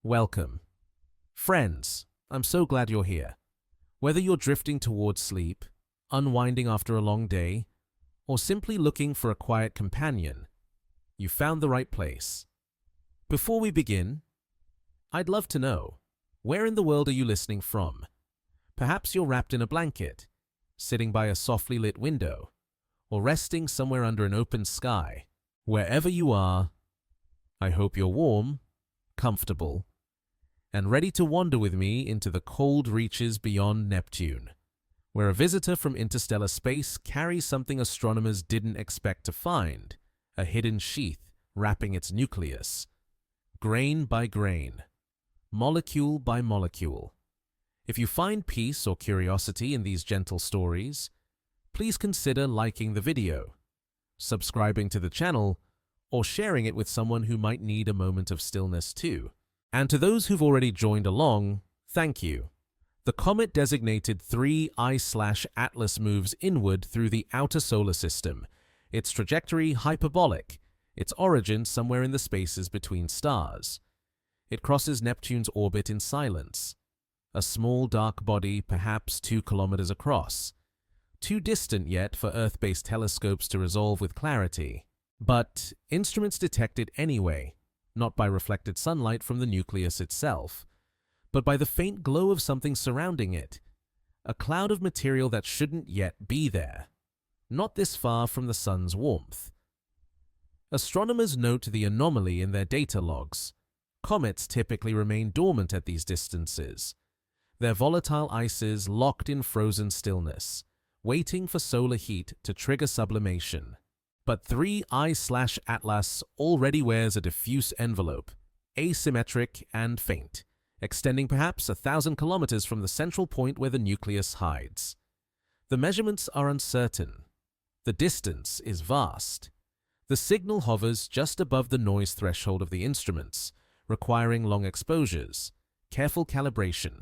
Welcome. Friends, I'm so glad you're here. Whether you're drifting towards sleep, unwinding after a long day, or simply looking for a quiet companion, you found the right place. Before we begin, I'd love to know, where in the world are you listening from? Perhaps you're wrapped in a blanket, sitting by a softly lit window, or resting somewhere under an open sky. Wherever you are, I hope you're warm, comfortable, and ready to wander with me into the cold reaches beyond Neptune, where a visitor from interstellar space carries something astronomers didn't expect to find, a hidden sheath wrapping its nucleus, grain by grain, molecule by molecule. If you find peace or curiosity in these gentle stories, please consider liking the video, subscribing to the channel, or sharing it with someone who might need a moment of stillness too. And to those who've already joined along, thank you. The comet designated 3 I/Atlas moves inward through the outer solar system, its trajectory hyperbolic, its origin somewhere in the spaces between stars. It crosses Neptune's orbit in silence, a small dark body perhaps 2 kilometers across, too distant yet for Earth-based telescopes to resolve with clarity. But instruments detect it anyway, not by reflected sunlight from the nucleus itself, but by the faint glow of something surrounding it, a cloud of material that shouldn't yet be there, not this far from the sun's warmth. Astronomers note the anomaly in their data logs. Comets typically remain dormant at these distances, their volatile ices locked in frozen stillness, waiting for solar heat to trigger sublimation. But 3 I/Atlas already wears a diffuse envelope, asymmetric and faint, extending perhaps 1,000 kilometers from the central point where the nucleus hides. The measurements are uncertain. The distance is vast. The signal hovers just above the noise threshold of the instruments, requiring long exposures, careful calibration,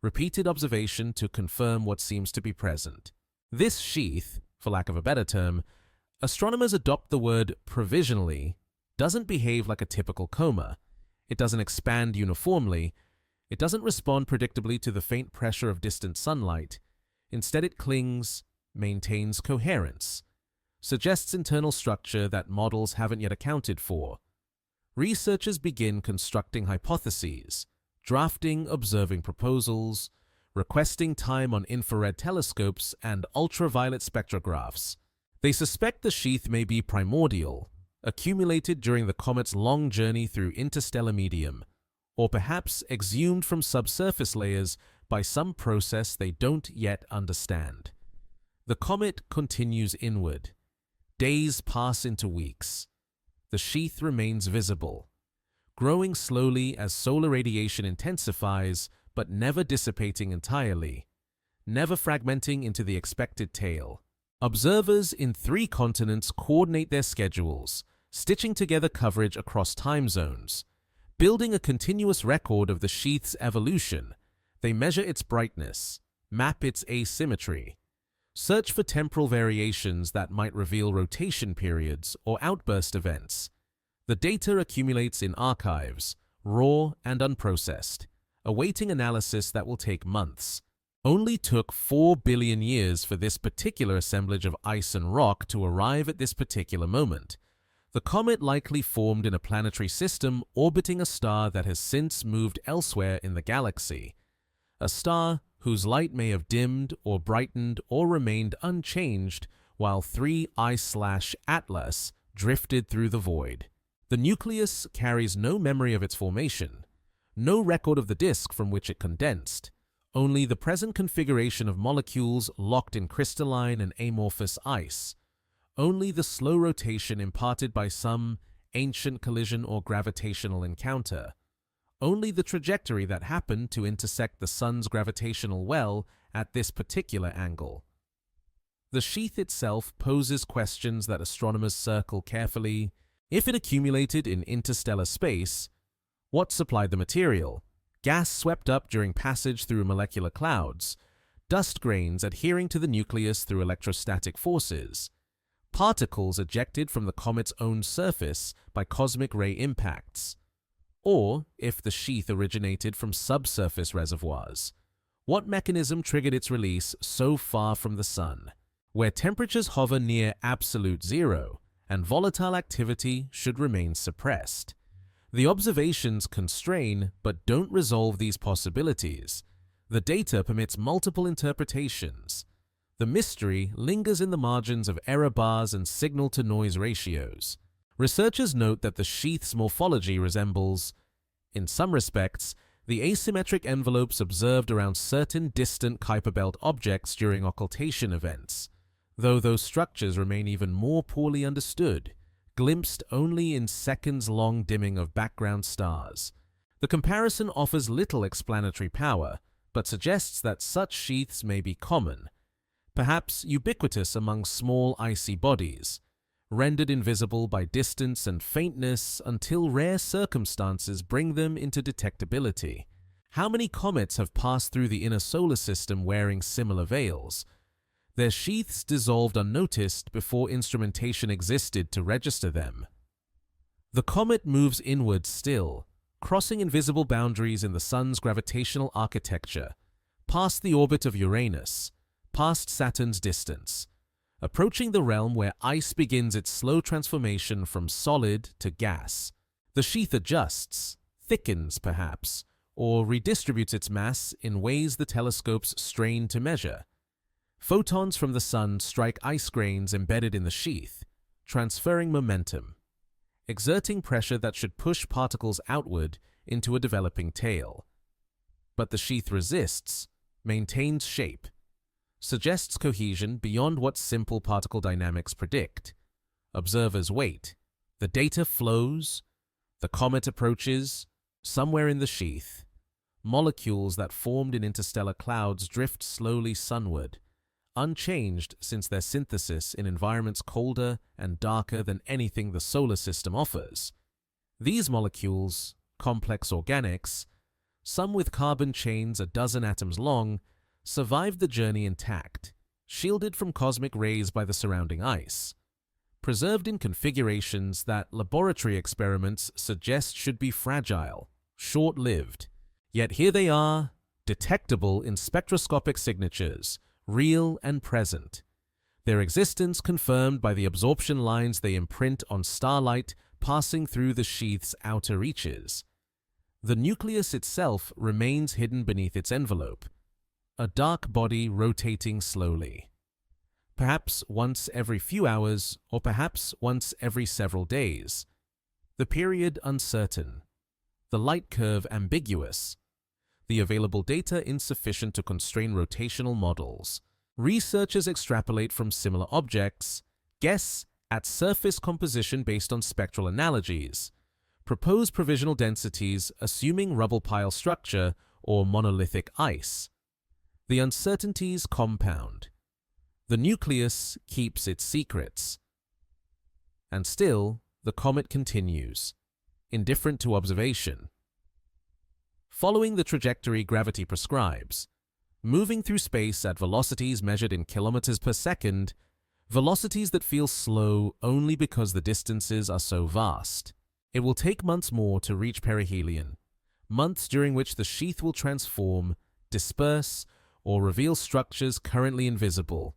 repeated observation to confirm what seems to be present. This sheath, for lack of a better term, astronomers adopt the word provisionally, doesn't behave like a typical coma. It doesn't expand uniformly. It doesn't respond predictably to the faint pressure of distant sunlight. Instead, it clings, maintains coherence, suggests internal structure that models haven't yet accounted for. Researchers begin constructing hypotheses, drafting observing proposals, requesting time on infrared telescopes and ultraviolet spectrographs. They suspect the sheath may be primordial, accumulated during the comet's long journey through interstellar medium, or perhaps exhumed from subsurface layers by some process they don't yet understand. The comet continues inward. Days pass into weeks. The sheath remains visible, growing slowly as solar radiation intensifies, but never dissipating entirely, never fragmenting into the expected tail. Observers in 3 continents coordinate their schedules, stitching together coverage across time zones. Building a continuous record of the sheath's evolution, they measure its brightness, map its asymmetry, search for temporal variations that might reveal rotation periods or outburst events. The data accumulates in archives, raw and unprocessed, awaiting analysis that will take months. Only took 4 billion years for this particular assemblage of ice and rock to arrive at this particular moment. The comet likely formed in a planetary system orbiting a star that has since moved elsewhere in the galaxy. A star whose light may have dimmed or brightened or remained unchanged while 3 I/Atlas drifted through the void. The nucleus carries no memory of its formation, no record of the disk from which it condensed, only the present configuration of molecules locked in crystalline and amorphous ice, only the slow rotation imparted by some ancient collision or gravitational encounter, only the trajectory that happened to intersect the sun's gravitational well at this particular angle. The sheath itself poses questions that astronomers circle carefully. If it accumulated in interstellar space, what supplied the material? Gas swept up during passage through molecular clouds, dust grains adhering to the nucleus through electrostatic forces, particles ejected from the comet's own surface by cosmic ray impacts, Or if the sheath originated from subsurface reservoirs, what mechanism triggered its release so far from the Sun, where temperatures hover near absolute zero and volatile activity should remain suppressed? The observations constrain but don't resolve these possibilities. The data permits multiple interpretations. The mystery lingers in the margins of error bars and signal-to-noise ratios. Researchers note that the sheath's morphology resembles, in some respects, the asymmetric envelopes observed around certain distant Kuiper Belt objects during occultation events, though those structures remain even more poorly understood, glimpsed only in seconds-long dimming of background stars. The comparison offers little explanatory power, but suggests that such sheaths may be common, perhaps ubiquitous among small icy bodies, rendered invisible by distance and faintness until rare circumstances bring them into detectability. How many comets have passed through the inner solar system wearing similar veils? Their sheaths dissolved unnoticed before instrumentation existed to register them. The comet moves inward still, crossing invisible boundaries in the Sun's gravitational architecture, past the orbit of Uranus, past Saturn's distance, approaching the realm where ice begins its slow transformation from solid to gas. The sheath adjusts, thickens perhaps, or redistributes its mass in ways the telescopes strain to measure. Photons from the Sun strike ice grains embedded in the sheath, transferring momentum, exerting pressure that should push particles outward into a developing tail. But the sheath resists, maintains shape, suggests cohesion beyond what simple particle dynamics predict. Observers wait. The data flows. The comet approaches. Somewhere in the sheath, molecules that formed in interstellar clouds drift slowly sunward, unchanged since their synthesis in environments colder and darker than anything the solar system offers. These molecules, complex organics, some with carbon chains a dozen atoms long, survived the journey intact, shielded from cosmic rays by the surrounding ice, preserved in configurations that laboratory experiments suggest should be fragile, short-lived. Yet here they are, detectable in spectroscopic signatures, real and present, their existence confirmed by the absorption lines they imprint on starlight passing through the sheath's outer reaches. The nucleus itself remains hidden beneath its envelope, a dark body rotating slowly. Perhaps once every few hours, or perhaps once every several days. The period uncertain, the light curve ambiguous, the available data insufficient to constrain rotational models. Researchers extrapolate from similar objects, guess at surface composition based on spectral analogies, propose provisional densities assuming rubble pile structure or monolithic ice. The uncertainties compound. The nucleus keeps its secrets. And still, the comet continues, indifferent to observation. Following the trajectory gravity prescribes, moving through space at velocities measured in kilometers per second, velocities that feel slow only because the distances are so vast. It will take months more to reach perihelion, months during which the sheath will transform, disperse, or reveal structures currently invisible.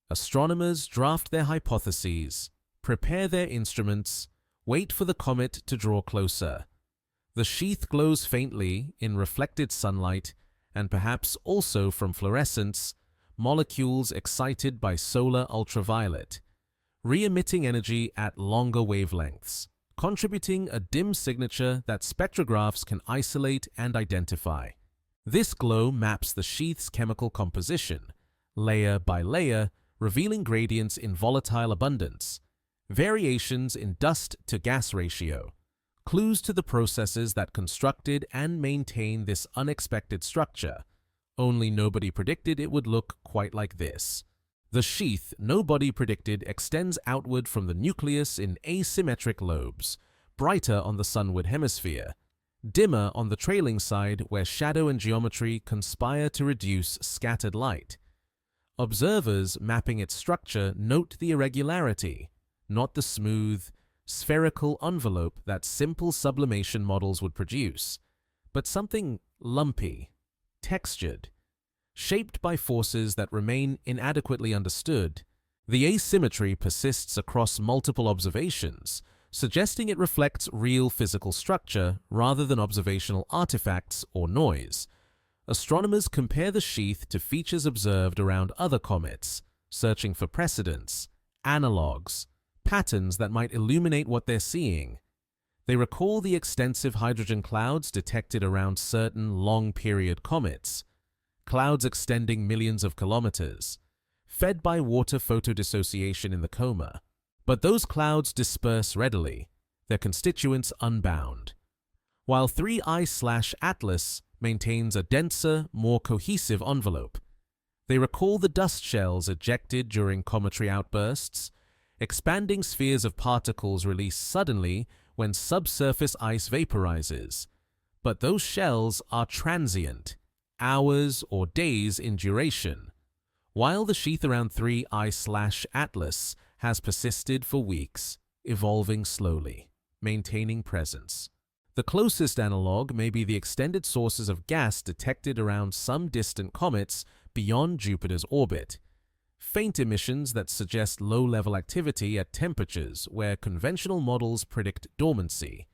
Astronomers draft their hypotheses, prepare their instruments, wait for the comet to draw closer. The sheath glows faintly in reflected sunlight and perhaps also from fluorescence, molecules excited by solar ultraviolet, re-emitting energy at longer wavelengths, contributing a dim signature that spectrographs can isolate and identify. This glow maps the sheath's chemical composition, layer by layer, revealing gradients in volatile abundance, variations in dust-to-gas ratio, clues to the processes that constructed and maintain this unexpected structure. Only nobody predicted it would look quite like this. The sheath nobody predicted extends outward from the nucleus in asymmetric lobes, brighter on the sunward hemisphere, dimmer on the trailing side where shadow and geometry conspire to reduce scattered light. Observers mapping its structure note the irregularity, not the smooth, spherical envelope that simple sublimation models would produce, but something lumpy, textured, shaped by forces that remain inadequately understood. The asymmetry persists across multiple observations, suggesting it reflects real physical structure rather than observational artifacts or noise. Astronomers compare the sheath to features observed around other comets, searching for precedents, analogues, patterns that might illuminate what they're seeing. They recall the extensive hydrogen clouds detected around certain long-period comets, clouds extending millions of kilometers, fed by water photodissociation in the coma. But those clouds disperse readily, their constituents unbound, while 3I/Atlas maintains a denser, more cohesive envelope. They recall the dust shells ejected during cometary outbursts, expanding spheres of particles released suddenly when subsurface ice vaporizes. But those shells are transient, hours or days in duration, while the sheath around 3I/Atlas has persisted for weeks, evolving slowly, maintaining presence. The closest analog may be the extended sources of gas detected around some distant comets beyond Jupiter's orbit, faint emissions that suggest low-level activity at temperatures where conventional models predict dormancy.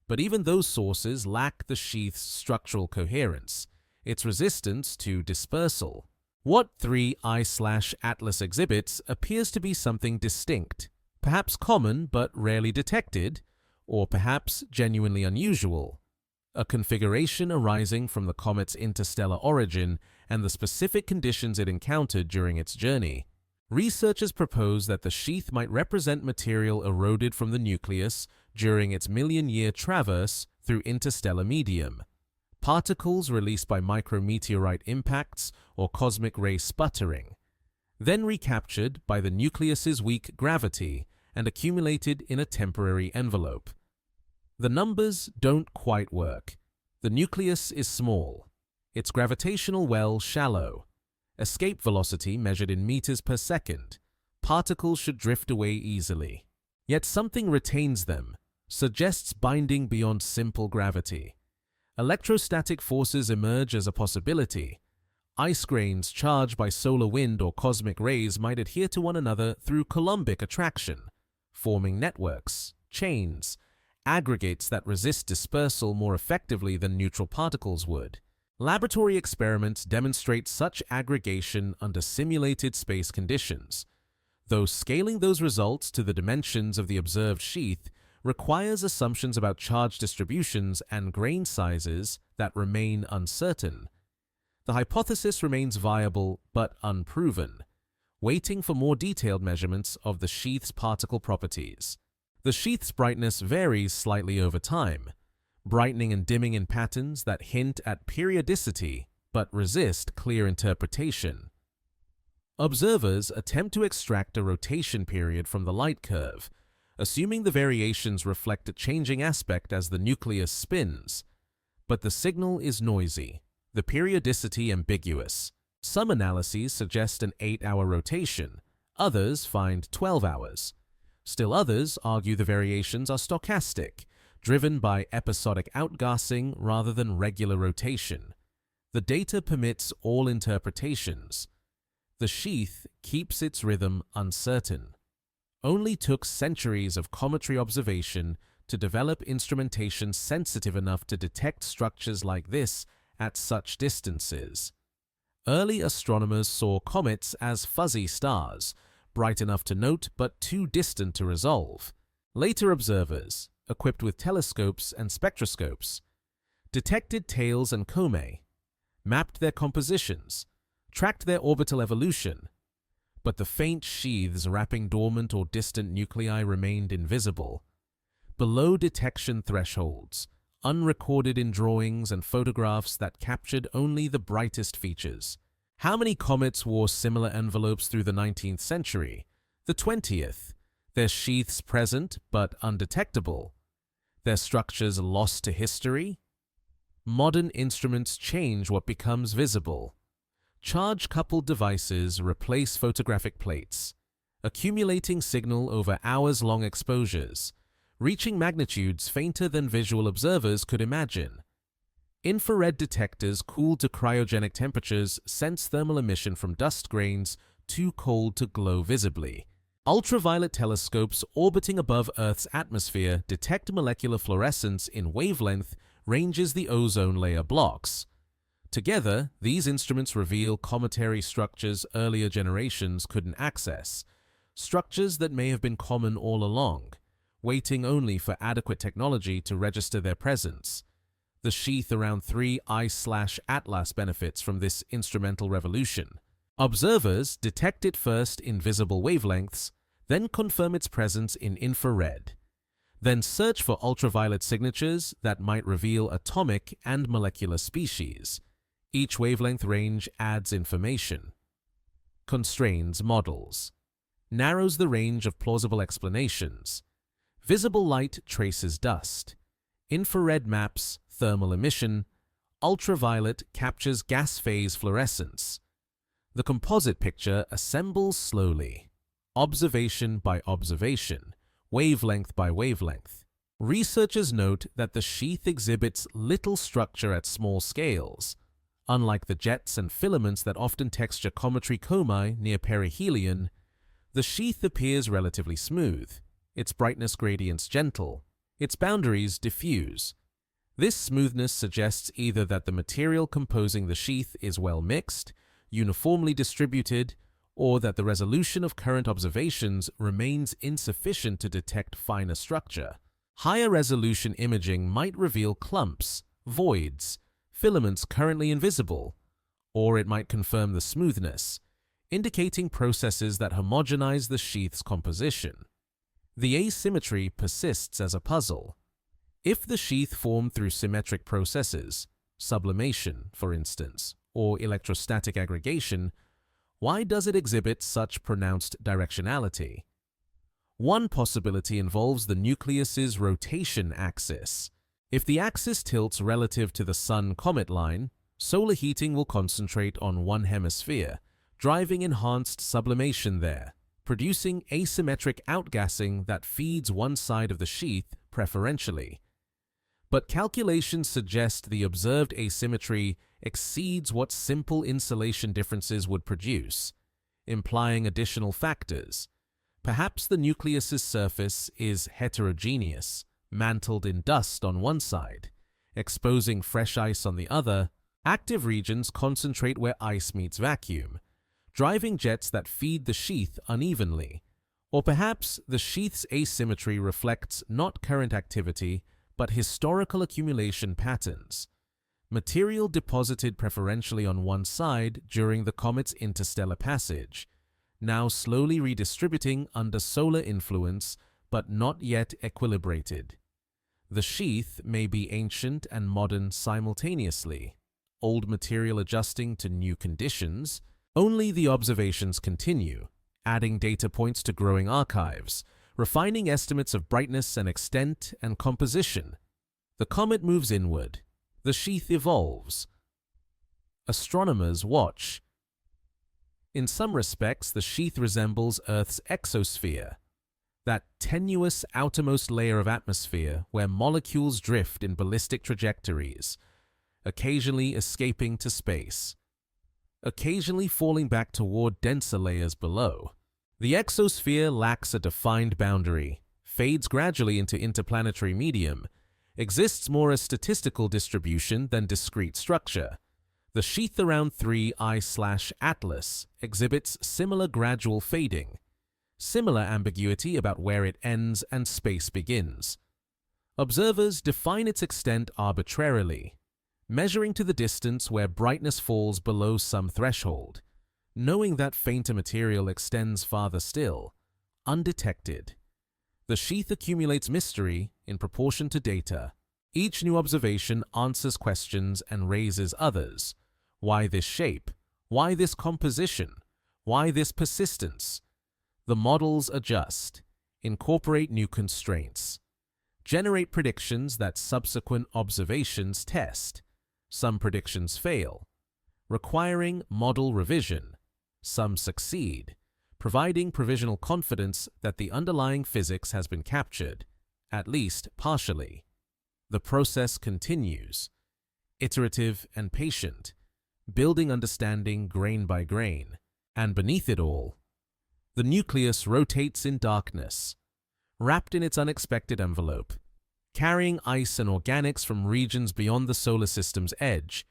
But even those sources lack the sheath's structural coherence, its resistance to dispersal. What 3I/Atlas exhibits appears to be something distinct, perhaps common but rarely detected, or perhaps genuinely unusual, a configuration arising from the comet's interstellar origin and the specific conditions it encountered during its journey. Researchers propose that the sheath might represent material eroded from the nucleus during its million-year traverse through interstellar medium, particles released by micrometeorite impacts or cosmic ray sputtering, then recaptured by the nucleus's weak gravity and accumulated in a temporary envelope. The numbers don't quite work. The nucleus is small, its gravitational well shallow, escape velocity measured in meters per second. Particles should drift away easily. Yet something retains them, suggests binding beyond simple gravity. Electrostatic forces emerge as a possibility. Ice grains charged by solar wind or cosmic rays might adhere to one another through Coulombic attraction, forming networks, chains, aggregates that resist dispersal more effectively than neutral particles would. Laboratory experiments demonstrate such aggregation under simulated space conditions, though scaling those results to the dimensions of the observed sheath requires assumptions about charge distributions and grain sizes that remain uncertain. The hypothesis remains viable but unproven, waiting for more detailed measurements of the sheath's particle properties. The sheath's brightness varies slightly over time, brightening and dimming in patterns that hint at periodicity but resist clear interpretation. Observers attempt to extract a rotation period from the light curve, assuming the variations reflect a changing aspect as the nucleus spins. But the signal is noisy, the periodicity ambiguous. Some analyses suggest an 8-hour rotation, others find 12 hours. Still others argue the variations are stochastic, driven by episodic outgassing rather than regular rotation. The data permits all interpretations. The sheath keeps its rhythm uncertain. Only took centuries of cometary observation to develop instrumentation sensitive enough to detect structures like this at such distances. Early astronomers saw comets as fuzzy stars, bright enough to note but too distant to resolve. Later observers, equipped with telescopes and spectroscopes, detected tails and comet, mapped their compositions, tracked their orbital evolution, but the faint sheaths wrapping dormant or distant nuclei remained invisible, below detection thresholds, unrecorded in drawings and photographs that captured only the brightest features. How many comets wore similar envelopes through the 19th century, the 20th, their sheaths present but undetectable, their structures lost to history? Modern instruments change what becomes visible. Charge-coupled devices replace photographic plates, accumulating signal over hours-long exposures, reaching magnitudes fainter than visual observers could imagine. Infrared detectors cooled to cryogenic temperatures sense thermal emission from dust grains too cold to glow visibly. Ultraviolet telescopes orbiting above Earth's atmosphere detect molecular fluorescence in wavelength ranges the ozone layer blocks. Together, these instruments reveal cometary structures earlier generations couldn't access, structures that may have been common all along, waiting only for adequate technology to register their presence. The Sheath around 3I/Atlas benefits from this instrumental revolution. Observers detect it first in visible wavelengths, then confirm its presence in infrared, then search for ultraviolet signatures that might reveal atomic and molecular species. Each wavelength range adds information. Constrains models. Narrows the range of plausible explanations. Visible light traces dust. Infrared maps thermal emission. Ultraviolet captures gas phase fluorescence. The composite picture assembles slowly, observation by observation, wavelength by wavelength. Researchers note that the sheath exhibits little structure at small scales. Unlike the jets and filaments that often texture cometary comae near perihelion, the sheath appears relatively smooth, its brightness gradients gentle, its boundaries diffuse. This smoothness suggests either that the material composing the sheath is well mixed, uniformly distributed, or that the resolution of current observations remains insufficient to detect finer structure. Higher resolution imaging might reveal clumps, voids, filaments currently invisible, or it might confirm the smoothness, indicating processes that homogenize the sheath's composition. The asymmetry persists as a puzzle. If the sheath formed through symmetric processes, sublimation, for instance, or electrostatic aggregation, why does it exhibit such pronounced directionality? One possibility involves the nucleus's rotation axis. If the axis tilts relative to the Sun-Comet line, solar heating will concentrate on one hemisphere, driving enhanced sublimation there, producing asymmetric outgassing that feeds one side of the sheath preferentially. But calculations suggest the observed asymmetry exceeds what simple insulation differences would produce, implying additional factors. Perhaps the nucleus's surface is heterogeneous, mantled in dust on one side, exposing fresh ice on the other. Active regions concentrate where ice meets vacuum, driving jets that feed the sheath unevenly. Or perhaps the sheath's asymmetry reflects not current activity, but historical accumulation patterns. Material deposited preferentially on one side during the comet's interstellar passage, now slowly redistributing under solar influence, but not yet equilibrated. The sheath may be ancient and modern simultaneously, old material adjusting to new conditions. Only the observations continue, adding data points to growing archives, refining estimates of brightness and extent and composition. The comet moves inward. The sheath evolves. Astronomers watch. In some respects, the sheath resembles Earth's exosphere, that tenuous outermost layer of atmosphere where molecules drift in ballistic trajectories, occasionally escaping to space, occasionally falling back toward denser layers below. The exosphere lacks a defined boundary, fades gradually into interplanetary medium, exists more as statistical distribution than discrete structure. The sheath around 3I/Atlas exhibits similar gradual fading, similar ambiguity about where it ends and space begins. Observers define its extent arbitrarily, measuring to the distance where brightness falls below some threshold, knowing that fainter material extends farther still, undetected. The sheath accumulates mystery in proportion to data. Each new observation answers questions and raises others. Why this shape? Why this composition? Why this persistence? The models adjust, incorporate new constraints, generate predictions that subsequent observations test. Some predictions fail, requiring model revision. Some succeed, providing provisional confidence that the underlying physics has been captured. at least partially. The process continues, iterative and patient, building understanding grain by grain. And beneath it all, the nucleus rotates in darkness, wrapped in its unexpected envelope, carrying ice and organics from regions beyond the solar system's edge,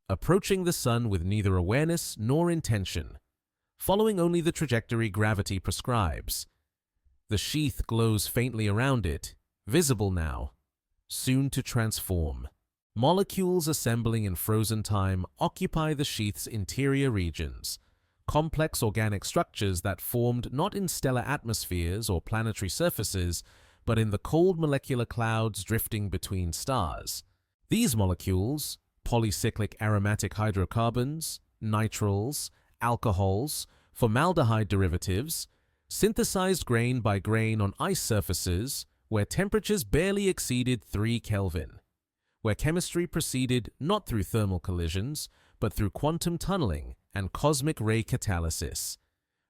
approaching the sun with neither awareness nor intention, following only the trajectory gravity prescribes. The sheath glows faintly around it, visible now, soon to transform. Molecules assembling in frozen time occupy the sheath's interior regions, complex organic structures that formed not in stellar atmospheres or planetary surfaces, but in the cold molecular clouds drifting between stars. These molecules, polycyclic aromatic hydrocarbons, nitriles, alcohols, formaldehyde derivatives, synthesized grain by grain on ice surfaces where temperatures barely exceeded 3 Kelvin, where chemistry proceeded not through thermal collisions, but through quantum tunneling and cosmic ray catalysis,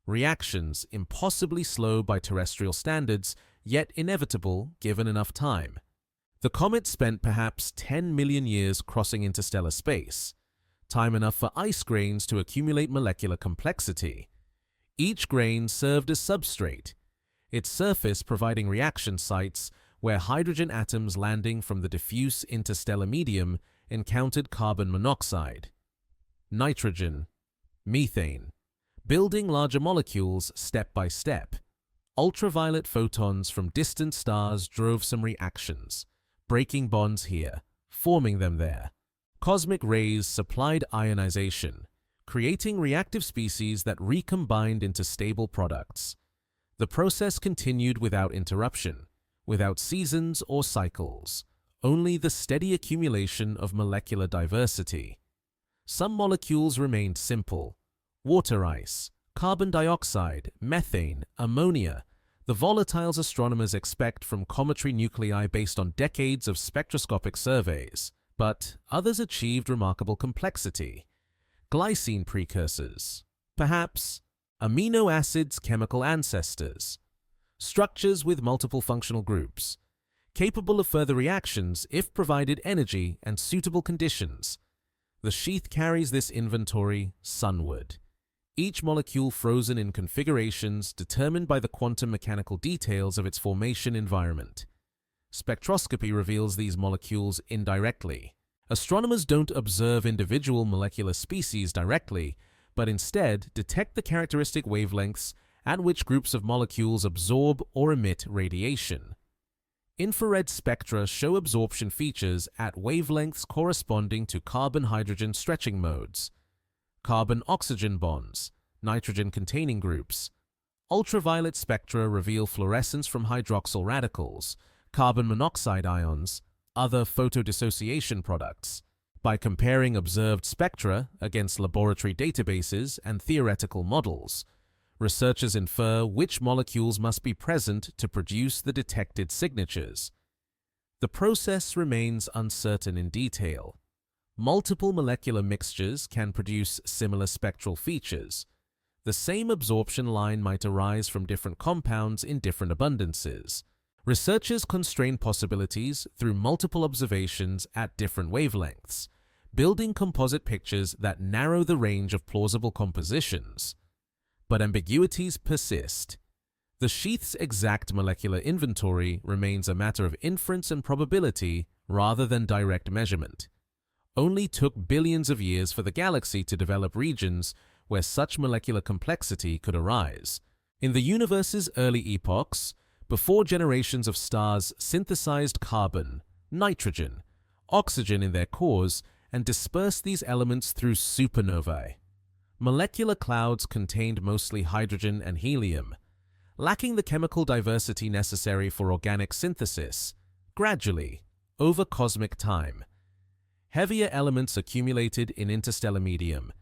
reactions impossibly slow by terrestrial standards, yet inevitable given enough time. The comet spent perhaps 10 million years crossing interstellar space, time enough for ice grains to accumulate molecular complexity. Each grain served as substrate, its surface providing reaction sites where hydrogen atoms landing from the diffuse interstellar medium encountered carbon monoxide, nitrogen, methane, building larger molecules step by step. Ultraviolet photons from distant stars drove some reactions, breaking bonds here, forming them there. Cosmic rays supplied ionization, creating reactive species that recombined into stable products. The process continued without interruption, without seasons or cycles, only the steady accumulation of molecular diversity. Some molecules remained simple: water ice, carbon dioxide, methane, ammonia, the volatiles astronomers expect from cometary nuclei based on decades of spectroscopic surveys. But others achieved remarkable complexity. Glycine precursors, perhaps amino acids' chemical ancestors, structures with multiple functional groups, capable of further reactions if provided energy and suitable conditions. The sheath carries this inventory sunward, each molecule frozen in configurations determined by the quantum mechanical details of its formation environment. Spectroscopy reveals these molecules indirectly. Astronomers don't observe individual molecular species directly, but instead detect the characteristic wavelengths at which groups of molecules absorb or emit radiation. Infrared spectra show absorption features at wavelengths corresponding to carbon-hydrogen stretching modes, carbon-oxygen bonds, nitrogen-containing groups. Ultraviolet spectra reveal fluorescence from hydroxyl radicals, carbon monoxide ions, other photodissociation products. By comparing observed spectra against laboratory databases and theoretical models, researchers infer which molecules must be present to produce the detected signatures. The process remains uncertain in detail. Multiple molecular mixtures can produce similar spectral features. The same absorption line might arise from different compounds in different abundances. Researchers constrain possibilities through multiple observations at different wavelengths, building composite pictures that narrow the range of plausible compositions. But ambiguities persist. The sheath's exact molecular inventory remains a matter of inference and probability rather than direct measurement. Only took billions of years for the galaxy to develop regions where such molecular complexity could arise. In the universe's early epochs, before generations of stars synthesized carbon, nitrogen, oxygen in their cores and dispersed these elements through supernovae. Molecular clouds contained mostly hydrogen and helium, lacking the chemical diversity necessary for organic synthesis. Gradually, over cosmic time, heavier elements accumulated in interstellar medium,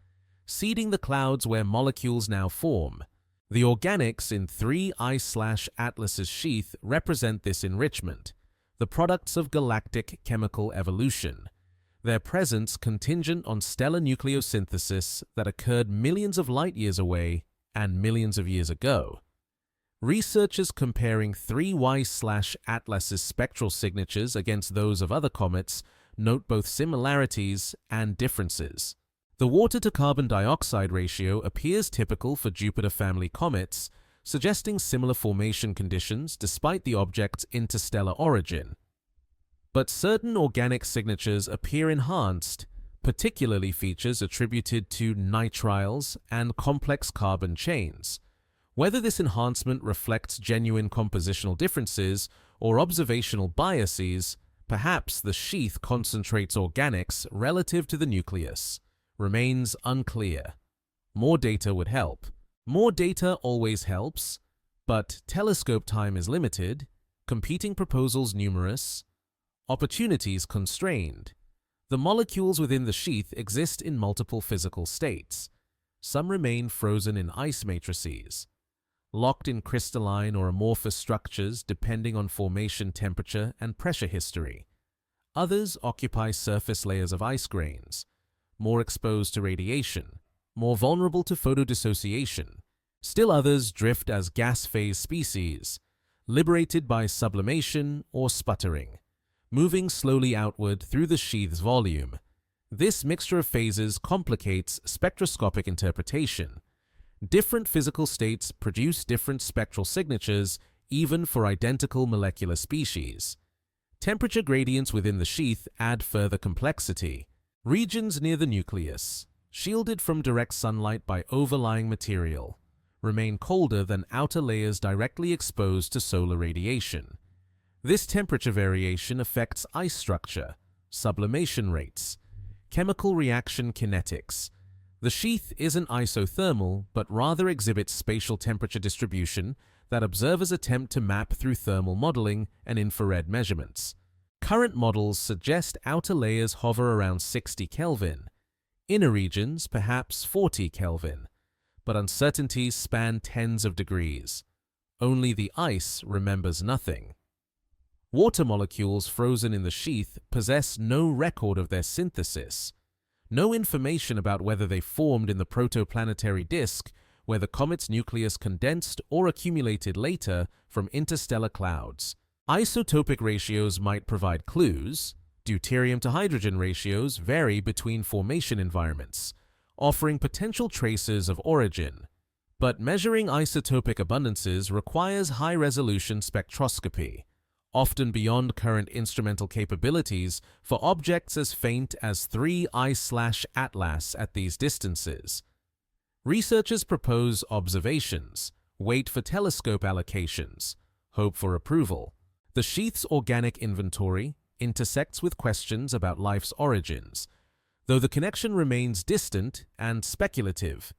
seeding the clouds where molecules now form. The organics in 3I/Atlas's sheath represent this enrichment, the products of galactic chemical evolution, their presence contingent on stellar nucleosynthesis that occurred millions of light years away and millions of years ago. Researchers comparing 3Y/Atlas's spectral signatures against those of other comets note both similarities and differences. The water-to-carbon dioxide ratio appears typical for Jupiter family comets, suggesting similar formation conditions despite the object's interstellar origin. But certain organic signatures appear enhanced, particularly features attributed to nitriles and complex carbon chains. Whether this enhancement reflects genuine compositional differences or observational biases, perhaps the sheath concentrates organics relative to the nucleus, remains unclear. More data would help. More data always helps, but telescope time is limited, competing proposals numerous, opportunities constrained. The molecules within the sheath exist in multiple physical states. Some remain frozen in ice matrices, locked in crystalline or amorphous structures depending on formation temperature and pressure history. Others occupy surface layers of ice grains, more exposed to radiation, more vulnerable to photodissociation. Still others drift as gas phase species, liberated by sublimation or sputtering, moving slowly outward through the sheath's volume. This mixture of phases complicates spectroscopic interpretation. Different physical states produce different spectral signatures, even for identical molecular species. Temperature gradients within the sheath add further complexity. Regions near the nucleus, shielded from direct sunlight by overlying material, remain colder than outer layers directly exposed to solar radiation. This temperature variation affects ice structure, sublimation rates, chemical reaction kinetics. The sheath isn't isothermal, but rather exhibits spatial temperature distribution that observers attempt to map through thermal modeling and infrared measurements. Current models suggest outer layers hover around 60 Kelvin, inner regions perhaps 40 Kelvin, but uncertainties span tens of degrees. Only the ice remembers nothing. Water molecules frozen in the sheath possess no record of their synthesis, no information about whether they formed in the protoplanetary disk where the comet's nucleus condensed or accumulated later from interstellar clouds. Isotopic ratios might provide clues. Deuterium to hydrogen ratios vary between formation environments, offering potential traces of origin. But measuring isotopic abundances requires high-resolution spectroscopy, often beyond current instrumental capabilities for objects as faint as 3I/Atlas at these distances. Researchers propose observations, wait for telescope allocations, hope for approval. The sheath's organic inventory intersects with questions about life's origins, though the connection remains distant and speculative.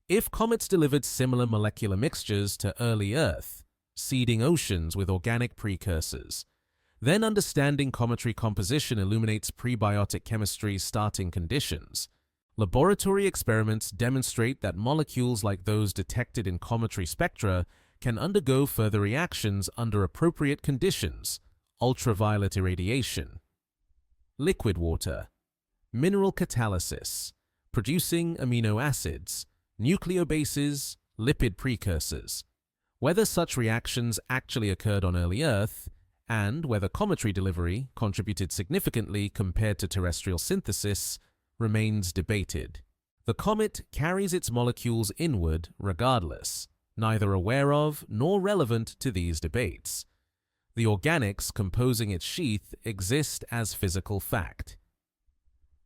If comets delivered similar molecular mixtures to early Earth, seeding oceans with organic precursors, then understanding cometary composition illuminates prebiotic chemistry's starting conditions. Laboratory experiments demonstrate that molecules like those detected in cometary spectra can undergo further reactions under appropriate conditions, ultraviolet irradiation. Liquid water, mineral catalysis, producing amino acids, nucleobases, lipid precursors. Whether such reactions actually occurred on early Earth, and whether cometary delivery contributed significantly compared to terrestrial synthesis, remains debated. The comet carries its molecules inward regardless, neither aware of nor relevant to these debates. The organics composing its sheath exist as physical fact.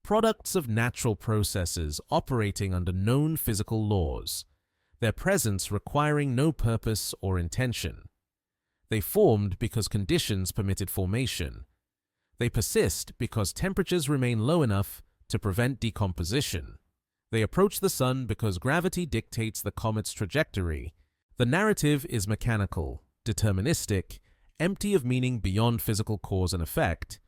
Products of natural processes operating under known physical laws, their presence requiring no purpose or intention. They formed because conditions permitted formation. They persist because temperatures remain low enough to prevent decomposition. They approach the sun because gravity dictates the comet's trajectory. The narrative is mechanical, deterministic, empty of meaning beyond physical cause and effect.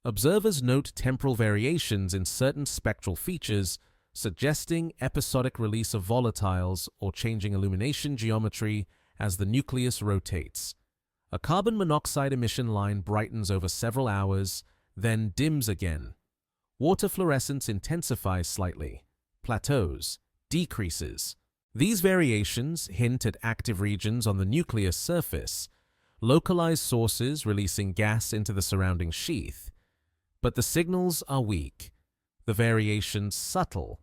Observers note temporal variations in certain spectral features, suggesting episodic release of volatiles or changing illumination geometry as the nucleus rotates. A carbon monoxide emission line brightens over several hours, then dims again. Water fluorescence intensifies slightly, plateaus, decreases, These variations hint at active regions on the nucleus surface, localized sources releasing gas into the surrounding sheath. But the signals are weak, the variations subtle,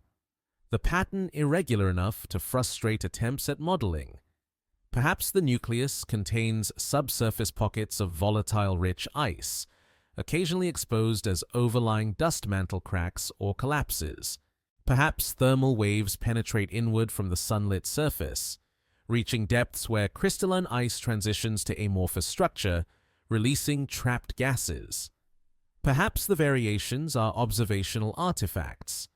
the pattern irregular enough to frustrate attempts at modeling. Perhaps the nucleus contains subsurface pockets of volatile-rich ice, occasionally exposed as overlying dust mantle cracks or collapses. Perhaps thermal waves penetrate inward from the sunlit surface, reaching depths where crystalline ice transitions to amorphous structure, releasing trapped gases. Perhaps the variations are observational artifacts,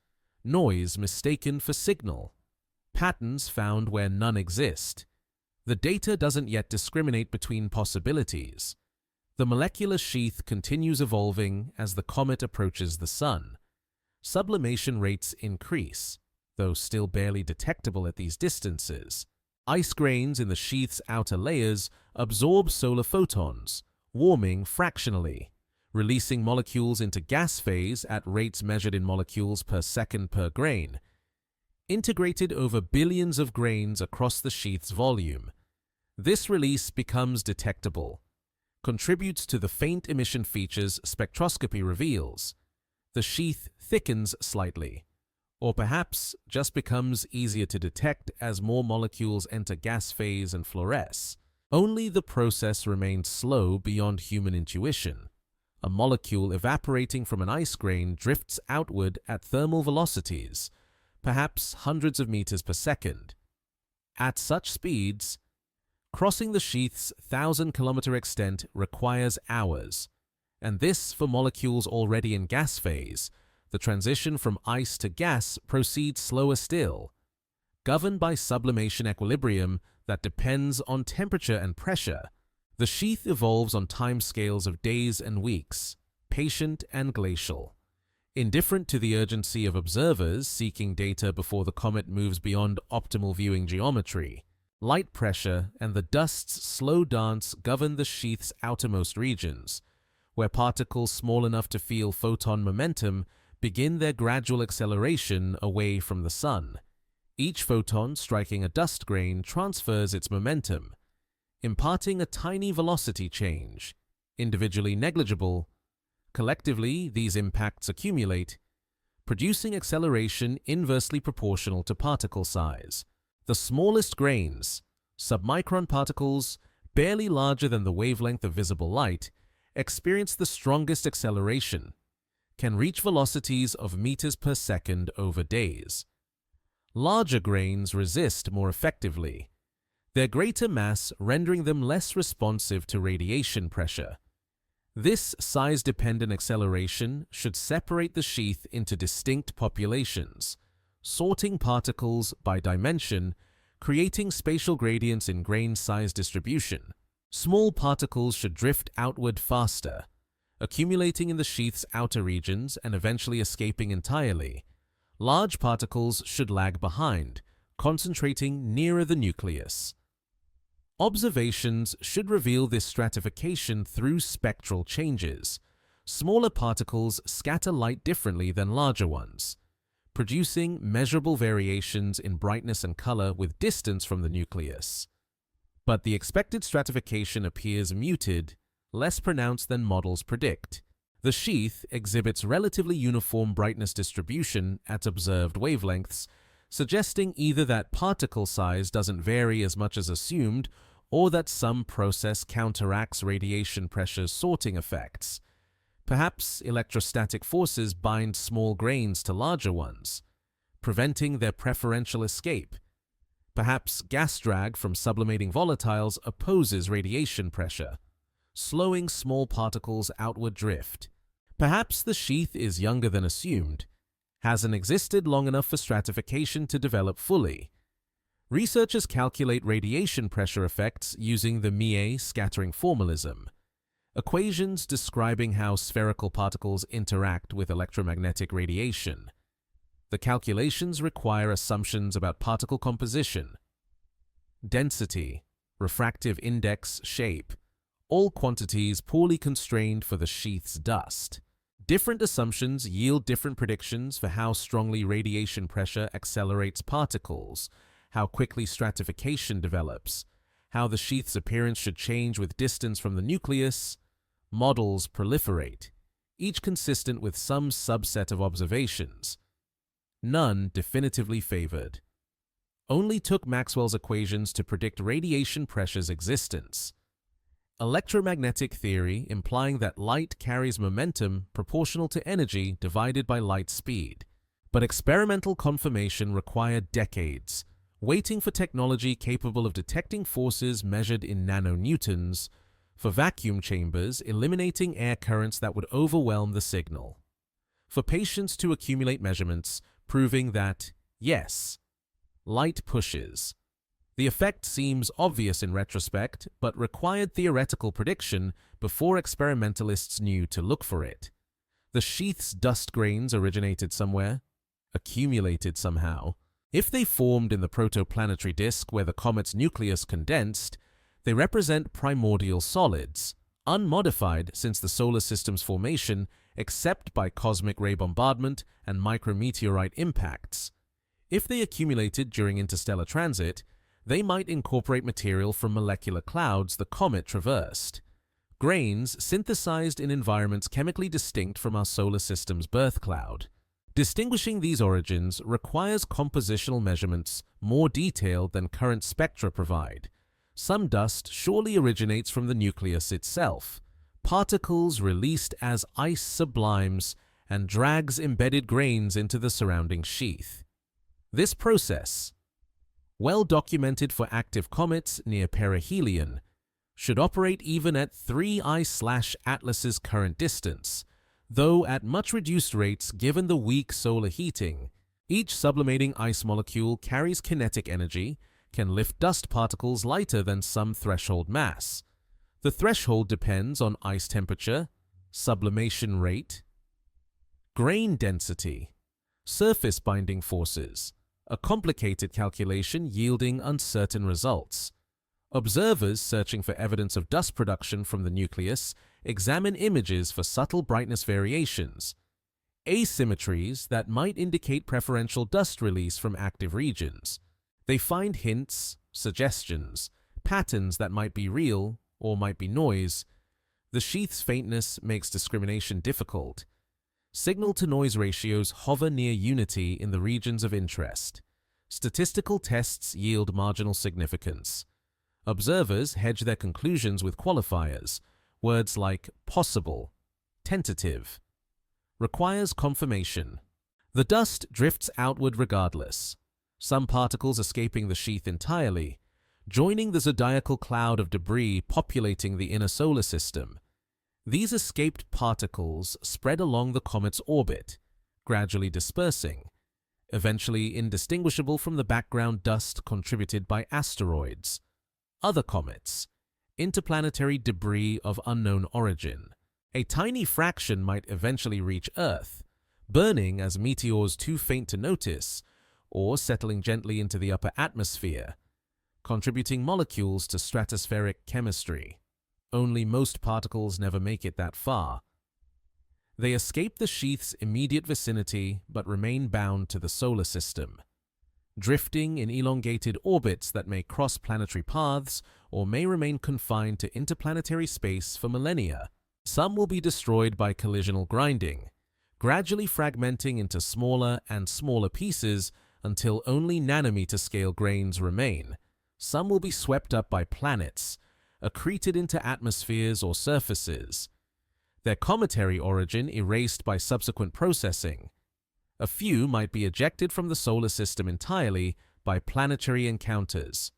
noise mistaken for signal, patterns found where none exist. The data doesn't yet discriminate between possibilities. The molecular sheath continues evolving as the comet approaches the sun. Sublimation rates increase, though still barely detectable at these distances. Ice grains in the sheath's outer layers absorb solar photons, warming fractionally, releasing molecules into gas phase at rates measured in molecules per second per grain. Integrated over billions of grains across the sheath's volume, this release becomes detectable, contributes to the faint emission features spectroscopy reveals. The sheath thickens slightly, or perhaps just becomes easier to detect as more molecules enter gas phase and fluoresce. Only the process remains slow beyond human intuition. A molecule evaporating from an ice grain drifts outward at thermal velocities, perhaps hundreds of meters per second. At such speeds, crossing the sheath's 1,000-kilometer extent requires hours, and this for molecules already in gas phase. The transition from ice to gas proceeds slower still, governed by sublimation equilibrium that depends on temperature and pressure. The sheath evolves on timescales of days and weeks, patient and glacial, indifferent to the urgency of observers seeking data before the comet moves beyond optimal viewing geometry. Light pressure and the dust's slow dance govern the sheath's outermost regions, where particles small enough to feel photon momentum begin their gradual acceleration away from the sun. Each photon striking a dust grain transfers its momentum, imparting a tiny velocity change, individually negligible. Collectively, these impacts accumulate, producing acceleration inversely proportional to particle size. The smallest grains, submicron particles, barely larger than the wavelength of visible light, experience the strongest acceleration, can reach velocities of meters per second over days. Larger grains resist more effectively, their greater mass rendering them less responsive to radiation pressure. This size-dependent acceleration should separate the sheath into distinct populations, sorting particles by dimension, creating spatial gradients in grain size distribution. Small particles should drift outward faster, accumulating in the sheath's outer regions and eventually escaping entirely. Large particles should lag behind, concentrating nearer the nucleus. Observations should reveal this stratification through spectral changes. Smaller particles scatter light differently than larger ones, producing measurable variations in brightness and color with distance from the nucleus. But the expected stratification appears muted, less pronounced than models predict. The sheath exhibits relatively uniform brightness distribution at observed wavelengths, suggesting either that particle size doesn't vary as much as assumed, or that some process counteracts radiation pressure's sorting effects. Perhaps electrostatic forces bind small grains to larger ones, preventing their preferential escape. Perhaps gas drag from sublimating volatiles opposes radiation pressure, slowing small particles' outward drift. Perhaps the sheath is younger than assumed, hasn't existed long enough for stratification to develop fully. Researchers calculate radiation pressure effects using the Mie scattering formalism, equations describing how spherical particles interact with electromagnetic radiation. The calculations require assumptions about particle composition, density, refractive index, shape, all quantities poorly constrained for the sheath's dust. Different assumptions yield different predictions for how strongly radiation pressure accelerates particles, how quickly stratification develops, how the sheath's appearance should change with distance from the nucleus. Models proliferate, each consistent with some subset of observations. None definitively favored. Only took Maxwell's equations to predict radiation pressure's existence. Electromagnetic theory implying that light carries momentum proportional to energy divided by light speed. But experimental confirmation required decades, waiting for technology capable of detecting forces measured in nanonewtons, for vacuum chambers eliminating air currents that would overwhelm the signal, for patients to accumulate measurements proving that, yes, light pushes. The effect seems obvious in retrospect, but required theoretical prediction before experimentalists knew to look for it. The sheath's dust grains originated somewhere, accumulated somehow. If they formed in the protoplanetary disk where the comet's nucleus condensed, they represent primordial solids, unmodified since the solar system's formation except by cosmic ray bombardment and micrometeorite impacts. If they accumulated during interstellar transit, they might incorporate material from molecular clouds the comet traversed, grains synthesized in environments chemically distinct from our solar system's birth cloud. Distinguishing these origins requires compositional measurements more detailed than current spectra provide. Some dust surely originates from the nucleus itself, particles released as ice sublimes and drags embedded grains into the surrounding sheath. This process, well documented for active comets near perihelion, should operate even at 3I/Atlas's current distance, though at much reduced rates given the weak solar heating. Each sublimating ice molecule carries kinetic energy, can lift dust particles lighter than some threshold mass. The threshold depends on ice temperature, sublimation rate, grain density, surface binding forces, a complicated calculation yielding uncertain results. Observers searching for evidence of dust production from the nucleus examine images for subtle brightness variations, asymmetries that might indicate preferential dust release from active regions. They find hints, suggestions, patterns that might be real or might be noise. The sheath's faintness makes discrimination difficult. Signal-to-noise ratios hover near unity in the regions of interest. Statistical tests yield marginal significance. Observers hedge their conclusions with qualifiers, words like possible, tentative. Requires confirmation. The dust drifts outward regardless, some particles escaping the sheath entirely, joining the zodiacal cloud of debris populating the inner solar system. These escaped particles spread along the comet's orbit, gradually dispersing, eventually indistinguishable from the background dust contributed by asteroids, other comets, interplanetary debris of unknown origin. A tiny fraction might eventually reach Earth, burning as meteors too faint to notice, or settling gently into the upper atmosphere, contributing molecules to stratospheric chemistry. Only most particles never make it that far. They escape the sheath's immediate vicinity but remain bound to the solar system, drifting in elongated orbits that may cross planetary paths or may remain confined to interplanetary space for millennia. Some will be destroyed by collisional grinding, gradually fragmenting into smaller and smaller pieces until only nanometer-scale grains remain. Some will be swept up by planets, accreted into atmospheres or surfaces, their cometary origin erased by subsequent processing. A few might be ejected from the solar system entirely by planetary encounters,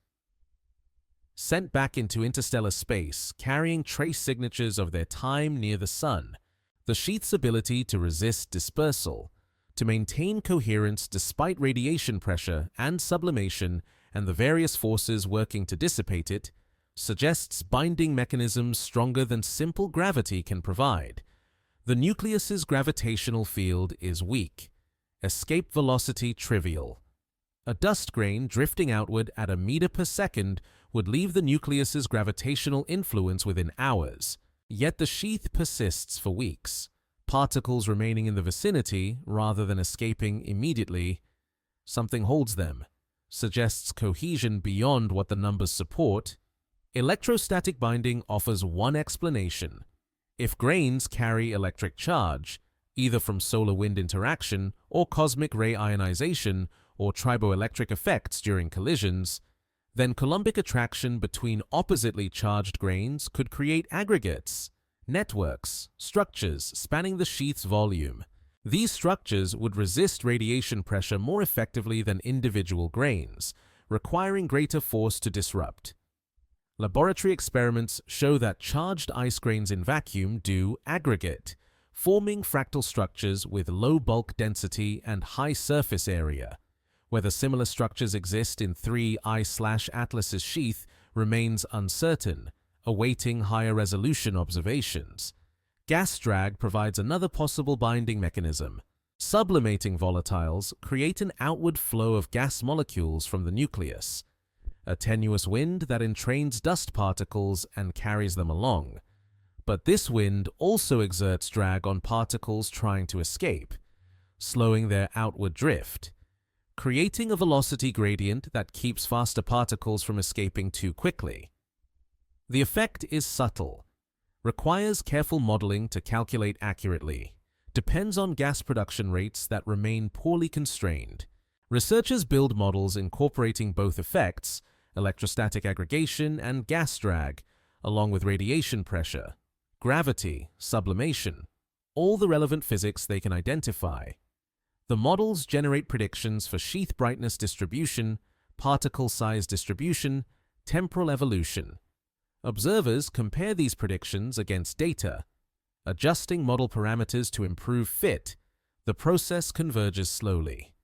sent back into interstellar space, carrying trace signatures of their time near the Sun. The sheath's ability to resist dispersal, to maintain coherence despite radiation pressure and sublimation and the various forces working to dissipate it, suggests binding mechanisms stronger than simple gravity can provide. The nucleus's gravitational field is weak, escape velocity trivial. A dust grain drifting outward at a meter per second would leave the nucleus's gravitational influence within hours, yet the sheath persists for weeks, particles remaining in the vicinity rather than escaping immediately. Something holds them, suggests cohesion beyond what the numbers support, electrostatic binding offers one explanation. If grains carry electric charge, either from solar-wind interaction or cosmic ray ionization or triboelectric effects during collisions, then Coulombic attraction between oppositely charged grains could create aggregates, networks, structures spanning the sheath's volume. These structures would resist radiation pressure more effectively than individual grains, requiring greater force to disrupt. Laboratory experiments show that charged ice grains in vacuum do aggregate, forming fractal structures with low bulk density and high surface area. Whether similar structures exist in 3I/Atlas's sheath remains uncertain, awaiting higher resolution observations. Gas drag provides another possible binding mechanism. Sublimating volatiles create an outward flow of gas molecules from the nucleus, a tenuous wind that entrains dust particles and carries them along. But this wind also exerts drag on particles trying to escape, slowing their outward drift, creating a velocity gradient that keeps faster particles from escaping too quickly. The effect is subtle, requires careful modeling to calculate accurately, depends on gas production rates that remain poorly constrained. Researchers build models incorporating both effects, electrostatic aggregation and gas drag, along with radiation pressure, gravity, sublimation, all the relevant physics they can identify. The models generate predictions for sheath brightness distribution, particle size distribution, temporal evolution. Observers compare these predictions against data. Adjusting model parameters to improve fit, the process converges slowly.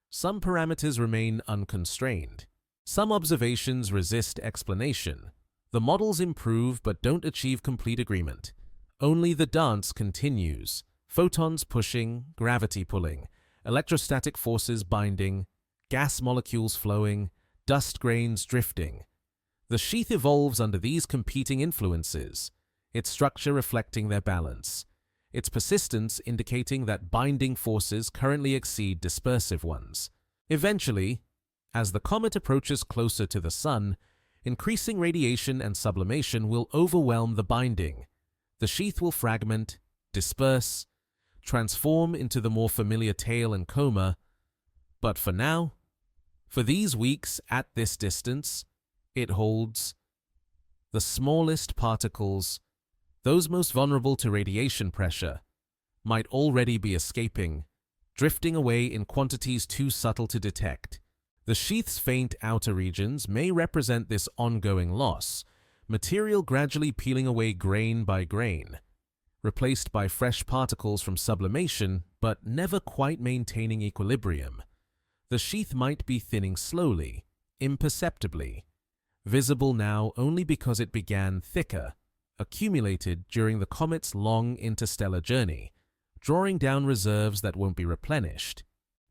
Some parameters remain unconstrained. Some observations resist explanation. The models improve but don't achieve complete agreement. Only the dance continues. Photons pushing, gravity pulling, electrostatic forces binding, gas molecules flowing, dust grains drifting. The sheath evolves under these competing influences, its structure reflecting their balance, its persistence indicating that binding forces currently exceed dispersive ones. Eventually, as the comet approaches closer to the Sun, increasing radiation and sublimation will overwhelm the binding. The sheath will fragment, disperse, transform into the more familiar tail and coma. But for now, for these weeks at this distance, it holds the smallest particles, those most vulnerable to radiation pressure, might already be escaping, drifting away in quantities too subtle to detect. The sheath's faint outer regions may represent this ongoing loss, material gradually peeling away grain by grain, replaced by fresh particles from sublimation, but never quite maintaining equilibrium. The sheath might be thinning slowly, imperceptibly, visible now only because it began thicker, accumulated during the comet's long interstellar journey, drawing down reserves that won't be replenished.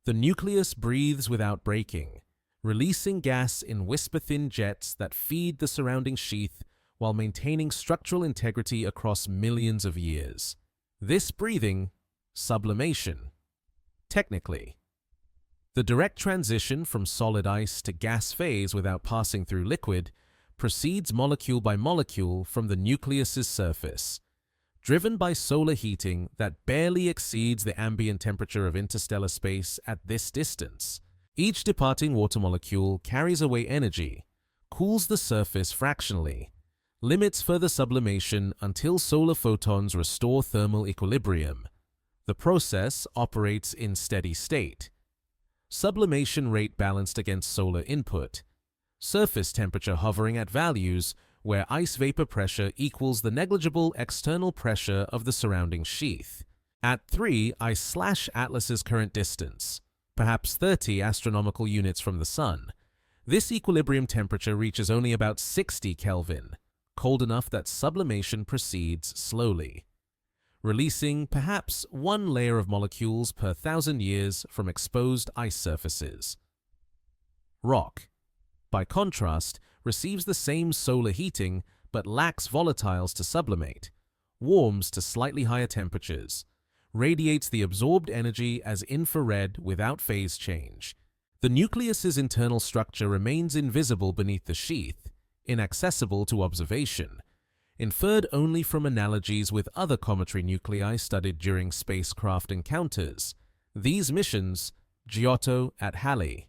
The nucleus breathes without breaking, releasing gas in whisper-thin jets that feed the surrounding sheath while maintaining structural integrity across millions of years. This breathing, sublimation. Technically, the direct transition from solid ice to gas phase without passing through liquid proceeds molecule by molecule from the nucleus's surface, driven by solar heating that barely exceeds the ambient temperature of interstellar space at this distance. Each departing water molecule carries away energy, cools the surface fractionally, limits further sublimation until solar photons restore thermal equilibrium. The process operates in steady state. Sublimation rate balanced against solar input, surface temperature hovering at values where ice vapor pressure equals the negligible external pressure of the surrounding sheath. At 3I/Atlas's current distance, perhaps 30 astronomical units from the Sun, this equilibrium temperature reaches only about 60 Kelvin, cold enough that sublimation proceeds slowly, releasing perhaps one layer of molecules per 1,000 years from exposed ice surfaces. Rock, by contrast, receives the same solar heating but lacks volatiles to sublimate, warms to slightly higher temperatures, radiates the absorbed energy as infrared without phase change. The The nucleus's internal structure remains invisible beneath the sheath, inaccessible to observation, inferred only from analogies with other cometary nuclei studied during spacecraft encounters. These missions, Giotto at Halley,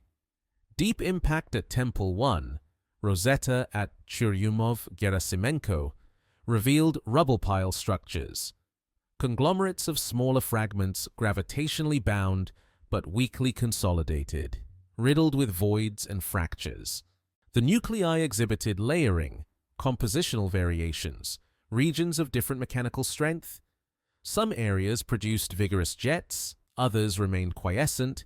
Deep Impact at Temple 1, Rosetta at Churyumov-Gerasimenko, revealed rubble pile structures, conglomerates of smaller fragments gravitationally bound but weakly consolidated, riddled with voids and fractures. The nuclei exhibited layering, compositional variations, regions of different mechanical strength. Some areas produced vigorous jets, others remained quiescent.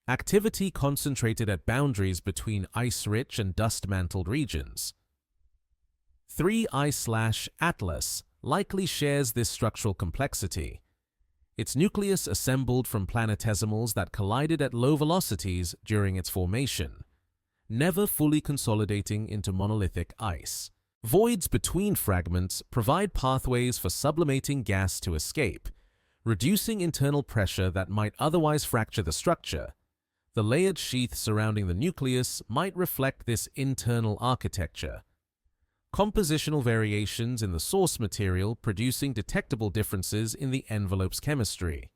Activity concentrated at boundaries between ice-rich and dust-mantled regions. 3I/Atlas likely shares this structural complexity. Its nucleus assembled from planetesimals that collided at low velocities during its formation, never fully consolidating into monolithic ice. Voids between fragments provide pathways for sublimating gas to escape, reducing internal pressure that might otherwise fracture the structure. The layered sheath surrounding the nucleus might reflect this internal architecture. Compositional variations in the source material producing detectable differences in the envelope's chemistry.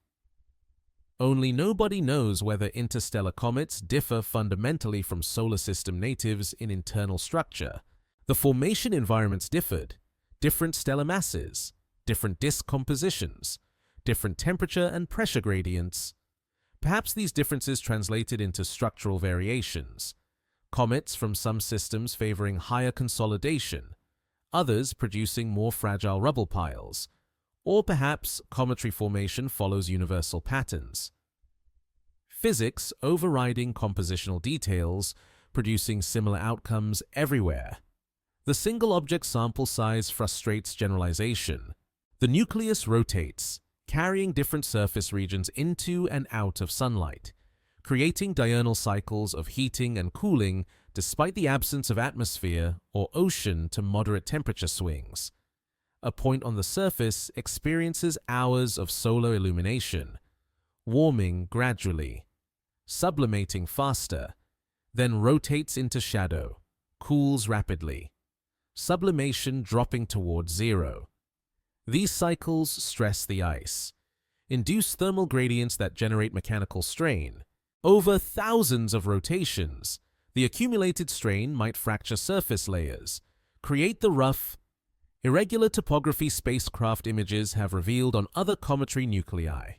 Only nobody knows whether interstellar comets differ fundamentally from solar system natives in internal structure. The formation environments differed, different stellar masses, different disk compositions, different temperature and pressure gradients. Perhaps these differences translated into structural variations. Comets from some systems favoring higher consolidation, others producing more fragile rubble piles, or perhaps cometary formation follows universal patterns. Physics overriding compositional details, producing similar outcomes everywhere. The single object sample size frustrates generalization. The nucleus rotates, carrying different surface regions into and out of sunlight, creating diurnal cycles of heating and cooling despite the absence of atmosphere or ocean to moderate temperature swings. A point on the surface experiences hours of solar illumination, warming gradually, sublimating faster, then rotates into shadow, cools rapidly, sublimation dropping towards zero. These cycles stress the ice, induce thermal gradients that generate mechanical strain. Over thousands of rotations, the accumulated strain might fracture surface layers, create the rough, irregular topography spacecraft images have revealed on other cometary nuclei.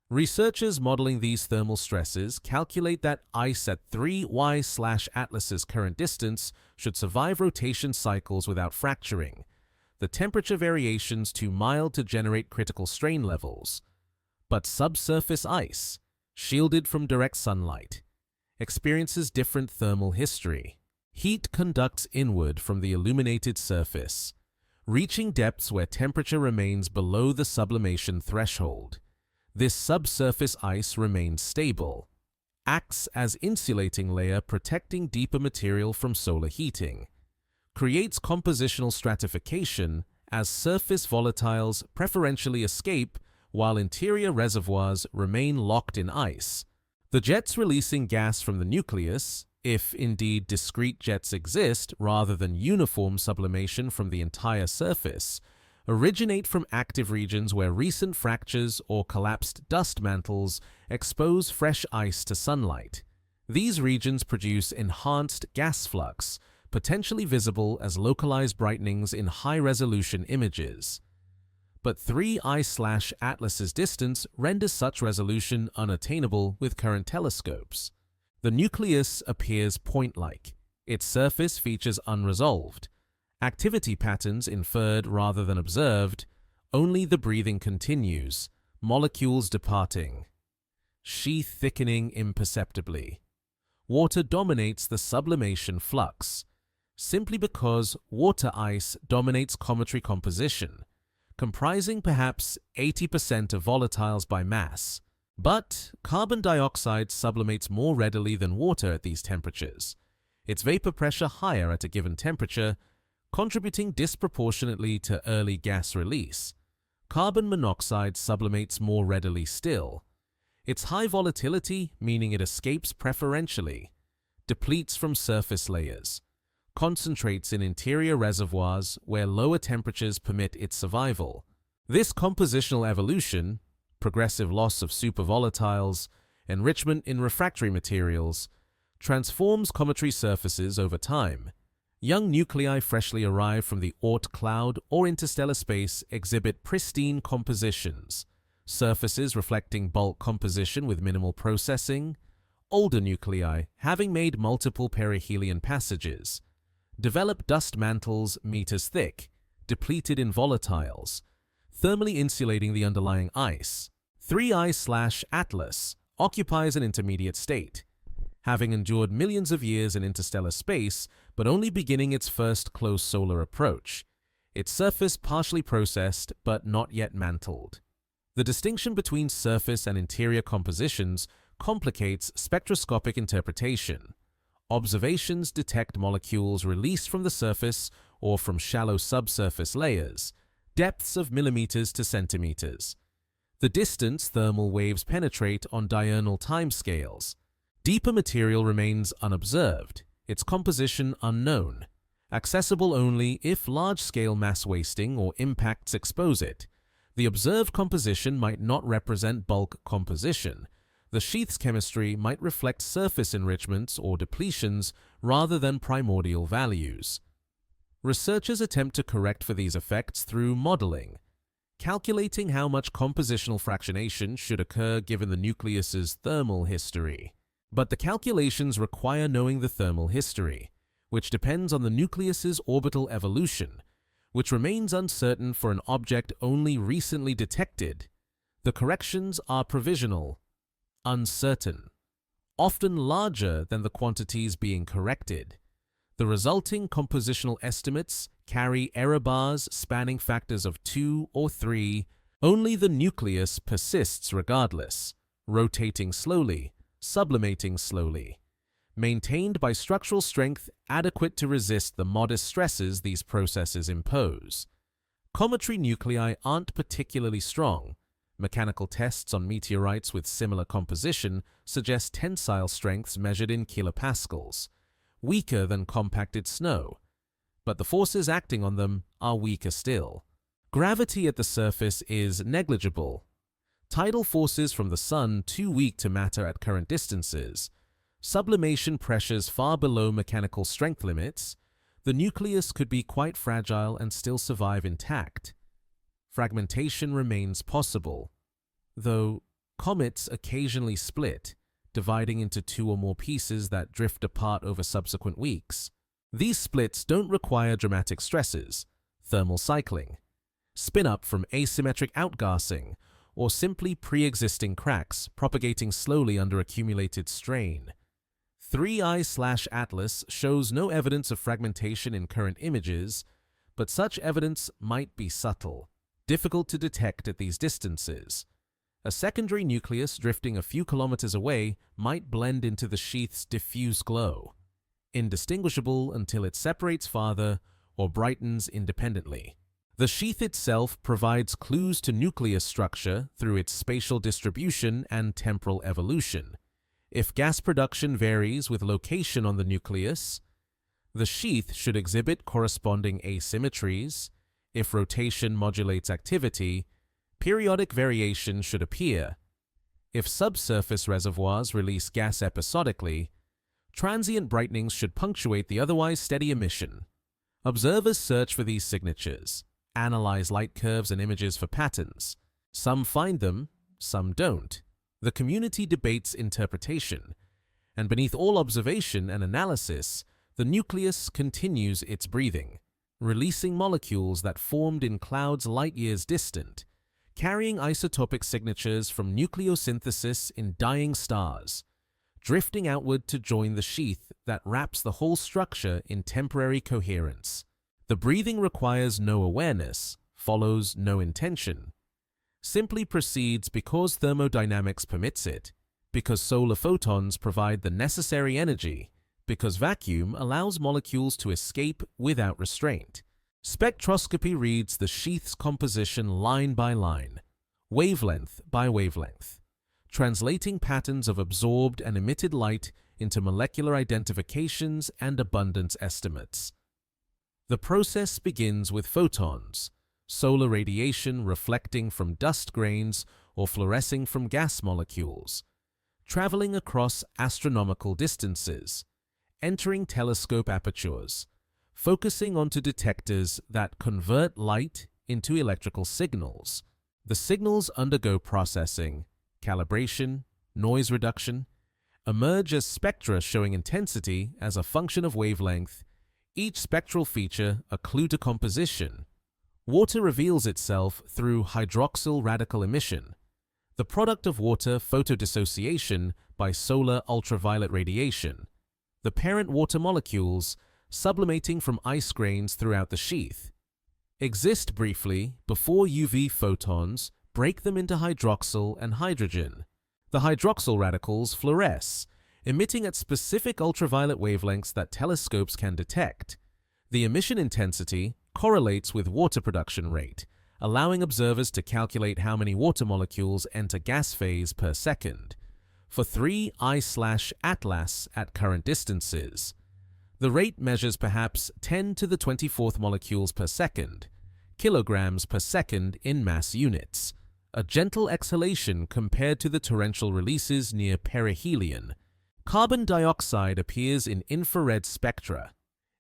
Researchers modeling these thermal stresses calculate that ice at 3Y/Atlas's current distance should survive rotation cycles without fracturing, the temperature variations too mild to generate critical strain levels. But subsurface ice, shielded from direct sunlight, experiences different thermal history. Heat conducts inward from the illuminated surface, reaching depths where temperature remains below the sublimation threshold. This subsurface ice remains stable, acts as insulating layer protecting deeper material from solar heating, creates compositional stratification as surface volatiles preferentially escape while interior reservoirs remain locked in ice. The jets releasing gas from the nucleus, if indeed discrete jets exist rather than uniform sublimation from the entire surface, originate from active regions where recent fractures or collapsed dust mantles expose fresh ice to sunlight. These regions produce enhanced gas flux, potentially visible as localized brightenings in high-resolution images. But 3I/Atlas's distance renders such resolution unattainable with current telescopes. The nucleus appears point-like. Its surface features unresolved. Activity patterns inferred rather than observed. Only the breathing continues, molecules departing. Sheath thickening imperceptibly. Water dominates the sublimation flux, simply because water ice dominates cometary composition, comprising perhaps 80% of volatiles by mass. But carbon dioxide sublimates more readily than water at these temperatures, its vapor pressure higher at a given temperature, contributing disproportionately to early gas release. Carbon monoxide sublimates more readily still, Its high volatility, meaning it escapes preferentially, depletes from surface layers, concentrates in interior reservoirs where lower temperatures permit its survival. This compositional evolution, progressive loss of supervolatiles, enrichment in refractory materials, transforms cometary surfaces over time. Young nuclei freshly arrived from the Oort cloud or interstellar space exhibit pristine compositions, surfaces reflecting bulk composition with minimal processing. Older nuclei, having made multiple perihelion passages, develop dust mantles meters thick, depleted in volatiles, thermally insulating the underlying ice. 3I/Atlas occupies an intermediate state, having endured millions of years in interstellar space but only beginning its first close solar approach, its surface partially processed but not yet mantled. The distinction between surface and interior compositions complicates spectroscopic interpretation. Observations detect molecules released from the surface or from shallow subsurface layers, depths of millimeters to centimeters. The distance thermal waves penetrate on diurnal timescales. Deeper material remains unobserved, its composition unknown, accessible only if large-scale mass wasting or impacts expose it. The observed composition might not represent bulk composition. The sheath's chemistry might reflect surface enrichments or depletions rather than primordial values. Researchers attempt to correct for these effects through modeling, calculating how much compositional fractionation should occur given the nucleus's thermal history. But the calculations require knowing the thermal history, which depends on the nucleus's orbital evolution, which remains uncertain for an object only recently detected. The corrections are provisional, uncertain, often larger than the quantities being corrected. The resulting compositional estimates carry error bars spanning factors of 2 or 3. Only the nucleus persists regardless, rotating slowly, sublimating slowly, maintained by structural strength adequate to resist the modest stresses these processes impose. Cometary nuclei aren't particularly strong. Mechanical tests on meteorites with similar composition suggest tensile strengths measured in kilopascals, weaker than compacted snow, but the forces acting on them are weaker still. Gravity at the surface is negligible. Tidal forces from the sun too weak to matter at current distances. Sublimation pressures far below mechanical strength limits. The nucleus could be quite fragile and still survive intact. Fragmentation remains possible, though comets occasionally split, dividing into 2 or more pieces that drift apart over subsequent weeks. These splits don't require dramatic stresses, thermal cycling, spin-up from asymmetric outgassing, or simply pre-existing cracks propagating slowly under accumulated strain. 3I/Atlas shows no evidence of fragmentation in current images, but such evidence might be subtle, difficult to detect at these distances. A secondary nucleus drifting a few kilometers away might blend into the sheath's diffuse glow, indistinguishable until it separates farther or brightens independently. The sheath itself provides clues to nucleus structure through its spatial distribution and temporal evolution. If gas production varies with location on the nucleus, the sheath should exhibit corresponding asymmetries. If rotation modulates activity, periodic variation should appear. If subsurface reservoirs release gas episodically, transient brightenings should punctuate the otherwise steady emission. Observers search for these signatures, analyze light curves and images for patterns. Some find them, some don't. The community debates interpretation, and beneath all observation and analysis, the nucleus continues its breathing, releasing molecules that formed in clouds light-years distant, carrying isotopic signatures from nucleosynthesis in dying stars, drifting outward to join the sheath that wraps the whole structure in temporary coherence. The breathing requires no awareness, follows no intention, simply proceeds because thermodynamics permits it, because solar photons provide the necessary energy, because vacuum allows molecules to escape without restraint. Spectroscopy reads the sheath's composition line by line, wavelength by wavelength, translating patterns of absorbed and emitted light into molecular identifications and abundance estimates. The process begins with photons, solar radiation reflecting from dust grains or fluorescing from gas molecules, traveling across astronomical distances, entering telescope apertures, focusing onto detectors that convert light into electrical signals. The signals undergo processing, calibration, noise reduction, emerge as spectra showing intensity as a function of wavelength, each spectral feature a clue to composition. Water reveals itself through hydroxyl radical emission, the product of water photodissociation by solar ultraviolet radiation, the parent water molecules, sublimating from ice grains throughout the sheath, exist briefly before UV photons break them into hydroxyl and hydrogen. The hydroxyl radicals fluoresce, emitting at specific ultraviolet wavelengths that telescopes can detect. The emission intensity correlates with water production rate, allowing observers to calculate how many water molecules enter gas phase per second. For 3 I/Atlas at current distances, the rate measures perhaps 10 to the 24th molecules per second, kilograms per second in mass units, a gentle exhalation compared to the torrential releases near perihelion. Carbon dioxide appears in infrared spectra,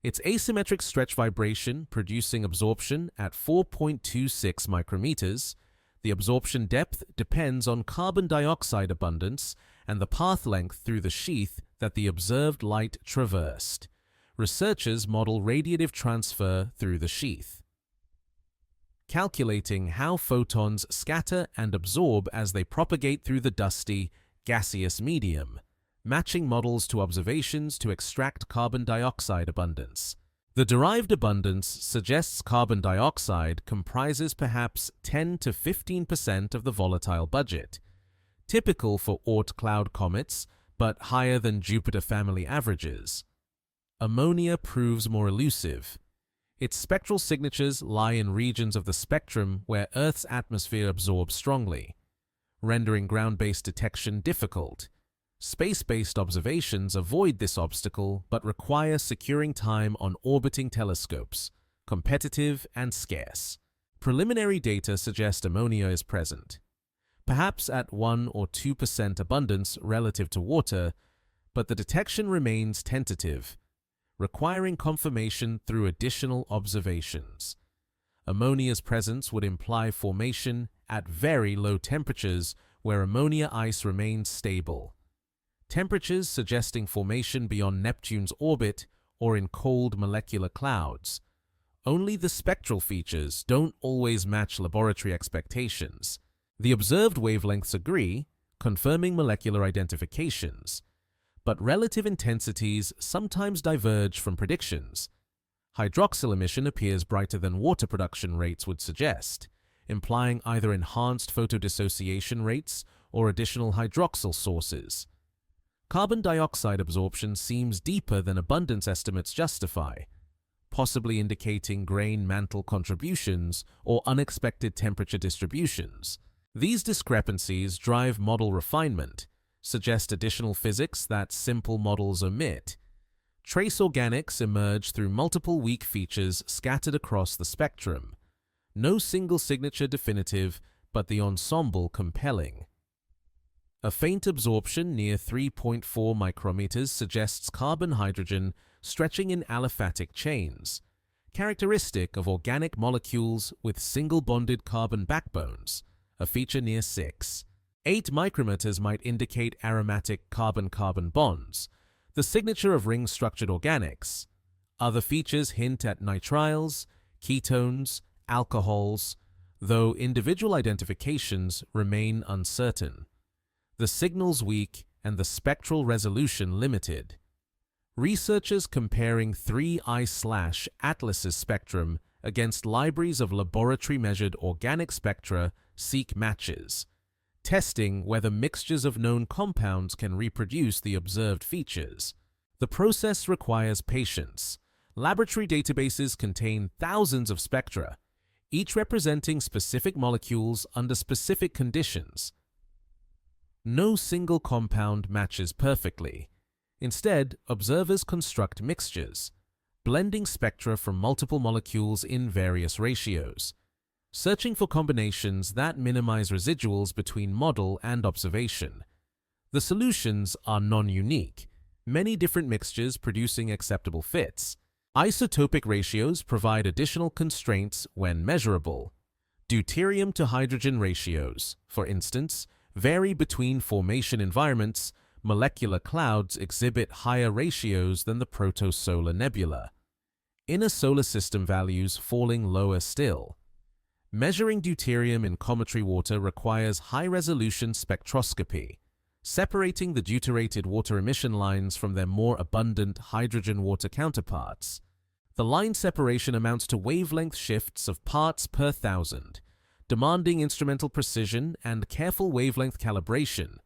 its asymmetric stretch vibration producing absorption at 4.26 micrometers. The absorption depth depends on carbon dioxide abundance and the path length through the sheath that the observed light traversed. Researchers model radiative transfer through the sheath, calculating how photons scatter and absorb as they propagate through the dusty, gaseous medium, matching models to observations to extract carbon dioxide abundance. The derived abundance suggests carbon dioxide comprises perhaps 10 to 15% of the volatile budget, typical for Oort cloud comets, but higher than Jupiter family averages. Ammonia proves more elusive. Its spectral signatures lie in regions of the spectrum where Earth's atmosphere absorbs strongly, rendering ground-based detection difficult. Space-based observations avoid this obstacle but require securing time on orbiting telescopes, competitive and scarce. Preliminary data suggest ammonia is present, perhaps at 1 or 2% abundance relative to water, but the detection remains tentative, requiring confirmation through additional observations. Ammonia's presence would imply formation at very low temperatures where ammonia ice remains stable, temperatures suggesting formation beyond Neptune's orbit or in cold molecular clouds. Only the spectral features don't always match laboratory expectations. The observed wavelengths agree, confirming molecular identifications, but relative intensities sometimes diverge from predictions. Hydroxyl emission appears brighter than water production rates would suggest, implying either enhanced photodissociation rates or additional hydroxyl sources. Carbon dioxide absorption seems deeper than abundance estimates justify, possibly indicating grain mantle contributions or unexpected temperature distributions. These discrepancies drive model refinement, suggest additional physics that simple models omit. Trace organics emerge through multiple weak features scattered across the spectrum. No single signature definitive, but the ensemble compelling. A faint absorption near 3.4 micrometers suggests carbon-hydrogen stretching in aliphatic chains, characteristic of organic molecules with single-bonded carbon backbones, a feature near 6. 8 micrometers might indicate aromatic carbon-carbon bonds, the signature of ring-structured organics. Other features hint at nitriles, ketones, alcohols, though individual identifications remain uncertain. The signal's weak and the spectral resolution limited. Researchers comparing 3 I/Atlas's spectrum against libraries of laboratory-measured organic spectra seek matches, testing whether mixtures of known compounds can reproduce the observed features. The process requires patience. Laboratory databases contain thousands of spectra, each representing specific molecules under specific conditions. No single compound matches perfectly. Instead, observers construct mixtures, blending spectra from multiple molecules in various ratios, searching for combinations that minimize residuals between model and observation. The solutions are non-unique, many different mixtures producing acceptable fits. Isotopic ratios provide additional constraints when measurable. Deuterium to hydrogen ratios, for instance, vary between formation environments. Molecular clouds exhibit higher ratios than the protosolar nebula. Inner solar system values falling lower still. Measuring deuterium in cometary water requires high-resolution spectroscopy, separating the deuterated water emission lines from their more abundant hydrogen water counterparts. The line separation amounts to wavelength shifts of parts per thousand, demanding instrumental precision and careful wavelength calibration.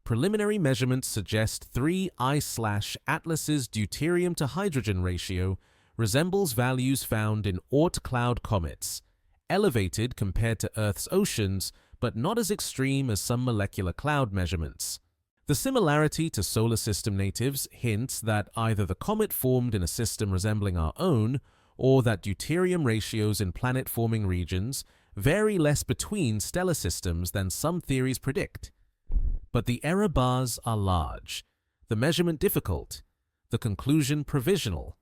Preliminary measurements suggest 3I/Atlas's deuterium to hydrogen ratio resembles values found in Oort cloud comets, elevated compared to Earth's oceans, but not as extreme as some molecular cloud measurements. The similarity to solar system natives hints that either the comet formed in a system resembling our own, or that deuterium ratios in planet-forming regions vary less between stellar systems than some theories predict. But the error bars are large, the measurement difficult, the conclusion provisional.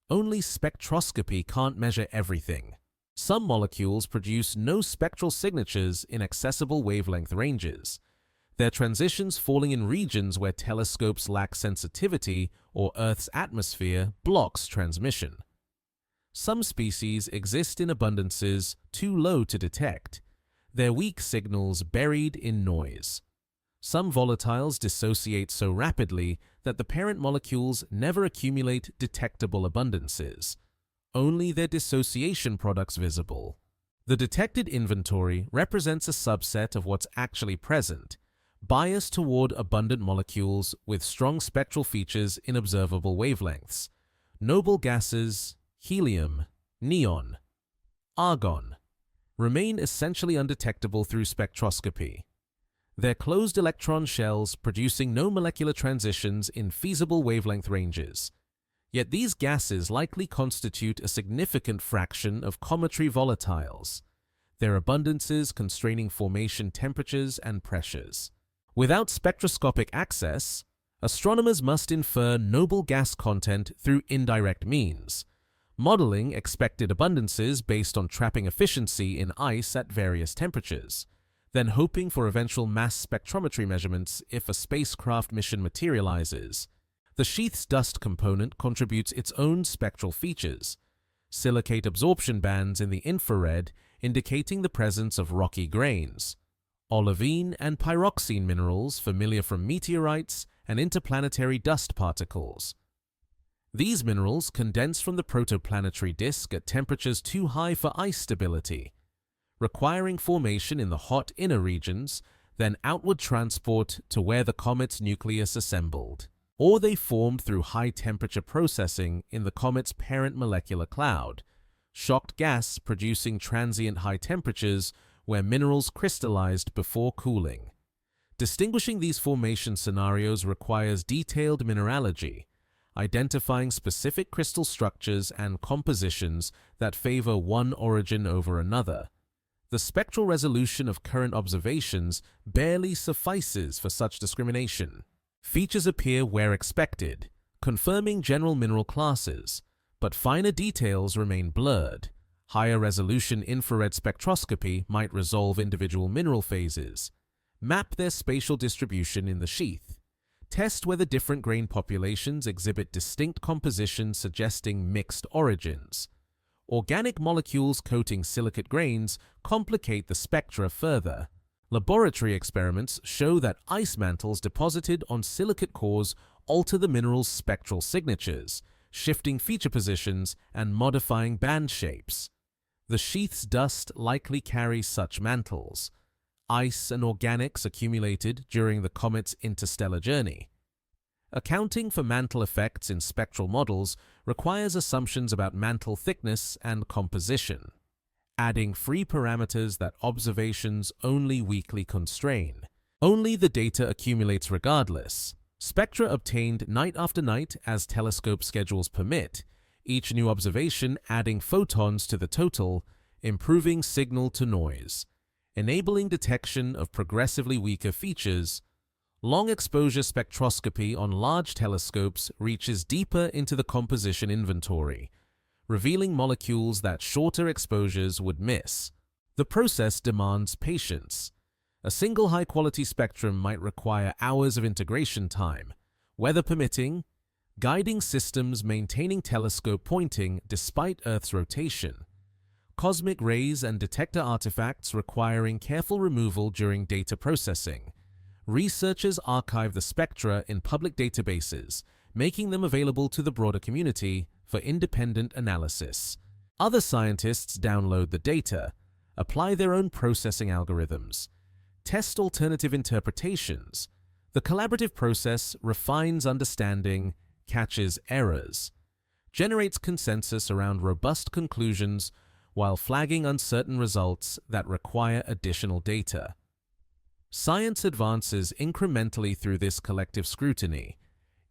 Only spectroscopy can't measure everything. Some molecules produce no spectral signatures in accessible wavelength ranges, their transitions falling in regions where telescopes lack sensitivity or Earth's atmosphere blocks transmission. Some species exist in abundances too low to detect, their weak signals buried in noise. Some volatiles dissociate so rapidly that the parent molecules never accumulate detectable abundances, only their dissociation products visible. The detected inventory represents a subset of what's actually present, biased toward abundant molecules with strong spectral features in observable wavelengths. Noble gases, helium, neon, argon, remain essentially undetectable through spectroscopy. Their closed electron shells producing no molecular transitions in feasible wavelength ranges. Yet these gases likely constitute a significant fraction of cometary volatiles, their abundances constraining formation temperatures and pressures. Without spectroscopic access, astronomers must infer noble gas content through indirect means, modeling expected abundances based on trapping efficiency in ice at various temperatures, then hoping for eventual mass spectrometry measurements if a spacecraft mission materializes. The Sheath's dust component contributes its own spectral features, silicate absorption bands in the infrared indicating the presence of rocky grains, olivine and pyroxene minerals familiar from meteorites and interplanetary dust particles. These minerals condense from the protoplanetary disk at temperatures too high for ice stability, requiring formation in the hot inner regions, then outward transport to where the comet's nucleus assembled. Or they formed through high-temperature processing in the comet's parent molecular cloud, shocked gas producing transient high temperatures where minerals crystallized before cooling. Distinguishing these formation scenarios requires detailed mineralogy, identifying specific crystal structures and compositions that favor one origin over another. The spectral resolution of current observations barely suffices for such discrimination. Features appear where expected, confirming general mineral classes, but finer details remain blurred. Higher resolution infrared spectroscopy might resolve individual mineral phases, map their spatial distribution in the sheath, test whether different grain populations exhibit distinct compositions suggesting mixed origins. Organic molecules coating silicate grains complicate the spectra further. Laboratory experiments show that ice mantles deposited on silicate cores alter the mineral's spectral signatures, shifting feature positions and modifying band shapes. The Sheath's dust likely carries such mantles, ice and organics accumulated during the comet's interstellar journey. Accounting for mantle effects in spectral models requires assumptions about mantle thickness and composition, adding free parameters that observations only weakly constrain. Only the data accumulates regardless. Spectra obtained night after night as telescope schedules permit, each new observation adding photons to the total, improving signal-to-noise, enabling detection of progressively weaker features. Long-exposure spectroscopy on large telescopes reaches deeper into the composition inventory, revealing molecules that shorter exposures would miss. The process demands patience. A single high-quality spectrum might require hours of integration time, weather permitting, guiding systems maintaining telescope pointing despite Earth's rotation, cosmic rays and detector artifacts requiring careful removal during data processing. Researchers archive the spectra in public databases, making them available to the broader community for independent analysis. Other scientists download the data, apply their own processing algorithms, test alternative interpretations. The collaborative process refines understanding, catches errors, generates consensus around robust conclusions while flagging uncertain results that require additional data. Science advances incrementally through this collective scrutiny,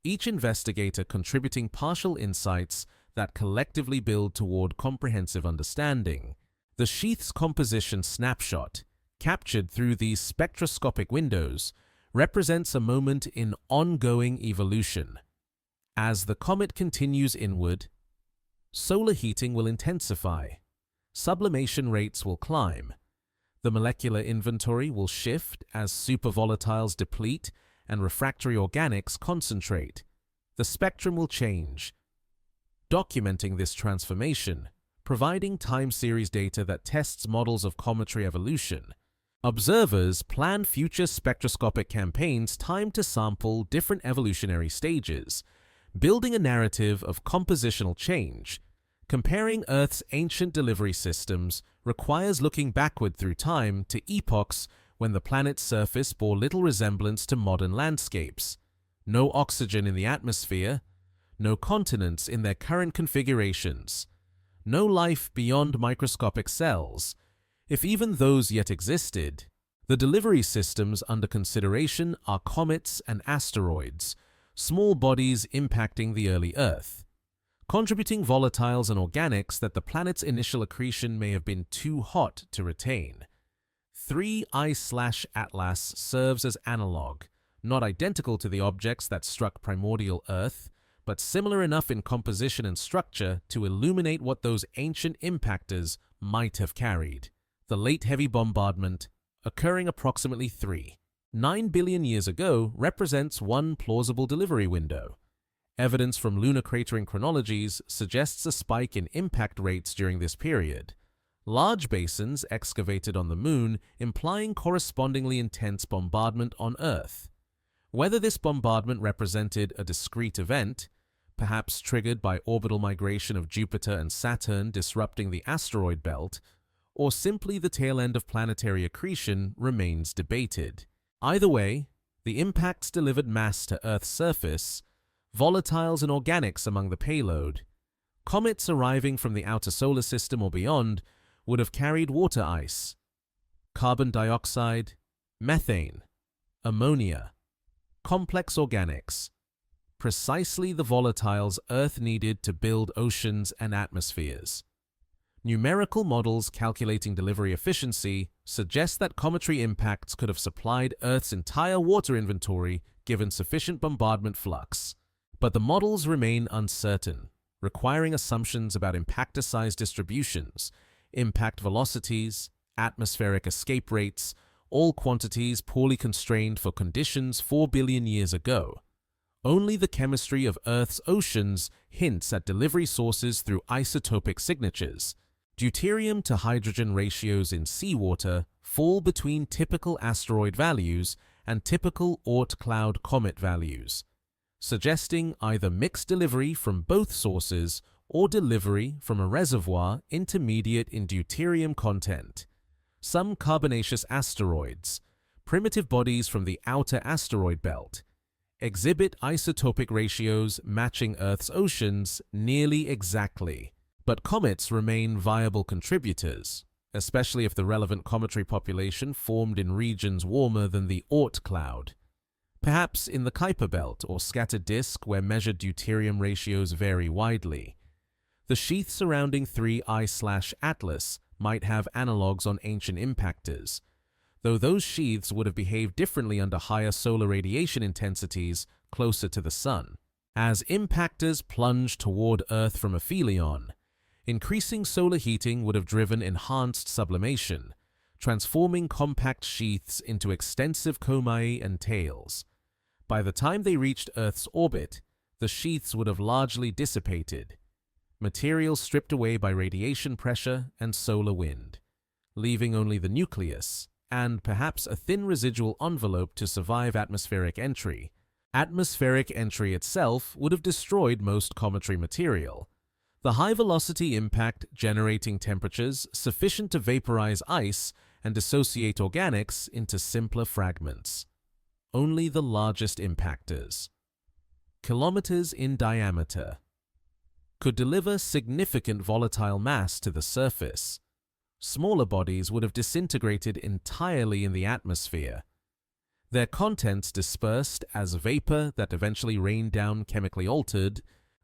each investigator contributing partial insights that collectively build toward comprehensive understanding. The Sheath's composition snapshot, captured through these spectroscopic windows, represents a moment in ongoing evolution. As the comet continues inward, solar heating will intensify, sublimation rates will climb, the molecular inventory will shift as supervolatiles deplete and refractory organics concentrate. The spectrum will change, documenting this transformation, providing time series data that tests models of cometary evolution. Observers plan future spectroscopic campaigns timed to sample different evolutionary stages, building a narrative of compositional change. Comparing Earth's ancient delivery systems requires looking backward through time to epochs when the planet's surface bore little resemblance to modern landscapes. No oxygen in the atmosphere, no continents in their current configurations, no life beyond microscopic cells, if even those yet existed. The delivery systems under consideration are comets and asteroids, small bodies impacting the early Earth, contributing volatiles and organics that the planet's initial accretion may have been too hot to retain. 3I/Atlas serves as analog, not identical to the objects that struck primordial Earth, but similar enough in composition and structure to illuminate what those ancient impactors might have carried. The late heavy bombardment, occurring approximately 3.9 billion years ago, represents one plausible delivery window. Evidence from lunar cratering chronologies suggests a spike in impact rates during this period. Large basins excavated on the Moon implying correspondingly intense bombardment on Earth. Whether this bombardment represented a discrete event, perhaps triggered by orbital migration of Jupiter and Saturn disrupting the asteroid belt, or simply the tail end of planetary accretion, remains debated. Either way, the impacts delivered mass to Earth's surface, volatiles and organics among the payload. Comets arriving from the outer solar system or beyond would have carried water ice, carbon dioxide, methane, ammonia, complex organics, precisely the volatiles Earth needed to build oceans and atmospheres. Numerical models calculating delivery efficiency suggest that cometary impacts could have supplied Earth's entire water inventory given sufficient bombardment flux. But the models remain uncertain, requiring assumptions about impactor size distributions, impact velocities, atmospheric escape rates, all quantities poorly constrained for conditions 4 billion years ago. Only the chemistry of Earth's oceans hints at delivery sources through isotopic signatures. Deuterium to hydrogen ratios in seawater fall between typical asteroid values and typical Oort cloud comet values, suggesting either mixed delivery from both sources or delivery from a reservoir intermediate in deuterium content. Some carbonaceous asteroids, primitive bodies from the outer asteroid belt, exhibit isotopic ratios matching Earth's oceans nearly exactly. But comets remain viable contributors, especially if the relevant cometary population formed in regions warmer than the Oort cloud. Perhaps in the Kuiper belt or scattered disk where measured deuterium ratios vary widely. The sheath surrounding 3I/Atlas might have analogues on ancient impactors, though those sheaths would have behaved differently under higher solar radiation intensities closer to the Sun. As impactors plunged toward Earth from aphelion, increasing solar heating would have driven enhanced sublimation, transforming compact sheaths into extensive comae and tails. By the time they reached Earth's orbit, the sheaths would have largely dissipated, materials stripped away by radiation pressure and solar wind, leaving only the nucleus and perhaps a thin residual envelope to survive atmospheric entry. Atmospheric entry itself would have destroyed most cometary material, the high-velocity impact generating temperatures sufficient to vaporize ice and dissociate organics into simpler fragments. Only the largest impactors, kilometers in diameter, could deliver significant volatile mass to the surface. Smaller bodies would have disintegrated entirely in the atmosphere, their contents dispersed as vapor that eventually rained down chemically altered.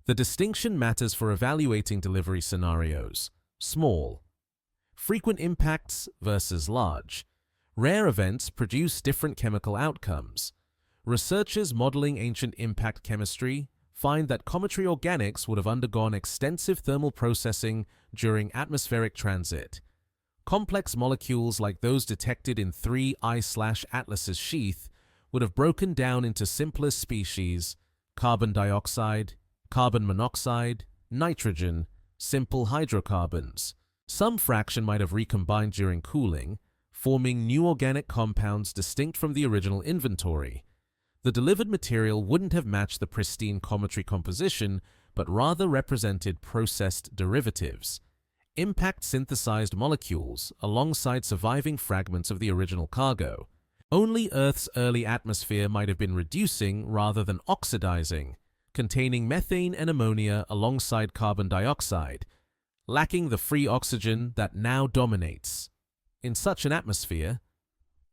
The distinction matters for evaluating delivery scenarios: small, frequent impacts versus large. Rare events produce different chemical outcomes. Researchers modeling ancient impact chemistry find that cometary organics would have undergone extensive thermal processing during atmospheric transit. Complex molecules like those detected in 3I/Atlas's sheath would have broken down into simpler species: carbon dioxide, carbon monoxide, nitrogen, simple hydrocarbons. Some fraction might have recombined during cooling, forming new organic compounds distinct from the original inventory. The delivered material wouldn't have matched the pristine cometary composition, but rather represented processed derivatives, impact-synthesized molecules alongside surviving fragments of the original cargo. Only Earth's early atmosphere might have been reducing rather than oxidizing, containing methane and ammonia alongside carbon dioxide, lacking the free oxygen that now dominates. In such an atmosphere,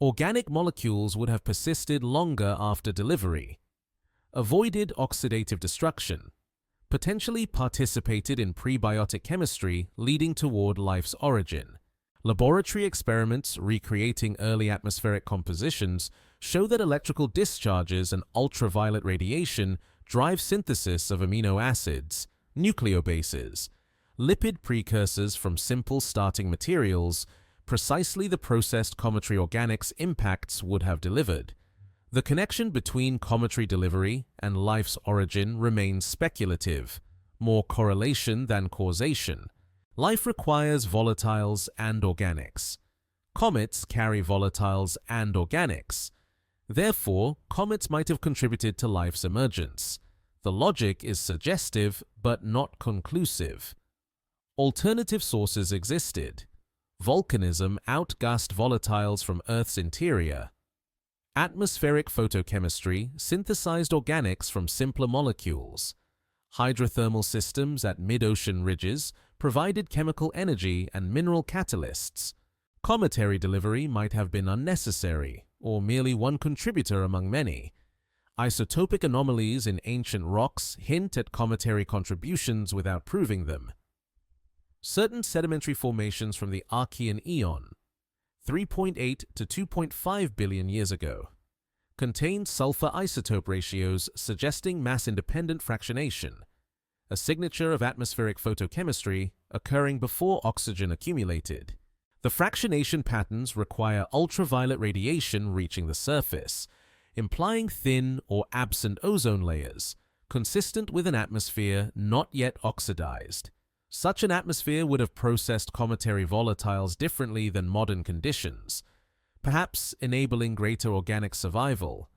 organic molecules would have persisted longer after delivery, avoided oxidative destruction, potentially participated in prebiotic chemistry leading toward life's origin. Laboratory experiments recreating early atmospheric compositions show that electrical discharges and ultraviolet radiation drive synthesis of amino acids, nucleobases, lipid precursors from simple starting materials, precisely the processed cometary organics impacts would have delivered. The connection between cometary delivery and life's origin remains speculative, more correlation than causation. Life requires volatiles and organics. Comets carry volatiles and organics. Therefore, comets might have contributed to life's emergence. The logic is suggestive but not conclusive. Alternative sources existed. Volcanism outgassed volatiles from Earth's interior. Atmospheric photochemistry synthesized organics from simpler molecules. Hydrothermal systems at mid-ocean ridges provided chemical energy and mineral catalysts. Cometary delivery might have been unnecessary, or merely one contributor among many. Isotopic anomalies in ancient rocks hint at cometary contributions without proving them. Certain sedimentary formations from the Archean Eon, 3.8 to 2.5 billion years ago, contain sulfur isotope ratios suggesting mass-independent fractionation, a signature of atmospheric photochemistry occurring before oxygen accumulated. The fractionation patterns require ultraviolet radiation reaching the surface, implying thin or absent ozone layers, consistent with an atmosphere not yet oxidized. Such an atmosphere would have processed cometary volatiles differently than modern conditions, perhaps enabling greater organic survival.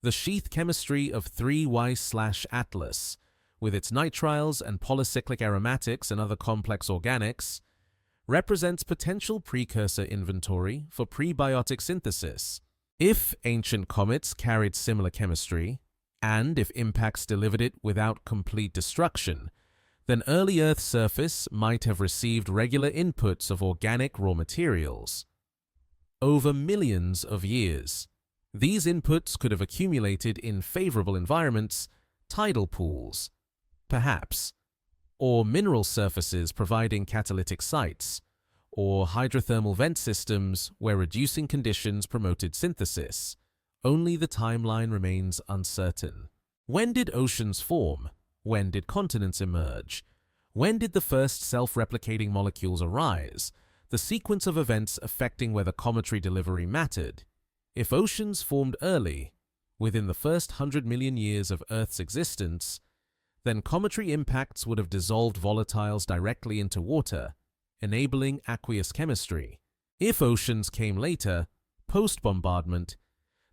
The sheath chemistry of 3Y/Atlas, with its nitriles and polycyclic aromatics and other complex organics, represents potential precursor inventory for prebiotic synthesis. If ancient comets carried similar chemistry, and if impacts delivered it without complete destruction, then early Earth's surface might have received regular inputs of organic raw materials. Over millions of years, these inputs could have accumulated in favorable environments, tidal pools, perhaps, or mineral surfaces providing catalytic sites, or hydrothermal vent systems where reducing conditions promoted synthesis. Only the timeline remains uncertain. When did oceans form? When did continents emerge? When did the first self-replicating molecules arise? The sequence of events affecting whether cometary delivery mattered. If oceans formed early, within the first 100 million years of Earth's existence, then cometary impacts would have dissolved volatiles directly into water, enabling aqueous chemistry. If oceans came later, post-bombardment,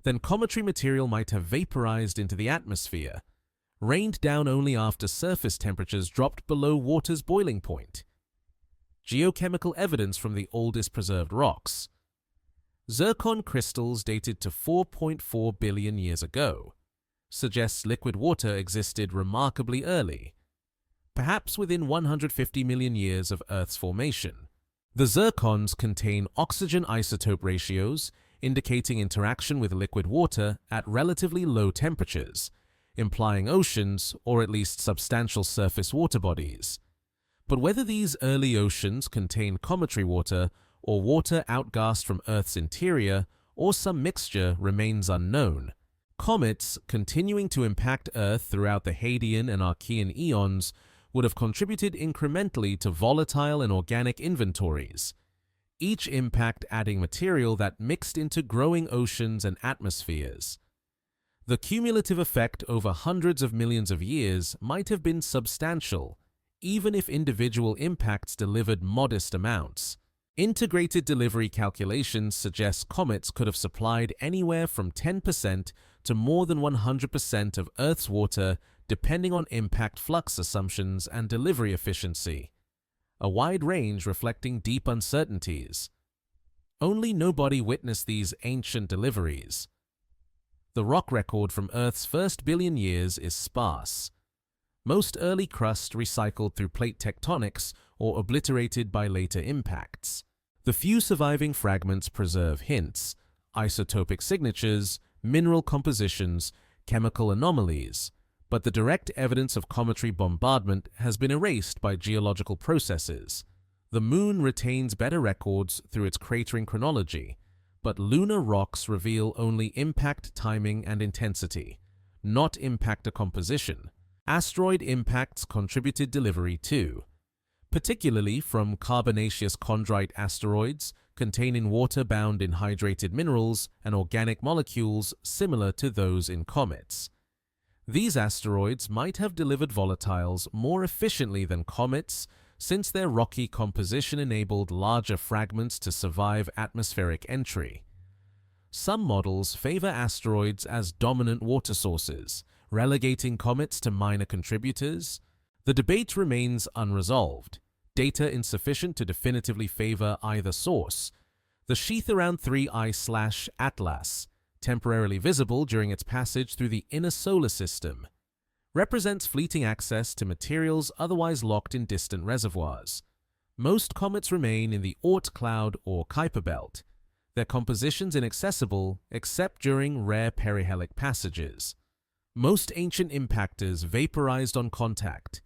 then cometary material might have vaporized into the atmosphere, rained down only after surface temperatures dropped below water's boiling point. Geochemical evidence from the oldest preserved rocks. Zircon crystals dated to 4.4 billion years ago suggests liquid water existed remarkably early, perhaps within 150 million years of Earth's formation. The zircons contain oxygen isotope ratios indicating interaction with liquid water at relatively low temperatures, implying oceans or at least substantial surface water bodies. But whether these early oceans contain cometary water or water outgassed from Earth's interior or some mixture remains unknown. Comets continuing to impact Earth throughout the Hadean and Archean eons would have contributed incrementally to volatile and organic inventories, each impact adding material that mixed into growing oceans and atmospheres. The cumulative effect over hundreds of millions of years might have been substantial, even if individual impacts delivered modest amounts. Integrated delivery calculations suggest comets could have supplied anywhere from 10% to more than 100% of Earth's water, depending on impact flux assumptions and delivery efficiency, a wide range reflecting deep uncertainties. Only nobody witnessed these ancient deliveries. The rock record from Earth's first billion years is sparse. Most early crust recycled through plate tectonics or obliterated by later impacts. The few surviving fragments preserve hints, isotopic signatures, mineral compositions, chemical anomalies, but the direct evidence of cometary bombardment has been erased by geological processes. The Moon retains better records through its cratering chronology, but lunar rocks reveal only impact timing and intensity, not impactor composition. Asteroid impacts contributed delivery too, particularly from carbonaceous chondrite asteroids containing water bound in hydrated minerals and organic molecules similar to those in comets. These asteroids might have delivered volatiles more efficiently than comets, since their rocky composition enabled larger fragments to survive atmospheric entry. Some models favor asteroids as dominant water sources, relegating comets to minor contributors. The debate remains unresolved, data insufficient to definitively favor either source. The sheath around 3I/Atlas, temporarily visible during its passage through the inner solar system, represents fleeting access to materials otherwise locked in distant reservoirs. Most comets remain in the Oort cloud or Kuiper belt, their compositions inaccessible except during rare perihelic passages. Most ancient impactors vaporized on contact,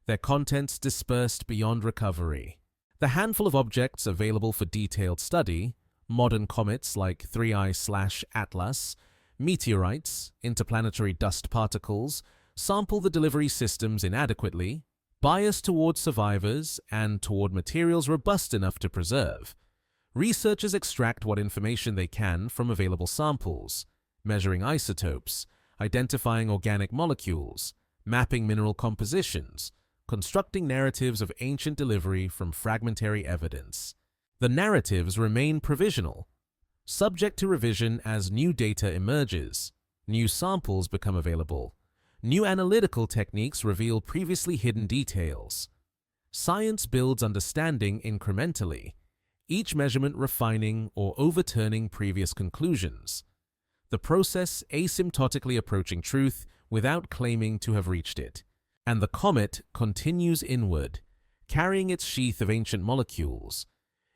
their contents dispersed beyond recovery. The handful of objects available for detailed study, modern comets like 3I/Atlas, meteorites, interplanetary dust particles, sample the delivery systems inadequately, bias toward survivors and toward materials robust enough to preserve. Researchers extract what information they can from available samples, measuring isotopes, identifying organic molecules, mapping mineral compositions, constructing narratives of ancient delivery from fragmentary evidence. The narratives remain provisional, subject to revision as new data emerges, new samples become available, new analytical techniques reveal previously hidden details. Science builds understanding incrementally, each measurement refining or overturning previous conclusions. The process asymptotically approaching truth without claiming to have reached it. and the comet continues inward, carrying its sheath of ancient molecules,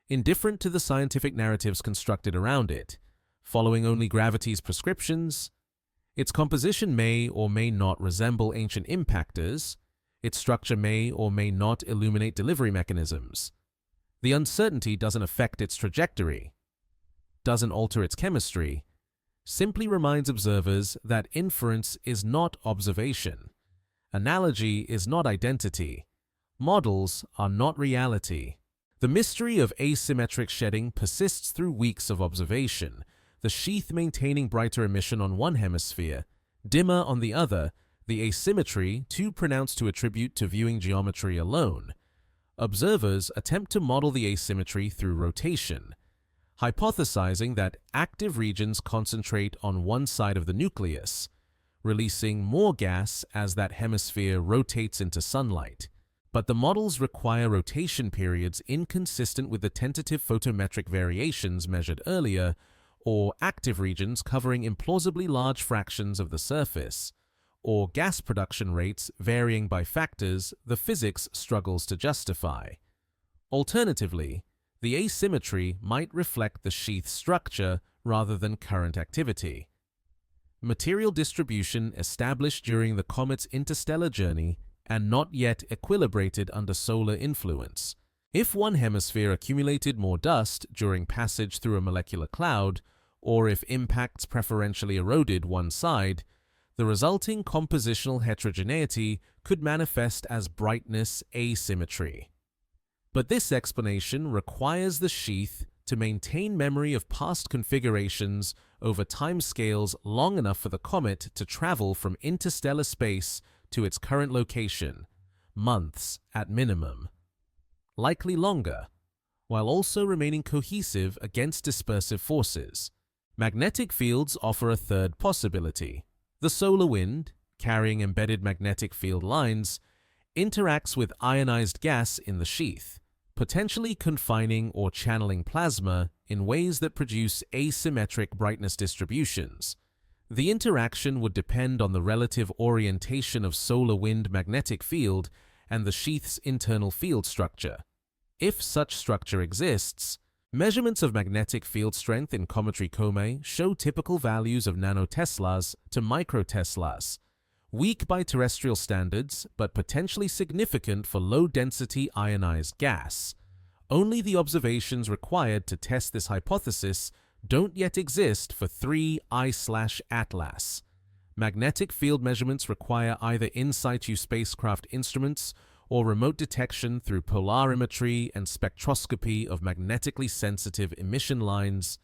indifferent to the scientific narratives constructed around it, following only gravity's prescriptions. Its composition may or may not resemble ancient impactors. Its structure may or may not illuminate delivery mechanisms. The uncertainty doesn't affect its trajectory, doesn't alter its chemistry, simply reminds observers that inference is not observation, analogy is not identity, models are not reality. The mystery of asymmetric shedding persists through weeks of observation, the sheath maintaining brighter emission on one hemisphere, dimmer on the other, the asymmetry too pronounced to attribute to viewing geometry alone. Observers attempt to model the asymmetry through rotation, hypothesizing that active regions concentrate on one side of the nucleus, releasing more gas as that hemisphere rotates into sunlight. But the models require rotation periods inconsistent with the tentative photometric variations measured earlier, or active regions covering implausibly large fractions of the surface, or gas production rates varying by factors the physics struggles to justify. Alternatively, the asymmetry might reflect the sheath structure rather than current activity. Material distribution established during the comet's interstellar journey and not yet equilibrated under solar influence. If one hemisphere accumulated more dust during passage through a molecular cloud, or if impacts preferentially eroded one side, the resulting compositional heterogeneity could manifest as brightness asymmetry. But this explanation requires the sheath to maintain memory of past configurations over timescales long enough for the comet to travel from interstellar space to its current location, months at minimum, likely longer, while also remaining cohesive against dispersive forces. Magnetic fields offer a third possibility. The solar wind, carrying embedded magnetic field lines, interacts with ionized gas in the sheath, potentially confining or channeling plasma in ways that produce asymmetric brightness distributions. The interaction would depend on the relative orientation of solar wind magnetic field and the sheath's internal field structure. If such structure exists, measurements of magnetic field strength in cometary Comet show typical values of nanoteslas to microteslas, weak by terrestrial standards but potentially significant for low-density ionized gas. Only the observations required to test this hypothesis don't yet exist for 3I/Atlas. Magnetic field measurements require either in situ spacecraft instruments or remote detection through polarimetry and spectroscopy of magnetically sensitive emission lines.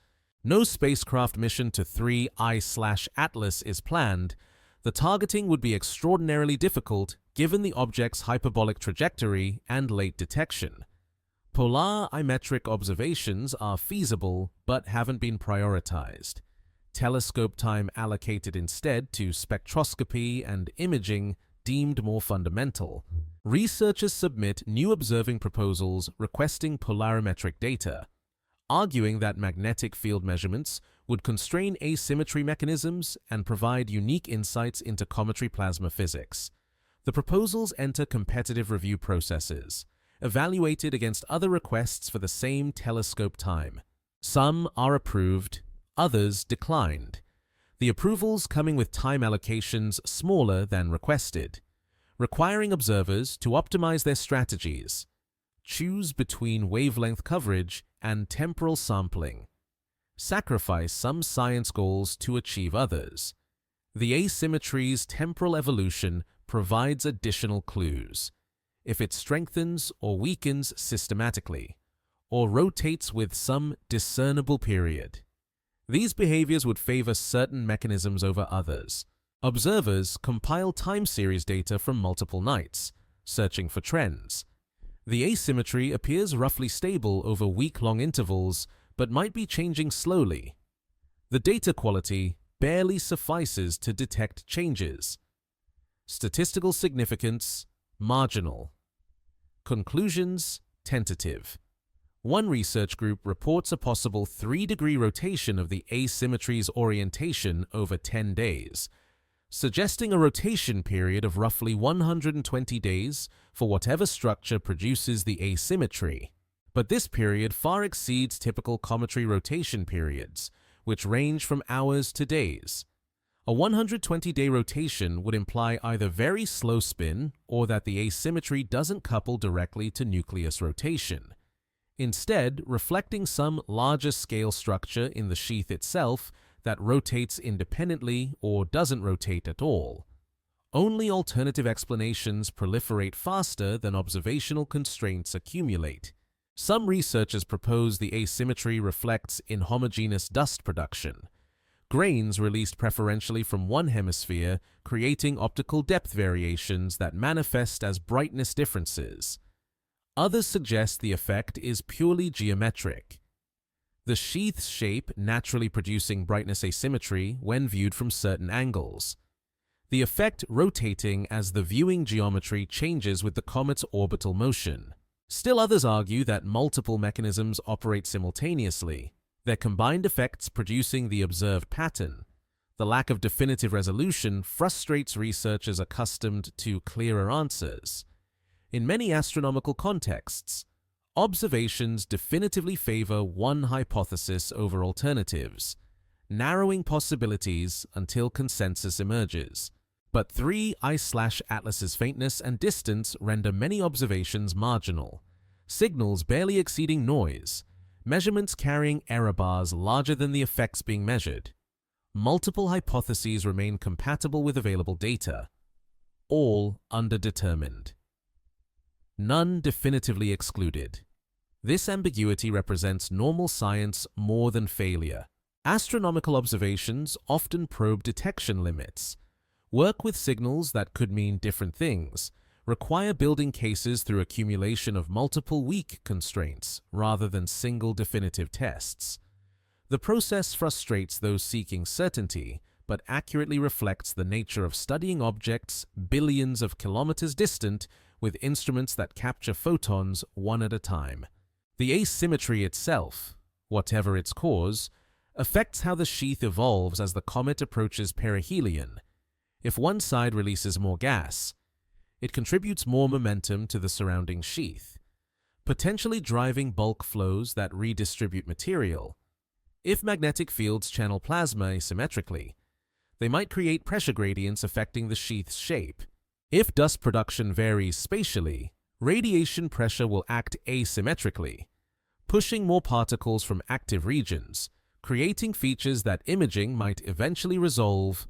No spacecraft mission to 3I/Atlas is planned. The targeting would be extraordinarily difficult given the object's hyperbolic trajectory and late detection. Polarimetric observations are feasible but haven't been prioritized. Telescope time allocated instead to spectroscopy and imaging deemed more fundamental. Researchers submit new observing proposals requesting polarimetric data, arguing that magnetic field measurements would constrain asymmetry mechanisms and provide unique insights into cometary plasma physics. The proposals enter competitive review processes, evaluated against other requests for the same telescope time. Some are approved, others declined. The approvals coming with time allocations smaller than requested, requiring observers to optimize their strategies, choose between wavelength coverage and temporal sampling, sacrifice some science goals to achieve others. The asymmetry's temporal evolution provides additional clues. If it strengthens or weakens systematically, or rotates with some discernible period. These behaviors would favor certain mechanisms over others. Observers compile time series data from multiple nights, searching for trends. The asymmetry appears roughly stable over week-long intervals, but might be changing slowly. The data quality barely suffices to detect changes. Statistical significance marginal. Conclusions tentative. One research group reports a possible 3-degree rotation of the asymmetry's orientation over 10 days, suggesting a rotation period of roughly 120 days for whatever structure produces the asymmetry. But this period far exceeds typical cometary rotation periods, which range from hours to days. A 120-day rotation would imply either very slow spin or that the asymmetry doesn't couple directly to nucleus rotation, instead reflecting some larger-scale structure in the sheath itself that rotates independently or doesn't rotate at all. Only alternative explanations proliferate faster than observational constraints accumulate. Some researchers propose the asymmetry reflects inhomogeneous dust production, grains released preferentially from one hemisphere, creating optical depth variations that manifest as brightness differences. Others suggest the effect is purely geometric, the sheath's shape naturally producing brightness asymmetry when viewed from certain angles, the effect rotating as the viewing geometry changes with the comet's orbital motion. Still others argue that multiple mechanisms operate simultaneously, their combined effects producing the observed pattern. The lack of definitive resolution frustrates researchers accustomed to clearer answers. In many astronomical contexts, observations definitively favor one hypothesis over alternatives, narrowing possibilities until consensus emerges. But 3I/Atlas's faintness and distance render many observations marginal, signals barely exceeding noise, measurements carrying error bars larger than the effects being measured. Multiple hypotheses remain compatible with available data, all underdetermined. None definitively excluded. This ambiguity represents normal science more than failure. Astronomical observations often probe detection limits, work with signals that could mean different things, require building cases through accumulation of multiple weak constraints rather than single definitive tests. The process frustrates those seeking certainty, but accurately reflects the nature of studying objects billions of kilometers distant with instruments that capture photons one at a time. The asymmetry itself, whatever its cause, affects how the sheath evolves as the comet approaches perihelion. If one side releases more gas, it contributes more momentum to the surrounding sheath, potentially driving bulk flows that redistribute material. If magnetic fields channel plasma asymmetrically, they might create pressure gradients affecting the sheath's shape. If dust production varies spatially, radiation pressure will act asymmetrically, pushing more particles from active regions, creating features that imaging might eventually resolve.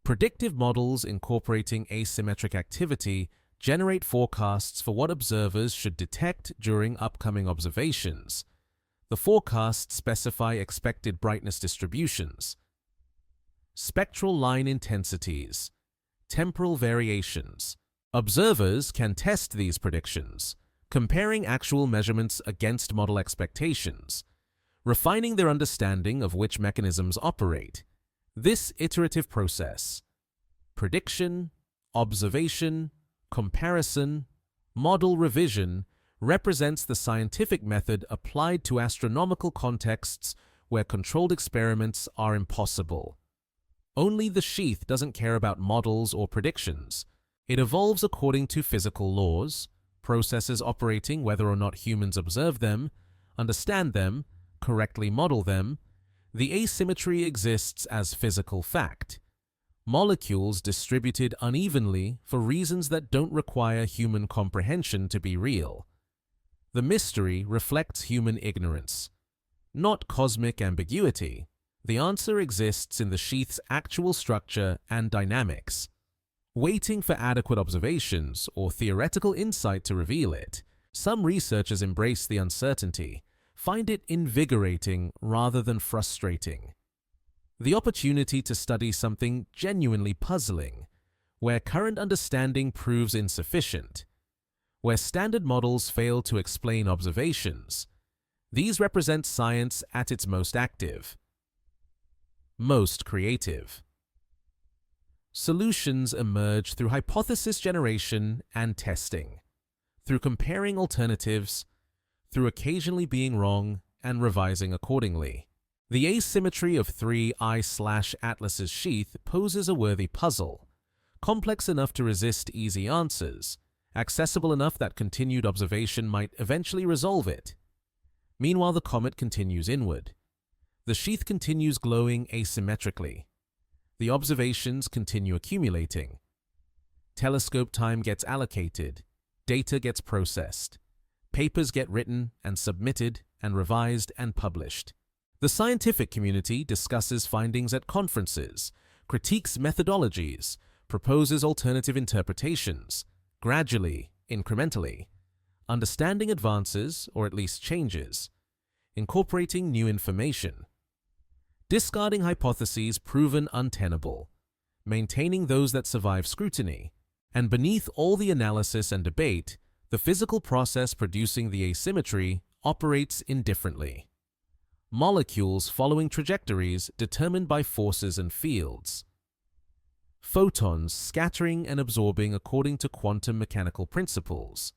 Predictive models incorporating asymmetric activity generate forecasts for what observers should detect during upcoming observations. The forecasts specify expected brightness distributions, spectral line intensities, temporal variations. Observers can test these predictions, comparing actual measurements against model expectations, refining their understanding of which mechanisms operate. This iterative process, prediction, observation, comparison, model revision, represents the scientific method applied to astronomical contexts where controlled experiments are impossible. Only the sheath doesn't care about models or predictions. It evolves according to physical laws, processes operating whether or not humans observe them, understand them, correctly model them. The asymmetry exists as physical fact. Molecules distributed unevenly for reasons that don't require human comprehension to be real. The mystery reflects human ignorance, not cosmic ambiguity. The answer exists in the sheath's actual structure and dynamics. Waiting for adequate observations or theoretical insight to reveal it, some researchers embrace the uncertainty, find it invigorating rather than frustrating. The opportunity to study something genuinely puzzling, where current understanding proves insufficient, where standard models fail to explain observations. These represent science at its most active, most creative. Solutions emerge through hypothesis generation and testing, through comparing alternatives, through occasionally being wrong and revising accordingly. The asymmetry of 3I/Atlas's sheath poses a worthy puzzle, complex enough to resist easy answers, accessible enough that continued observation might eventually resolve it. Meanwhile, the comet continues inward. The sheath continues glowing asymmetrically. The observations continue accumulating. Telescope time gets allocated, data gets processed, papers get written and submitted and revised and published. The scientific community discusses findings at conferences, critiques methodologies, proposes alternative interpretations. Gradually, incrementally, understanding advances, or at least changes, incorporating new information, discarding hypotheses proven untenable, maintaining those that survive scrutiny, and beneath all the analysis and debate, the physical process producing the asymmetry operates indifferently. Molecules following trajectories determined by forces and fields. Photons scattering and absorbing according to quantum mechanical principles.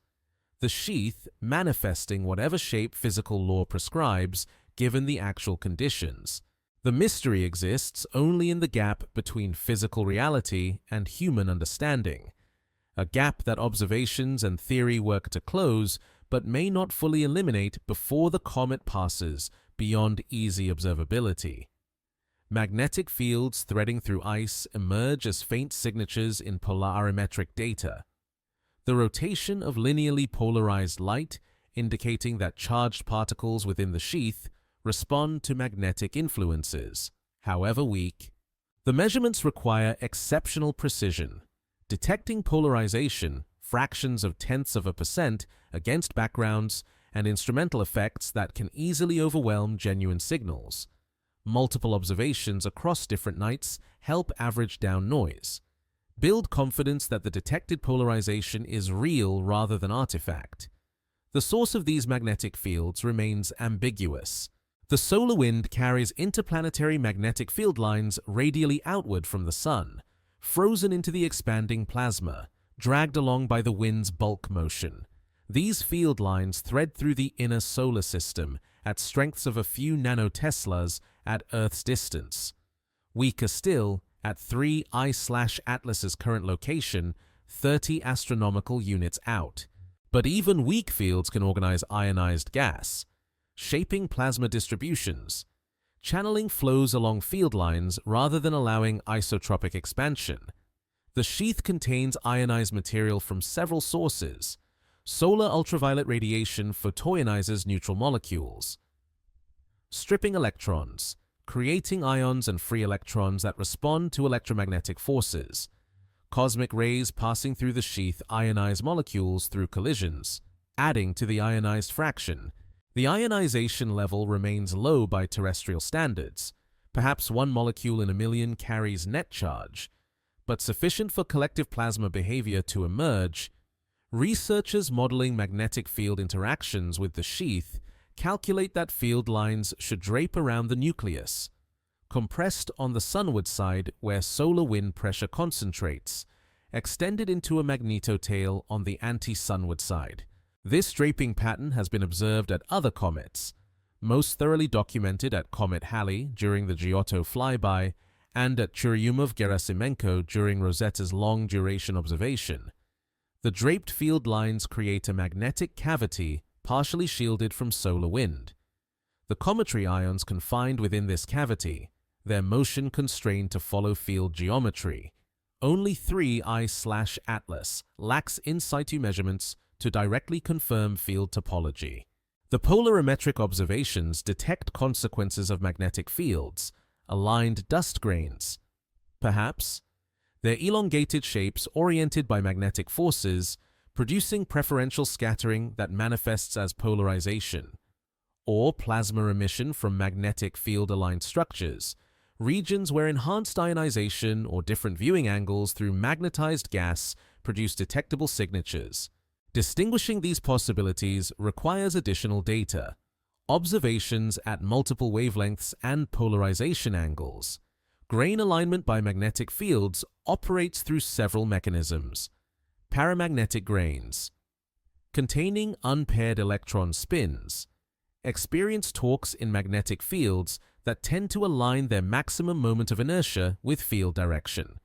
The sheath manifesting whatever shape physical law prescribes given the actual conditions. The mystery exists only in the gap between physical reality and human understanding, a gap that observations and theory work to close but may not fully eliminate before the comet passes beyond easy observability. Magnetic fields threading through ice emerge as faint signatures in polarimetric data. The rotation of linearly polarized light, indicating that charged particles within the sheath respond to magnetic influences, however weak. The measurements require exceptional precision, detecting polarization, fractions of tenths of a percent against backgrounds, and instrumental effects that can easily overwhelm genuine signals. Multiple observations across different nights help average down noise, build confidence that the detected polarization is real rather than artifact. The source of these magnetic fields remains ambiguous. The solar wind carries interplanetary magnetic field lines radially outward from the Sun, frozen into the expanding plasma, dragged along by the wind's bulk motion. These field lines thread through the inner solar system at strengths of a few nanoteslas at Earth's distance. Weaker still, at 3I/Atlas's current location, 30 astronomical units out. But even weak fields can organize ionized gas, shaping plasma distributions, channeling flows along field lines rather than allowing isotropic expansion. The sheath contains ionized material from several sources. Solar ultraviolet radiation photoionizes neutral molecules, stripping electrons, creating ions and free electrons that respond to electromagnetic forces. Cosmic rays passing through the sheath ionize molecules through collisions, adding to the ionized fraction. The ionization level remains low by terrestrial standards. Perhaps one molecule in a million carries net charge, but sufficient for collective plasma behavior to emerge. Researchers modeling magnetic field interactions with the sheath calculate that field lines should drape around the nucleus, compressed on the sunward side where solar wind pressure concentrates, extended into a magnetotail on the anti-sunward side. This draping pattern has been observed at other comets, most thoroughly documented at Comet Halley during the Giotto flyby and at Churyumov-Gerasimenko during Rosetta's long-duration observation. The draped field lines create a magnetic cavity partially shielded from solar wind. The cometary ions confined within this cavity, their motion constrained to follow field geometry. Only 3I/Atlas lacks in situ measurements to directly confirm field topology. The polarimetric observations detect consequences of magnetic fields, aligned dust grains. Perhaps their elongated shapes oriented by magnetic forces, producing preferential scattering that manifests as polarization, or plasma emission from magnetic field-aligned structures, regions where enhanced ionization or different viewing angles through magnetized gas produce detectable signatures. Distinguishing these possibilities requires additional data, observations at multiple wavelengths and polarization angles. Grain alignment by magnetic fields operates through several mechanisms. Paramagnetic grains, containing unpaired electron spins, experience torques in magnetic fields that tend to align their maximum moment of inertia with field direction.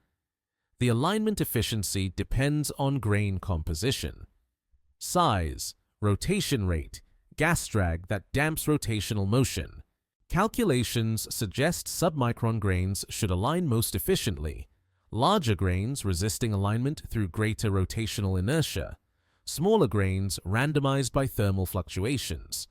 The alignment efficiency depends on grain composition, size, rotation rate, gas drag that damps rotational motion. Calculations suggest submicron grains should align most efficiently, larger grains resisting alignment through greater rotational inertia, smaller grains randomized by thermal fluctuations.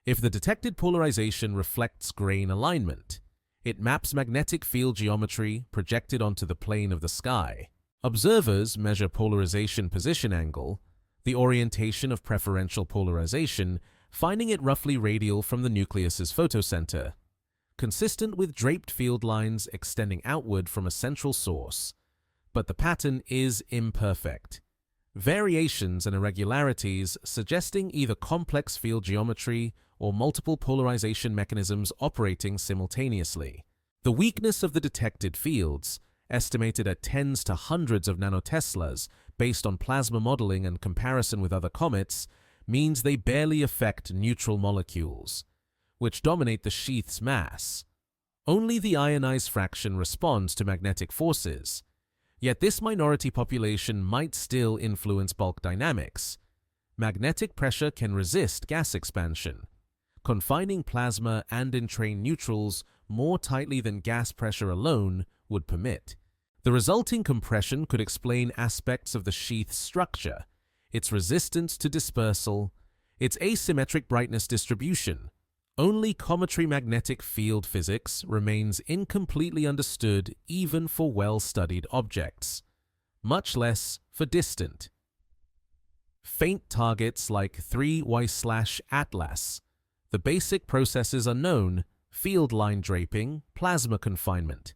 If the detected polarization reflects grain alignment, it maps magnetic field geometry projected onto the plane of the sky. Observers measure polarization position angle, the orientation of preferential polarization, finding it roughly radial from the nucleus's photocenter, consistent with draped field lines extending outward from a central source. But the pattern is imperfect. Variations and irregularities suggesting either complex field geometry or multiple polarization mechanisms operating simultaneously. The weakness of the detected fields, estimated at tens to hundreds of nanoteslas based on plasma modeling and comparison with other comets, means they barely affect neutral molecules, which dominate the sheath's mass. Only the ionized fraction responds to magnetic forces, yet this minority population might still influence bulk dynamics. Magnetic pressure can resist gas expansion, confining plasma and entrained neutrals more tightly than gas pressure alone would permit. The resulting compression could explain aspects of the sheath's structure, its resistance to dispersal, its asymmetric brightness distribution. Only cometary magnetic field physics remains incompletely understood even for well-studied objects, much less for distant, faint targets like 3Y/Atlas. The basic processes are known: field line draping, plasma confinement,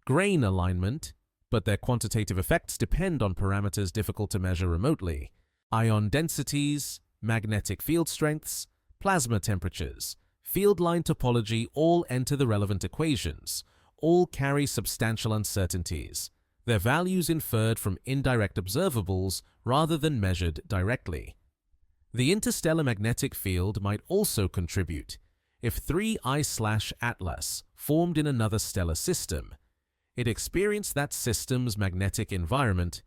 grain alignment, but their quantitative effects depend on parameters difficult to measure remotely. Ion densities, magnetic field strengths, plasma temperatures, field line topology all enter the relevant equations, all carry substantial uncertainties, their values inferred from indirect observables rather than measured directly. The interstellar magnetic field might also contribute. If 3I/Atlas formed in another stellar system, it experienced that system's magnetic environment,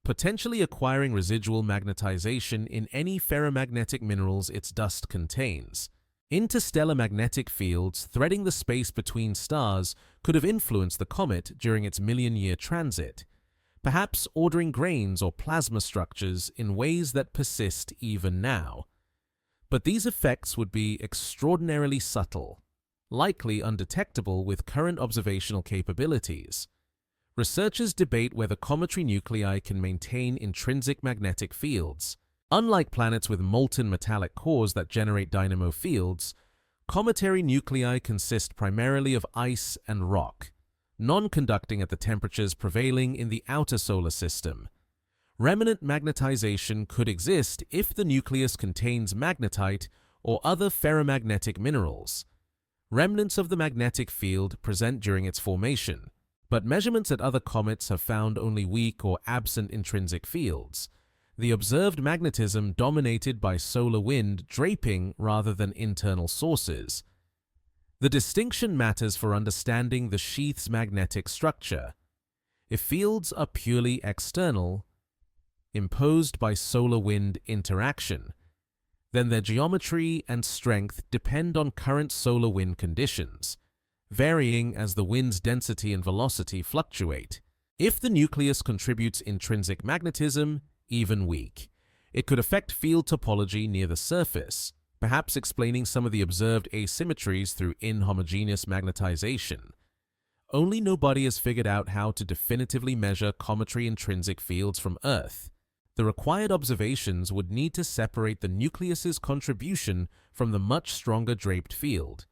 potentially acquiring residual magnetization in any ferromagnetic minerals its dust contains. Interstellar magnetic fields threading the space between stars could have influenced the comet during its million-year transit, perhaps ordering grains or plasma structures in ways that persist even now. But these effects would be extraordinarily subtle, likely undetectable with current observational capabilities. Researchers debate whether cometary nuclei can maintain intrinsic magnetic fields. Unlike planets with molten metallic cores that generate dynamo fields, cometary nuclei consist primarily of ice and rock, non-conducting at the temperatures prevailing in the outer solar system. Remnant magnetization could exist if the nucleus contains magnetite or other ferromagnetic minerals. Remnants of the magnetic field present during its formation, but measurements at other comets have found only weak or absent intrinsic fields. The observed magnetism dominated by solar wind draping rather than internal sources. The distinction matters for understanding the sheath's magnetic structure. If fields are purely external, imposed by solar wind interaction, then their geometry and strength depend on current solar wind conditions, varying as the wind's density and velocity fluctuate. If the nucleus contributes intrinsic magnetism, even weak, it could affect field topology near the surface, perhaps explaining some of the observed asymmetries through inhomogeneous magnetization. Only nobody has figured out how to definitively measure cometary intrinsic fields from Earth. The required observations would need to separate the nucleus's contribution from the much stronger draped field,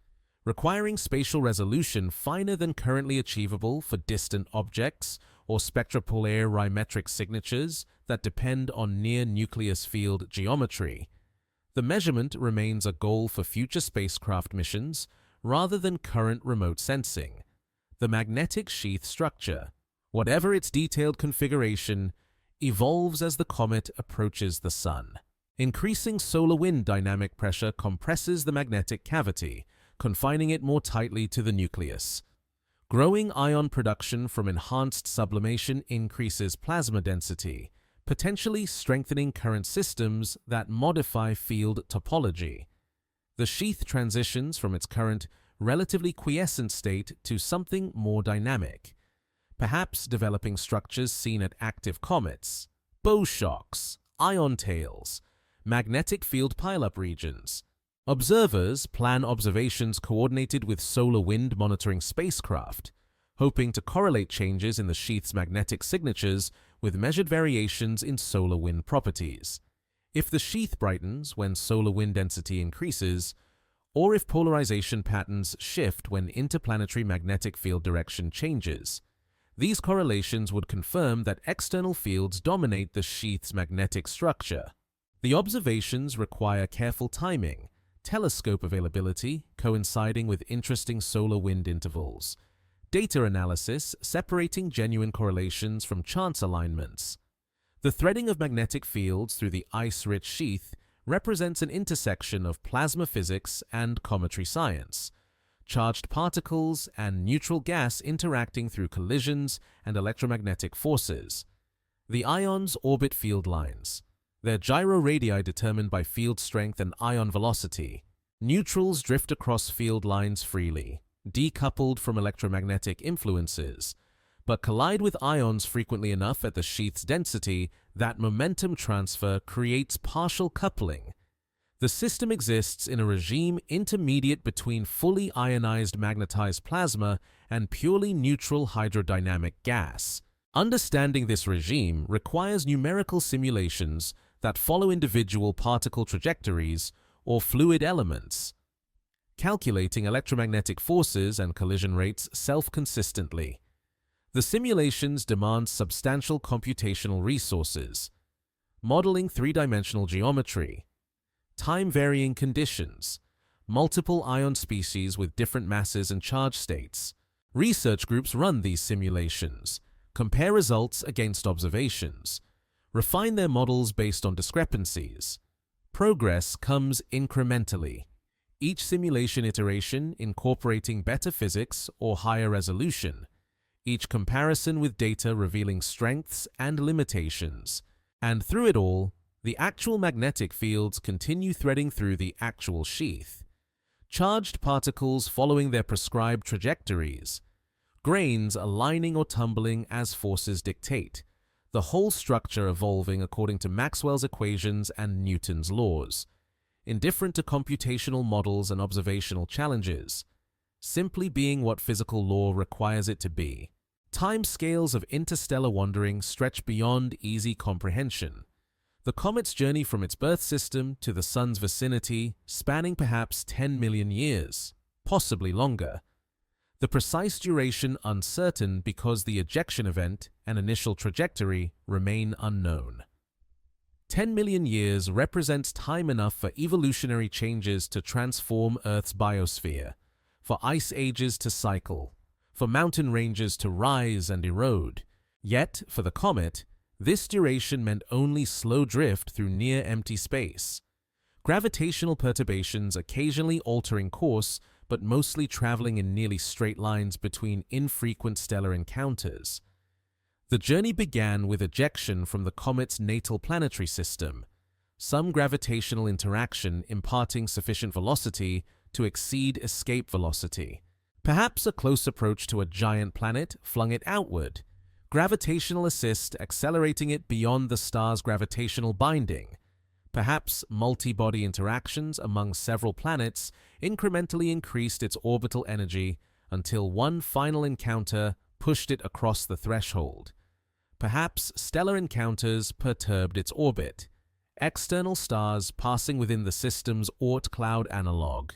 requiring spatial resolution finer than currently achievable for distant objects or spectropolarimetric signatures that depend on near-nucleus field geometry. The measurement remains a goal for future spacecraft missions rather than current remote sensing. The magnetic sheath structure, whatever its detailed configuration, evolves as the comet approaches the Sun. Increasing solar wind dynamic pressure compresses the magnetic cavity, confining it more tightly to the nucleus. Growing ion production from enhanced sublimation increases plasma density, potentially strengthening current systems that modify field topology. The sheath transitions from its current, relatively quiescent state to something more dynamic, perhaps developing structures seen at active comets, bow shocks, ion tails, magnetic field pileup regions. Observers plan observations coordinated with solar wind monitoring spacecraft, hoping to correlate changes in the sheath's magnetic signatures with measured variations in solar wind properties. If the sheath brightens when solar wind density increases, or if polarization patterns shift when interplanetary magnetic field direction changes, these correlations would confirm that external fields dominate the sheath's magnetic structure. The observations require careful timing, telescope availability coinciding with interesting solar wind intervals, data analysis separating genuine correlations from chance alignments. The threading of magnetic fields through the ice-rich sheath represents an intersection of plasma physics and cometry science, charged particles and neutral gas interacting through collisions and electromagnetic forces. The ions orbit field lines, their gyroradii determined by field strength and ion velocity. Neutrals drift across field lines freely, decoupled from electromagnetic influences, but collide with ions frequently enough at the sheath's density that momentum transfer creates partial coupling. The system exists in a regime intermediate between fully ionized magnetized plasma and purely neutral hydrodynamic gas. Understanding this regime requires numerical simulations that follow individual particle trajectories or fluid elements, calculating electromagnetic forces and collision rates self-consistently. The simulations demand substantial computational resources, modeling three-dimensional geometry, time-varying conditions, multiple ion species with different masses and charge states. Research groups run these simulations, compare results against observations, refine their models based on discrepancies. Progress comes incrementally, each simulation iteration incorporating better physics or higher resolution, each comparison with data revealing strengths and limitations. And through it all, the actual magnetic fields continue threading through the actual sheath. Charged particles following their prescribed trajectories, grains aligning or tumbling as forces dictate, the whole structure evolving according to Maxwell's equations and Newton's laws, indifferent to computational models and observational challenges, simply being what physical law requires it to be. Time scales of interstellar wandering stretch beyond easy comprehension. The comet's journey from its birth system to the sun's vicinity spanning perhaps 10 million years, possibly longer. The precise duration uncertain because the ejection event and initial trajectory remain unknown. 10 million years represents time enough for evolutionary changes to transform Earth's biosphere, for ice ages to cycle, for mountain ranges to rise and erode. Yet, for the comet, this duration meant only slow drift through near-empty space. Gravitational perturbations occasionally altering course, but mostly traveling in nearly straight lines between infrequent stellar encounters. The journey began with ejection from the comet's natal planetary system, some gravitational interaction imparting sufficient velocity to exceed escape velocity. Perhaps a close approach to a giant planet flung it outward, gravitational assist accelerating it beyond the star's gravitational binding. Perhaps multi-body interactions among several planets incrementally increased its orbital energy until one final encounter pushed it across the threshold. Perhaps stellar encounters perturbed its orbit, external stars passing within the system's Oort cloud analog.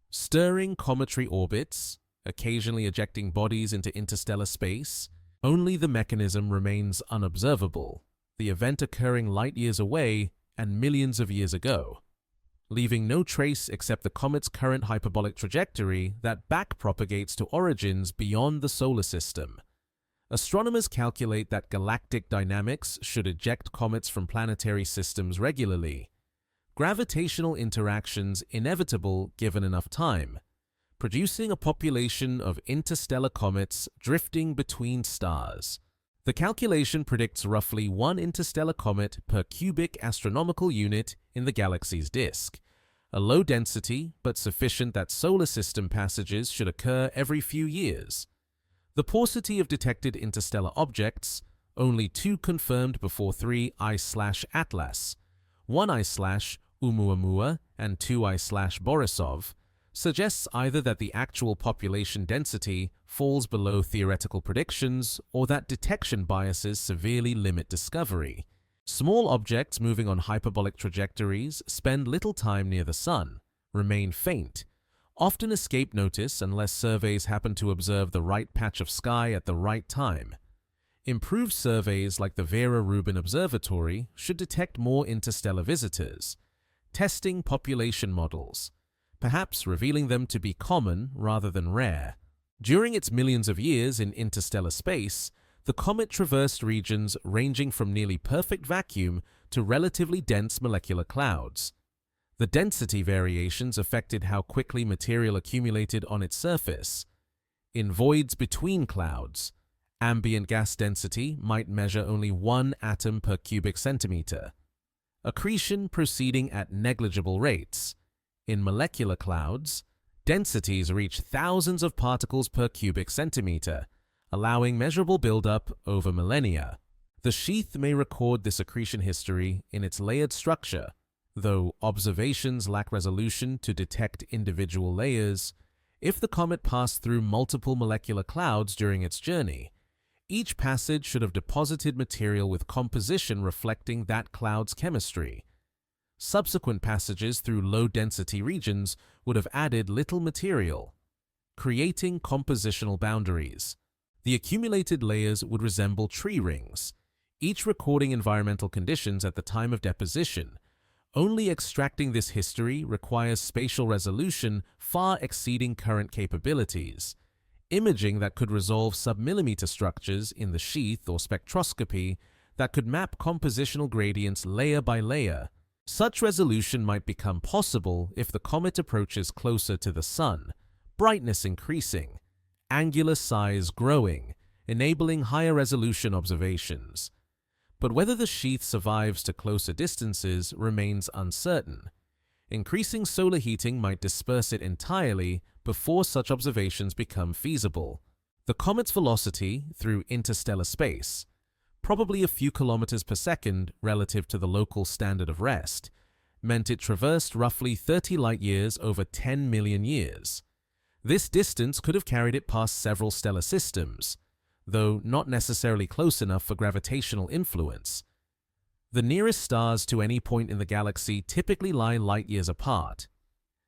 Stirring cometary orbits, occasionally ejecting bodies into interstellar space, only the mechanism remains unobservable, the event occurring light-years away and millions of years ago, leaving no trace except the comet's current hyperbolic trajectory that backpropagates to origins beyond the solar system. Astronomers calculate that galactic dynamics should eject comets from planetary systems regularly. gravitational interactions inevitable given enough time, producing a population of interstellar comets drifting between stars. The calculation predicts roughly one interstellar comet per cubic astronomical unit in the galaxy's disk, a low density but sufficient that solar system passages should occur every few years. The paucity of detected interstellar objects, only 2 confirmed before 3 I/Atlas, 1 I/Oumuamua and 2 I/Borisov, suggests either that the actual population density falls below theoretical predictions or that detection biases severely limit discovery. Small objects moving on hyperbolic trajectories spend little time near the Sun, remain faint, often escape notice unless surveys happen to observe the right patch of sky at the right time. Improved surveys like the Vera Rubin Observatory should detect more interstellar visitors, testing population models, perhaps revealing them to be common rather than rare. During its millions of years in interstellar space, the comet traversed regions ranging from nearly perfect vacuum to relatively dense molecular clouds. The density variations affected how quickly material accumulated on its surface. In voids between clouds, ambient gas density might measure only 1 atom per cubic centimeter, accretion proceeding at negligible rates. In molecular clouds, densities reach thousands of particles per cubic centimeter, allowing measurable buildup over millennia. The Sheath may record this accretion history in its layered structure, though observations lack resolution to detect individual layers. If the comet passed through multiple molecular clouds during its journey, each passage should have deposited material with composition reflecting that cloud's chemistry. Subsequent passages through low-density regions would have added little material, creating compositional boundaries. The accumulated layers would resemble tree rings, each recording environmental conditions at the time of deposition. Only extracting this history requires spatial resolution far exceeding current capabilities, imaging that could resolve submillimeter structures in the sheath or spectroscopy that could map compositional gradients layer by layer. Such resolution might become possible if the comet approaches closer to the Sun, brightness increasing, angular size growing, enabling higher resolution observations. But whether the sheath survives to closer distances remains uncertain. Increasing solar heating might disperse it entirely before such observations become feasible. The comet's velocity through interstellar space, probably a few kilometers per second relative to the local standard of rest, meant it traversed roughly 30 light-years over 10 million years. This distance could have carried it past several stellar systems, though not necessarily close enough for gravitational influence. The nearest stars to any point in the galaxy typically lie light-years apart,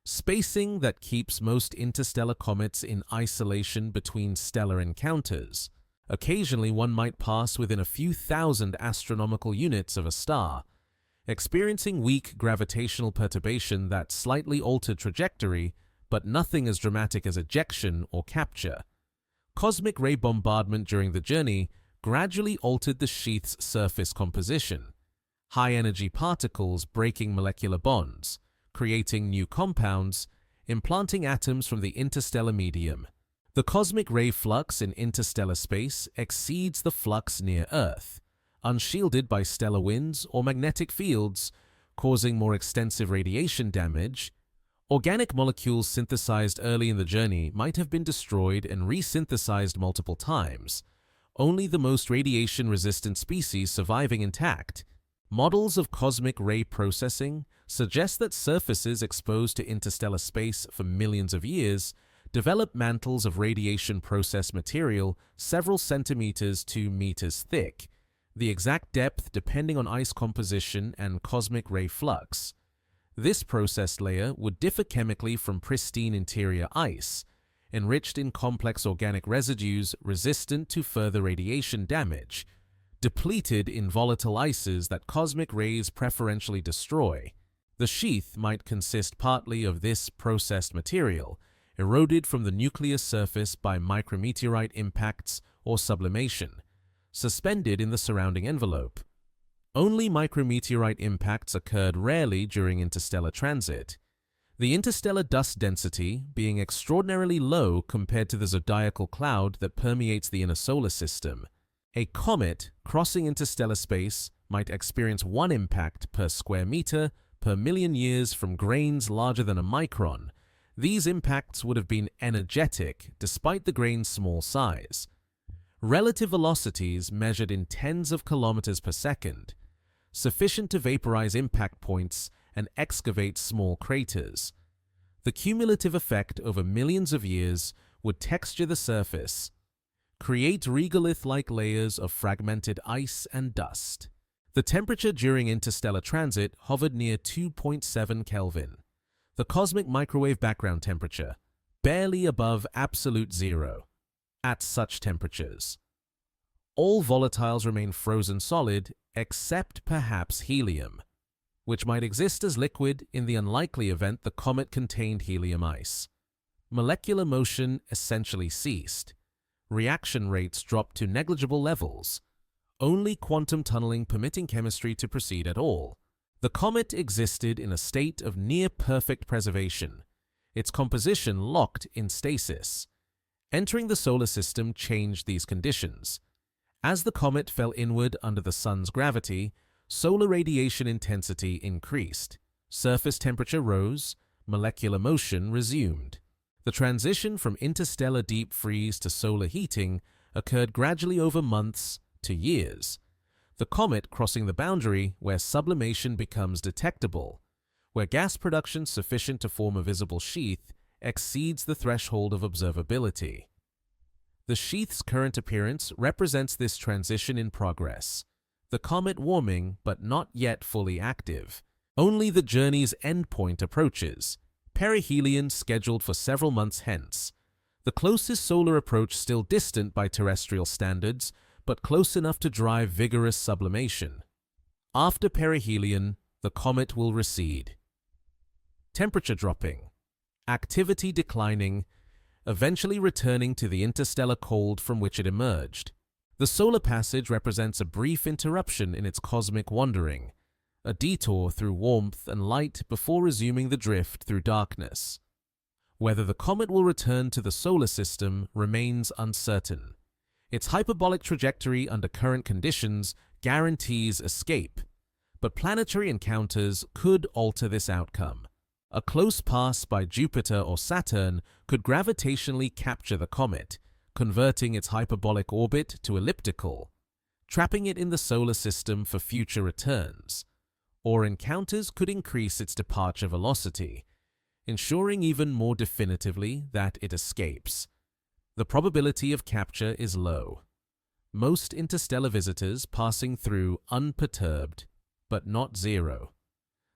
spacing that keeps most interstellar comets in isolation between stellar encounters. Occasionally, one might pass within a few thousand astronomical units of a star, experiencing weak gravitational perturbation that slightly altered trajectory, but nothing as dramatic as ejection or capture. Cosmic ray bombardment during the journey gradually altered the sheath's surface composition, high-energy particles breaking molecular bonds, creating new compounds, implanting atoms from the interstellar medium. The cosmic ray flux in interstellar space exceeds the flux near Earth, unshielded by stellar winds or magnetic fields, causing more extensive radiation damage. Organic molecules synthesized early in the journey might have been destroyed and resynthesized multiple times, only the most radiation-resistant species surviving intact. Models of cosmic ray processing suggest that surfaces exposed to interstellar space for millions of years develop mantles of radiation-processed material several centimeters to meters thick, the exact depth depending on ice composition and cosmic ray flux. This processed layer would differ chemically from pristine interior ice, enriched in complex organic residues resistant to further radiation damage, depleted in volatile ices that cosmic rays preferentially destroy. The sheath might consist partly of this processed material, eroded from the nucleus surface by micrometeorite impacts or sublimation, suspended in the surrounding envelope. Only micrometeorite impacts occurred rarely during interstellar transit, the interstellar dust density being extraordinarily low compared to the zodiacal cloud that permeates the inner solar system. A comet crossing interstellar space might experience one impact per square meter per million years from grains larger than a micron. These impacts would have been energetic despite the grain's small size. Relative velocities measured in tens of kilometers per second, sufficient to vaporize impact points and excavate small craters. The cumulative effect over millions of years would texture the surface, create regolith-like layers of fragmented ice and dust. The temperature during interstellar transit hovered near 2.7 Kelvin, the cosmic microwave background temperature, barely above absolute zero. At such temperatures, all volatiles remain frozen solid except perhaps helium, which might exist as liquid in the unlikely event the comet contained helium ice. Molecular motion essentially ceased. Reaction rates dropped to negligible levels, only quantum tunneling permitting chemistry to proceed at all. The comet existed in a state of near-perfect preservation, its composition locked in stasis. Entering the solar system changed these conditions. As the comet fell inward under the sun's gravity, solar radiation intensity increased, surface temperature rose, molecular motion resumed. The transition from interstellar deep freeze to solar heating occurred gradually over months to years, the comet crossing the boundary where sublimation becomes detectable, where gas production sufficient to form a visible sheath exceeds the threshold of observability. The sheath's current appearance represents this transition in progress, the comet warming but not yet fully active. Only the journey's endpoint approaches, perihelion scheduled for several months hence, the closest solar approach still distant by terrestrial standards, but close enough to drive vigorous sublimation. After perihelion, the comet will recede. Temperature dropping, activity declining, eventually returning to the interstellar cold from which it emerged. The solar passage represents a brief interruption in its cosmic wandering, a detour through warmth and light before resuming the drift through darkness. Whether the comet will return to the solar system remains uncertain. Its hyperbolic trajectory under current conditions guarantees escape, but planetary encounters could alter this outcome. A close pass by Jupiter or Saturn could gravitationally capture the comet, converting its hyperbolic orbit to elliptical, trapping it in the solar system for future returns. Or encounters could increase its departure velocity, ensuring even more definitively that it escapes. The probability of capture is low. Most interstellar visitors passing through unperturbed, but not zero.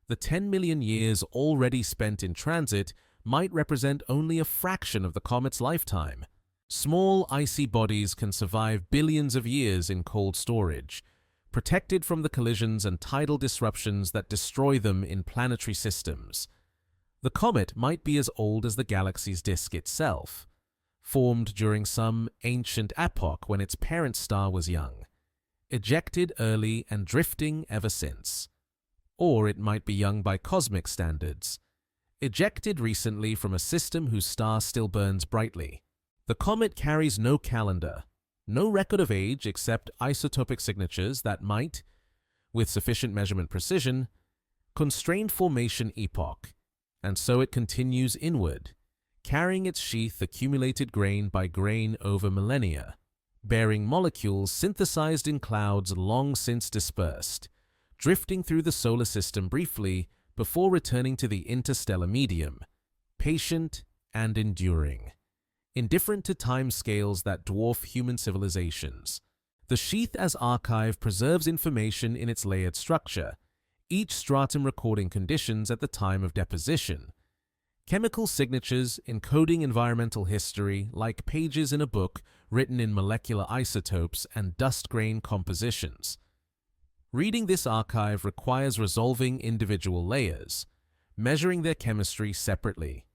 The 10 million years already spent in transit might represent only a fraction of the comet's lifetime. Small icy bodies can survive billions of years in cold storage, protected from the collisions and tidal disruptions that destroy them in planetary systems. The comet might be as old as the galaxy's disk itself, formed during some ancient epoch when its parent star was young, ejected early and drifting ever since. Or it might be young by cosmic standards, ejected recently from a system whose star still burns brightly. The comet carries no calendar, no record of age except isotopic signatures that might, with sufficient measurement precision, constrain formation epoch, and so it continues inward, carrying its sheath accumulated grain by grain over millennia, bearing molecules synthesized in clouds long since dispersed, drifting through the solar system briefly before returning to the interstellar medium, patient and enduring, indifferent to time scales that dwarf human civilizations. The sheath as archive preserves information in its layered structure, each stratum recording conditions at the time of deposition. Chemical signatures encoding environmental history like pages in a book written in molecular isotopes and dust grain compositions. Reading this archive requires resolving individual layers, measuring their chemistry separately,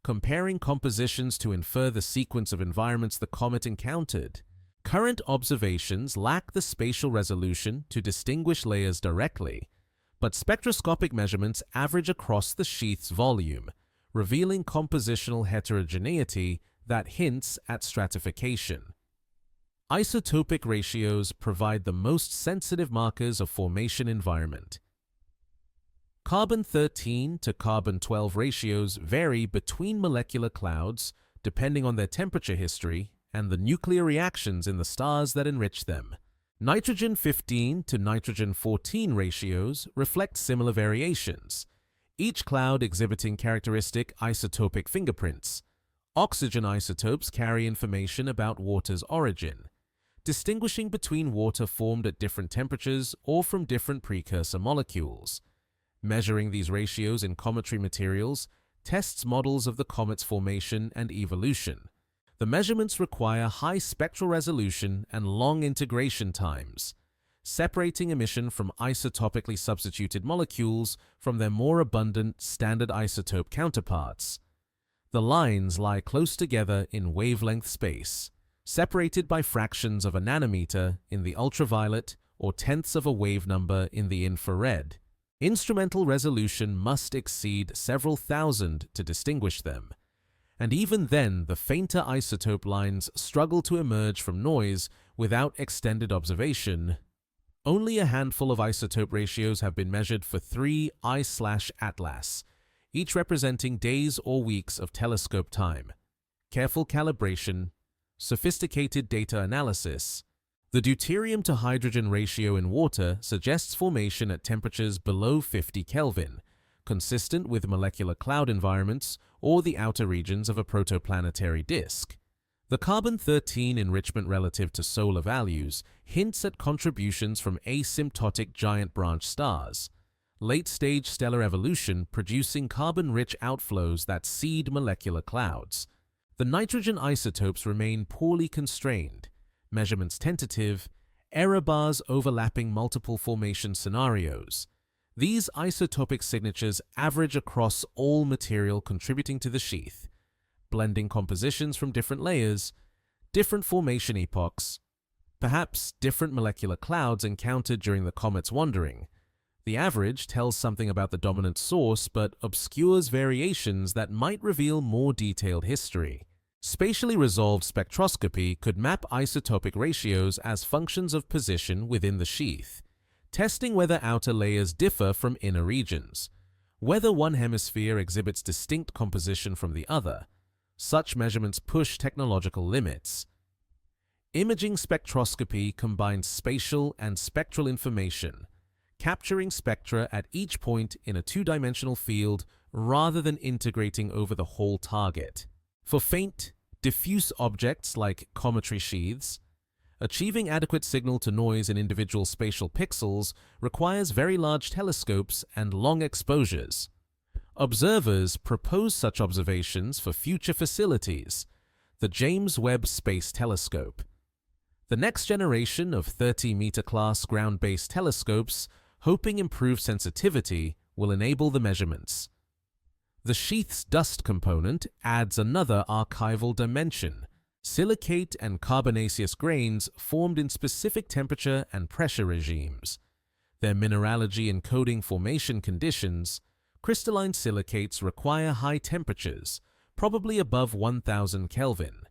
comparing compositions to infer the sequence of environments the comet encountered. Current observations lack the spatial resolution to distinguish layers directly, but spectroscopic measurements average across the sheath's volume, revealing compositional heterogeneity that hints at stratification. Isotopic ratios provide the most sensitive markers of formation environment. Carbon-13 to carbon-12 ratios vary between molecular clouds depending on their temperature history and the nuclear reactions in the stars that enrich them. Nitrogen-15 to nitrogen-14 ratios reflect similar variations, each cloud exhibiting characteristic isotopic fingerprints. Oxygen isotopes carry information about water's origin, distinguishing between water formed at different temperatures or from different precursor molecules. Measuring these ratios in cometary materials tests models of the comet's formation and evolution. The measurements require high spectral resolution and long integration times, separating emission from isotopically substituted molecules from their more abundant standard isotope counterparts. The lines lie close together in wavelength space, separated by fractions of a nanometer in the ultraviolet or tenths of a wave number in the infrared. Instrumental resolution must exceed several thousand to distinguish them, and even then the fainter isotope lines struggle to emerge from noise without extended observation. Only a handful of isotope ratios have been measured for 3 I/Atlas, each representing days or weeks of telescope time. Careful calibration, sophisticated data analysis. The deuterium to hydrogen ratio in water suggests formation at temperatures below 50 Kelvin, consistent with molecular cloud environments or the outer regions of a protoplanetary disk. The carbon-13 enrichment relative to solar values hints at contributions from asymptotic giant branch stars, late-stage stellar evolution producing carbon-rich outflows that seed molecular clouds. The nitrogen isotopes remain poorly constrained, measurements tentative, error bars overlapping multiple formation scenarios. These isotopic signatures average across all material contributing to the sheath, blending compositions from different layers, different formation epochs, perhaps different molecular clouds encountered during the comet's wandering. The average tells something about the dominant source but obscures variations that might reveal more detailed history. Spatially resolved spectroscopy could map isotopic ratios as functions of position within the sheath, testing whether outer layers differ from inner regions, whether one hemisphere exhibits distinct composition from the other. Such measurements push technological limits. Imaging spectroscopy combines spatial and spectral information, capturing spectra at each point in a two-dimensional field rather than integrating over the whole target. For faint, diffuse objects like cometary sheaths, achieving adequate signal-to-noise in individual spatial pixels requires very large telescopes and long exposures. Observers propose such observations for future facilities, the James Webb Space Telescope. The next generation of 30-meter-class ground-based telescopes, hoping improved sensitivity, will enable the measurements. The sheath's dust component adds another archival dimension, silicate and carbonaceous grains formed in specific temperature and pressure regimes. Their mineralogy encoding formation conditions, crystalline silicates require high temperatures, probably above 1000 Kelvin,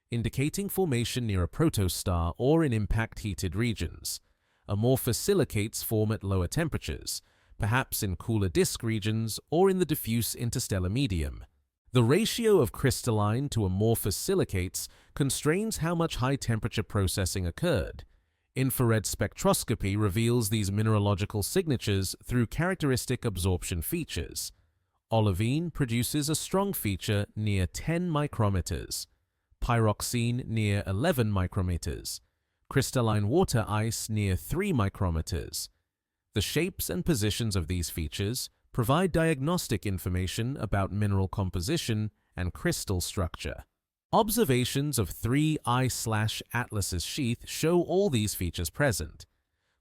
indicating formation near a protostar or in impact-heated regions. Amorphous silicates form at lower temperatures, perhaps in cooler disk regions or in the diffuse interstellar medium. The ratio of crystalline to amorphous silicates constrains how much high-temperature processing occurred. Infrared spectroscopy reveals these mineralogical signatures through characteristic absorption features. Olivine produces a strong feature near 10 micrometers, pyroxene near 11 micrometers, crystalline water ice near 3 micrometers. The shapes and positions of these features provide diagnostic information about mineral composition and crystal structure. Observations of 3 I/Atlas's sheath show all these features present,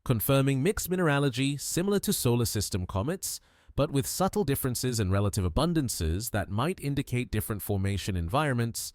confirming mixed mineralogy similar to solar system comets, but with subtle differences in relative abundances that might indicate different formation environments.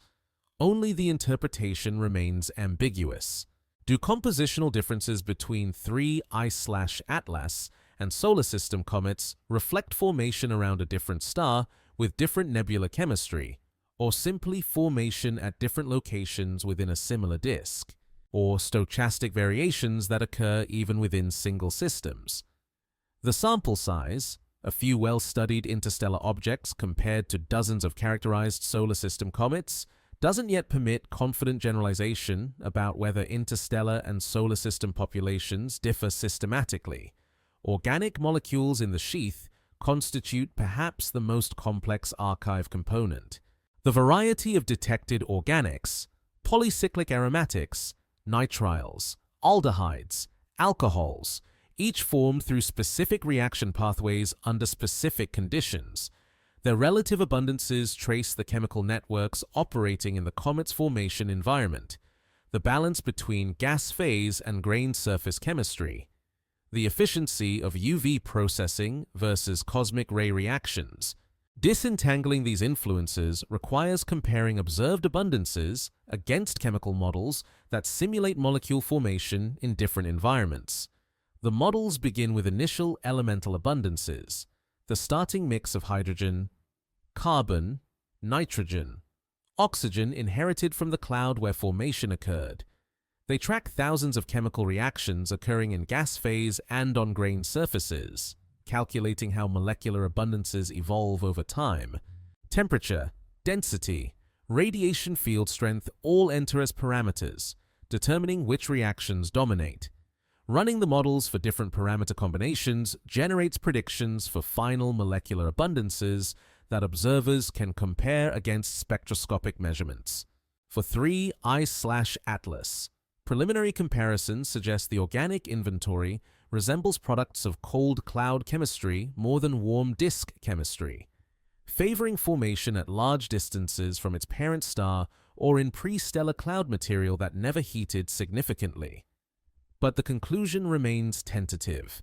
only the interpretation remains ambiguous. Do compositional differences between 3I/Atlas and solar system comets reflect formation around a different star with different nebular chemistry, or simply formation at different locations within a similar disk, or stochastic variations that occur even within single systems? The sample size, a few well-studied interstellar objects compared to dozens of characterized solar system comets, doesn't yet permit confident generalization about whether interstellar and solar system populations differ systematically. Organic molecules in the sheath constitute perhaps the most complex archive component. The variety of detected organics, polycyclic aromatics, nitriles, aldehydes, alcohols, each formed through specific reaction pathways under specific conditions. Their relative abundances trace the chemical networks operating in the comet's formation environment, the balance between gas phase and grain surface chemistry, the efficiency of UV processing versus cosmic ray reactions. Disentangling these influences requires comparing observed abundances against chemical models that simulate molecule formation in different environments. The models begin with initial elemental abundances, the starting mix of hydrogen, carbon, nitrogen, oxygen inherited from the cloud where formation occurred. They track thousands of chemical reactions occurring in gas phase and on grain surfaces, calculating how molecular abundances evolve over time. Temperature, density, radiation field strength all enter as parameters, determining which reactions dominate. Running the models for different parameter combinations generates predictions for final molecular abundances that observers can compare against spectroscopic measurements. For 3I/Atlas, preliminary comparisons suggest the organic inventory resembles products of cold cloud chemistry more than warm disk chemistry, favoring formation at large distances from its parent star or in pre-stellar cloud material that never heated significantly. But the conclusion remains tentative.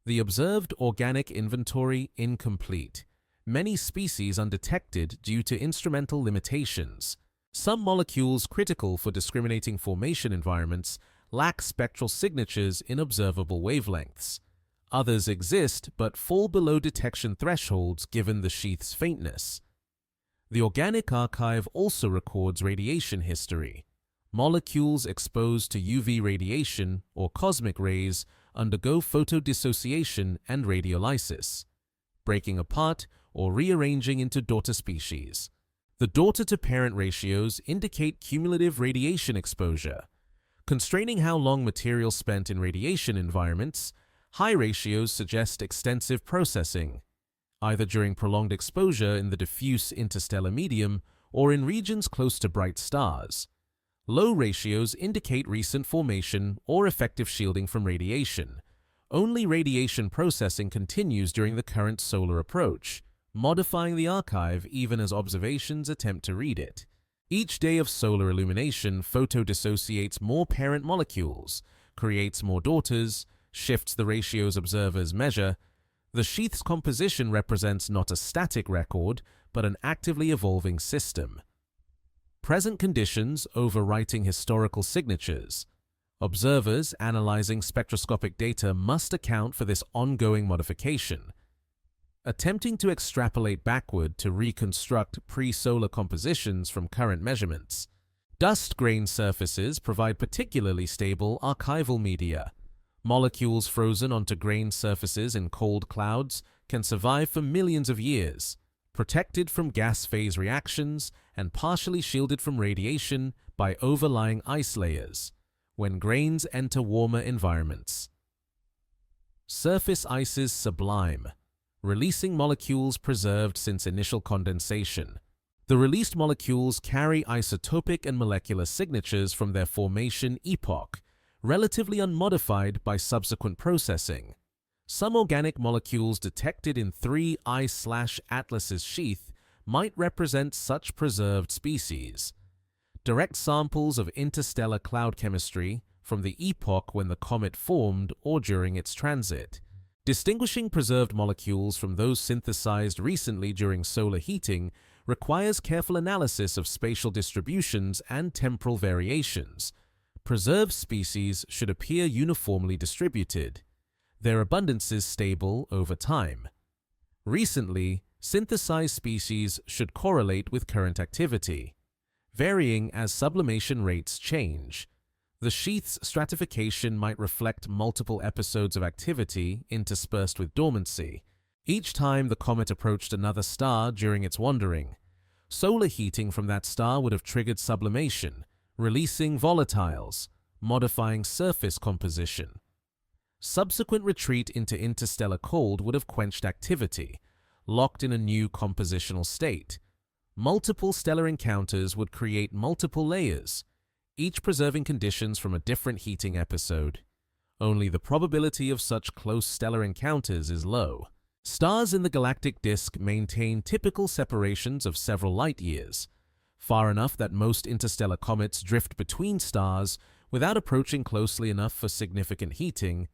The observed organic inventory incomplete. Many species undetected due to instrumental limitations. Some molecules critical for discriminating formation environments lack spectral signatures in observable wavelengths. Others exist but fall below detection thresholds given the sheath's faintness. The organic archive also records radiation history. Molecules exposed to UV radiation or cosmic rays undergo photodissociation and radiolysis, breaking apart or rearranging into daughter species. The daughter-to-parent ratios indicate cumulative radiation exposure. Constraining how long material spent in radiation environments, high ratios suggest extensive processing, either during prolonged exposure in the diffuse interstellar medium or in regions close to bright stars. Low ratios indicate recent formation or effective shielding from radiation. Only radiation processing continues during the current solar approach, modifying the archive even as observations attempt to read it. Each day of solar illumination photodissociates more parent molecules, creates more daughters, shifts the ratios observers measure. The sheath's composition represents not a static record, but an actively evolving system. Present conditions overwriting historical signatures. Observers analyzing spectroscopic data must account for this ongoing modification. Attempting to extrapolate backward to reconstruct pre-solar compositions from current measurements. Dust grain surfaces provide particularly stable archival media. Molecules frozen onto grain surfaces in cold clouds can survive for millions of years, protected from gas phase reactions and partially shielded from radiation by overlying ice layers, when grains enter warmer environments. Surface ices sublime, releasing molecules preserved since initial condensation. The released molecules carry isotopic and molecular signatures from their formation epoch, relatively unmodified by subsequent processing. Some organic molecules detected in 3I/Atlas's sheath might represent such preserved species. Direct samples of interstellar cloud chemistry from the epoch when the comet formed or during its transit. Distinguishing preserved molecules from those synthesized recently during solar heating requires careful analysis of spatial distributions and temporal variations. Preserved species should appear uniformly distributed, their abundances stable over time. Recently, synthesized species should correlate with current activity, varying as sublimation rates change. The sheath's stratification might reflect multiple episodes of activity interspersed with dormancy. Each time the comet approached another star during its wandering, solar heating from that star would have triggered sublimation, releasing volatiles, modifying surface composition. Subsequent retreat into interstellar cold would have quenched activity, locked in a new compositional state. Multiple stellar encounters would create multiple layers, each preserving conditions from a different heating episode. Only the probability of such close stellar encounters is low. Stars in the galactic disk maintain typical separations of several light-years, far enough that most interstellar comets drift between stars without approaching closely enough for significant heating.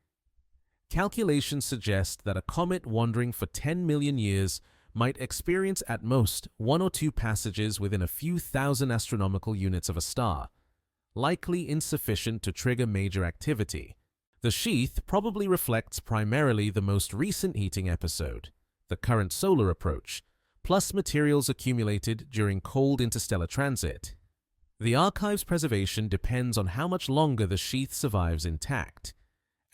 Calculations suggest that a comet wandering for 10 million years might experience at most 1 or 2 passages within a few thousand astronomical units of a star, likely insufficient to trigger major activity. The sheath probably reflects primarily the most recent heating episode, the current solar approach, plus materials accumulated during cold interstellar transit. The archive's preservation depends on how much longer the sheath survives intact.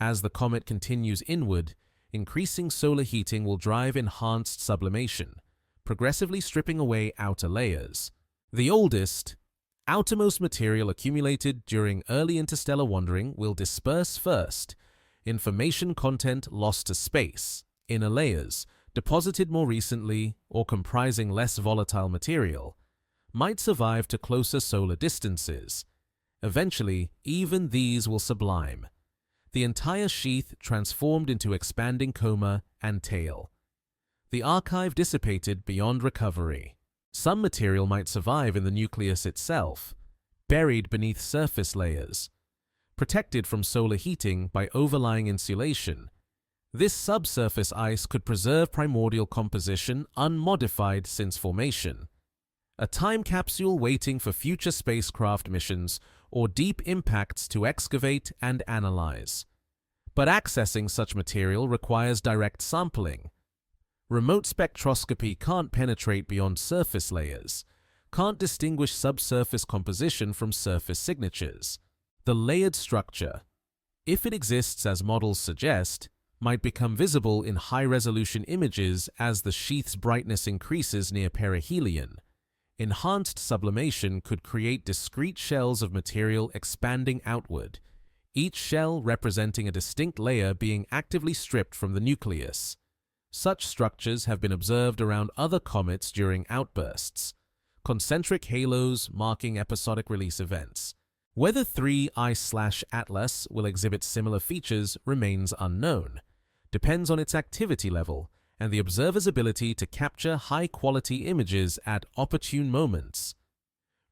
As the comet continues inward, increasing solar heating will drive enhanced sublimation, progressively stripping away outer layers. The oldest, outermost material accumulated during early interstellar wandering will disperse first. Information content lost to space, inner layers, deposited more recently or comprising less volatile material, might survive to closer solar distances. Eventually, even these will sublime. The entire sheath transformed into expanding coma and tail. The archive dissipated beyond recovery. Some material might survive in the nucleus itself, buried beneath surface layers, protected from solar heating by overlying insulation. This subsurface ice could preserve primordial composition unmodified since formation. A time capsule waiting for future spacecraft missions or deep impacts to excavate and analyze. But accessing such material requires direct sampling. Remote spectroscopy can't penetrate beyond surface layers, can't distinguish subsurface composition from surface signatures. The layered structure, if it exists as models suggest, might become visible in high-resolution images as the sheath's brightness increases near perihelion. Enhanced sublimation could create discrete shells of material expanding outward, each shell representing a distinct layer being actively stripped from the nucleus. Such structures have been observed around other comets during outbursts, concentric halos marking episodic release events. Whether 3I/Atlas will exhibit similar features remains unknown, depends on its activity level and the observer's ability to capture high-quality images at opportune moments.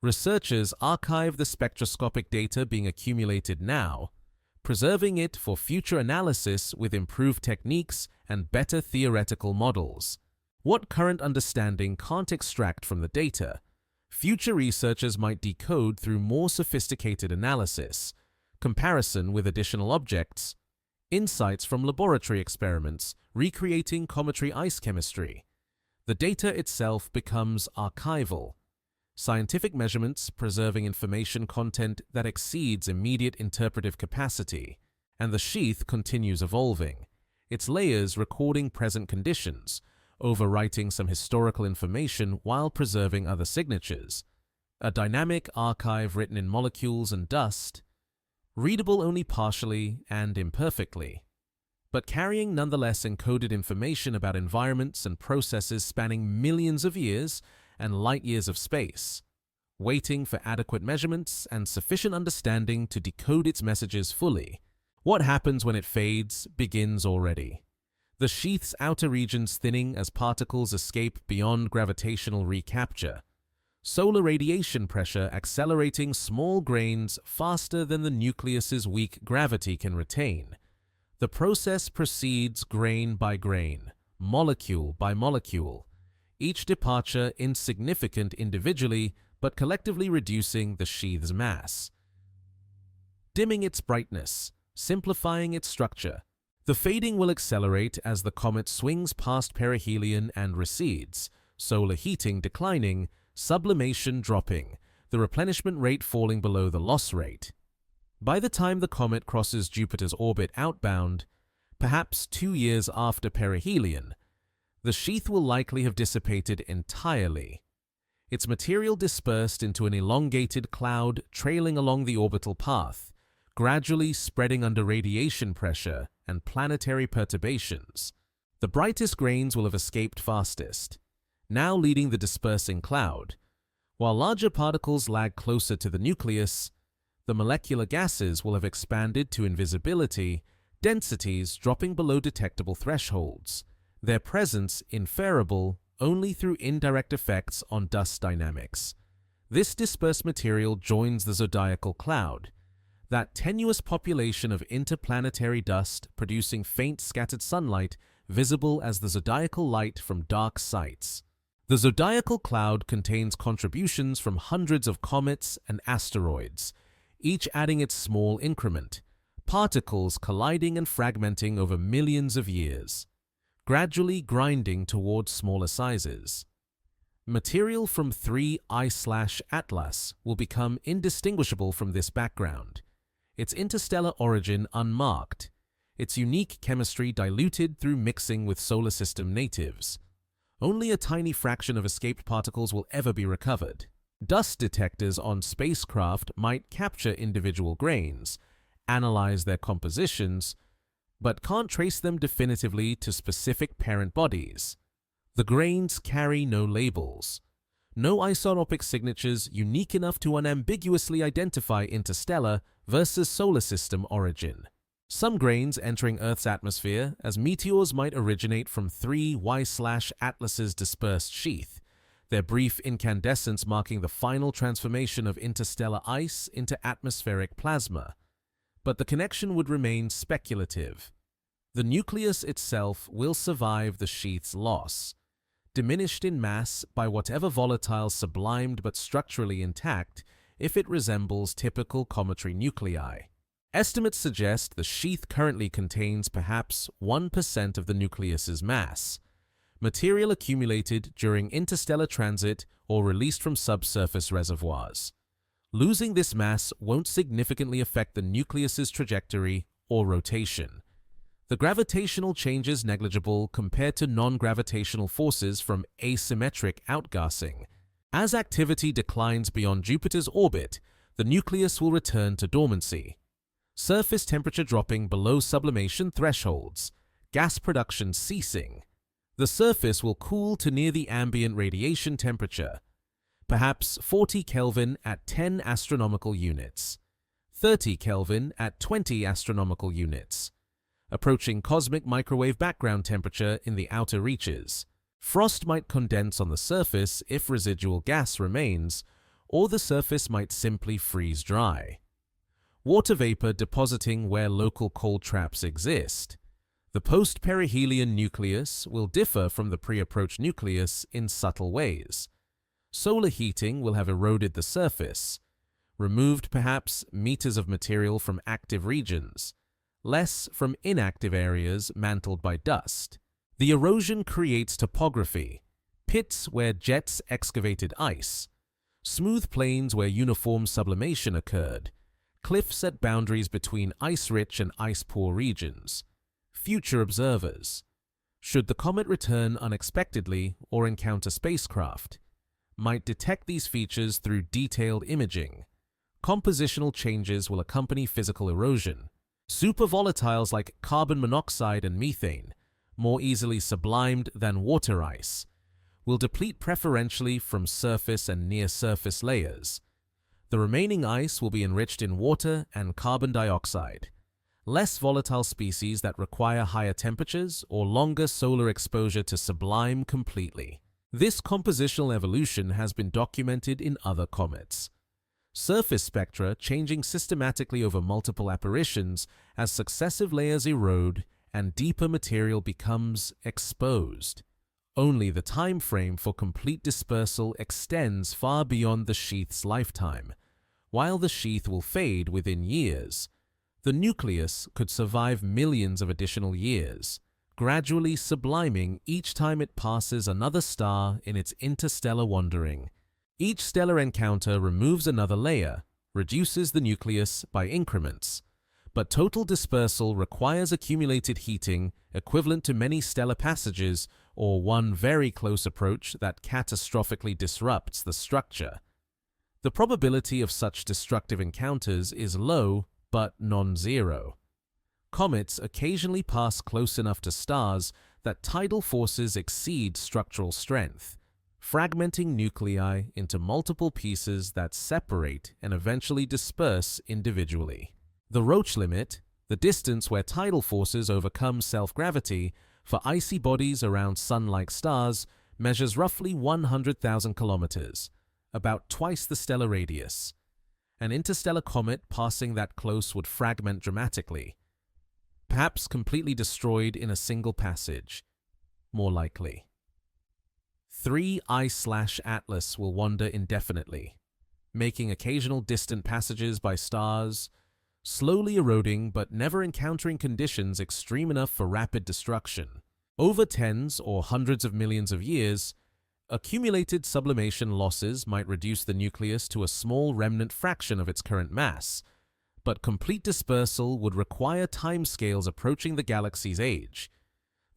Researchers archive the spectroscopic data being accumulated now, preserving it for future analysis with improved techniques and better theoretical models. What current understanding can't extract from the data, future researchers might decode through more sophisticated analysis, comparison with additional objects, insights from laboratory experiments, recreating cometary ice chemistry. The data itself becomes archival. Scientific measurements preserving information content that exceeds immediate interpretive capacity, and the sheath continues evolving, its layers recording present conditions, overwriting some historical information while preserving other signatures. A dynamic archive written in molecules and dust, readable only partially and imperfectly, but carrying nonetheless encoded information about environments and processes spanning millions of years and light-years of space, waiting for adequate measurements and sufficient understanding to decode its messages fully. What happens when it fades begins already. The sheath's outer regions thinning as particles escape beyond gravitational recapture. Solar radiation pressure accelerating small grains faster than the nucleus's weak gravity can retain. The process proceeds grain by grain, molecule by molecule. each departure insignificant individually but collectively reducing the sheath's mass, dimming its brightness, simplifying its structure. The fading will accelerate as the comet swings past perihelion and recedes, solar heating declining, sublimation dropping, the replenishment rate falling below the loss rate. By the time the comet crosses Jupiter's orbit outbound, perhaps 2 years after perihelion, the sheath will likely have dissipated entirely, its material dispersed into an elongated cloud trailing along the orbital path, gradually spreading under radiation pressure and planetary perturbations. The brightest grains will have escaped fastest, now leading the dispersing cloud. While larger particles lag closer to the nucleus, the molecular gases will have expanded to invisibility, densities dropping below detectable thresholds, their presence inferable only through indirect effects on dust dynamics. This dispersed material joins the zodiacal cloud, that tenuous population of interplanetary dust producing faint scattered sunlight visible as the zodiacal light from dark sites. The zodiacal cloud contains contributions from hundreds of comets and asteroids, each adding its small increment, particles colliding and fragmenting over millions of years, gradually grinding towards smaller sizes. Material from 3I/Atlas will become indistinguishable from this background, its interstellar origin unmarked, its unique chemistry diluted through mixing with solar system natives. Only a tiny fraction of escaped particles will ever be recovered. Dust detectors on spacecraft might capture individual grains, analyze their compositions, but can't trace them definitively to specific parent bodies. The grains carry no labels, no isotopic signatures unique enough to unambiguously identify interstellar versus solar system origin. Some grains entering Earth's atmosphere as meteors might originate from 3I/Atlas's dispersed sheath, their brief incandescence marking the final transformation of interstellar ice into atmospheric plasma. But the connection would remain speculative. The nucleus itself will survive the sheath's loss, diminished in mass by whatever volatile sublimed but structurally intact if it resembles typical cometary nuclei. Estimates suggest the sheath currently contains perhaps 1% of the nucleus's mass, material accumulated during interstellar transit or released from subsurface reservoirs. Losing this mass won't significantly affect the nucleus's trajectory or rotation. The gravitational change is negligible compared to non-gravitational forces from asymmetric outgassing. As activity declines beyond Jupiter's orbit, the nucleus will return to dormancy, surface temperature dropping below sublimation thresholds, gas production ceasing. The surface will cool to near the ambient radiation temperature, perhaps 40 Kelvin at 10 astronomical units, 30 Kelvin at 20 astronomical units, approaching cosmic microwave background temperature in the outer reaches. Frost might condense on the surface if residual gas remains, or the surface might simply freeze dry. Water vapor depositing where local cold traps exist. The post-perihelion nucleus will differ from the pre-approach nucleus in subtle ways. Solar heating will have eroded the surface, removed perhaps meters of material from active regions, less from inactive areas mantled by dust. The erosion creates topography, pits where jets excavated ice, smooth plains where uniform sublimation occurred, cliffs at boundaries between ice-rich and ice-poor regions. Future observers, should the comet return unexpectedly or encounter spacecraft, might detect these features through detailed imaging. Compositional changes will accompany physical erosion. Supervolatiles like carbon monoxide and methane, more easily sublimed than water ice, will deplete preferentially from surface and near-surface layers. The remaining ice will be enriched in water and carbon dioxide, less volatile species that require higher temperatures or longer solar exposure to sublime completely. This compositional evolution has been documented in other comets. Surface spectra changing systematically over multiple apparitions as successive layers erode and deeper material becomes exposed. Only the time frame for complete dispersal extends far beyond the sheath's lifetime. While the sheath will fade within years, the nucleus could survive millions of additional years, gradually subliming each time it passes another star in its interstellar wandering. Each stellar encounter removes another layer, reduces the nucleus by increments, but total dispersal requires accumulated heating equivalent to many stellar passages or one very close approach that catastrophically disrupts the structure. The probability of such destructive encounters is low but non-zero. Comets occasionally pass close enough to stars that tidal forces exceed structural strength, fragmenting nuclei into multiple pieces that separate and eventually disperse individually. The Roche limit, the distance where tidal forces overcome self-gravity for icy bodies around Sun-like stars, measures roughly 100,000 kilometers, about twice the stellar radius. An interstellar comet passing that close would fragment dramatically, perhaps completely destroyed in a single passage, more likely. 3 I/Atlas will wander indefinitely, making occasional distant passages by stars, slowly eroding but never encountering conditions extreme enough for rapid destruction. Over tens or hundreds of millions of years, accumulated sublimation losses might reduce the nucleus to a small remnant fraction of its current mass, but complete dispersal would require timescales approaching the galaxy's age.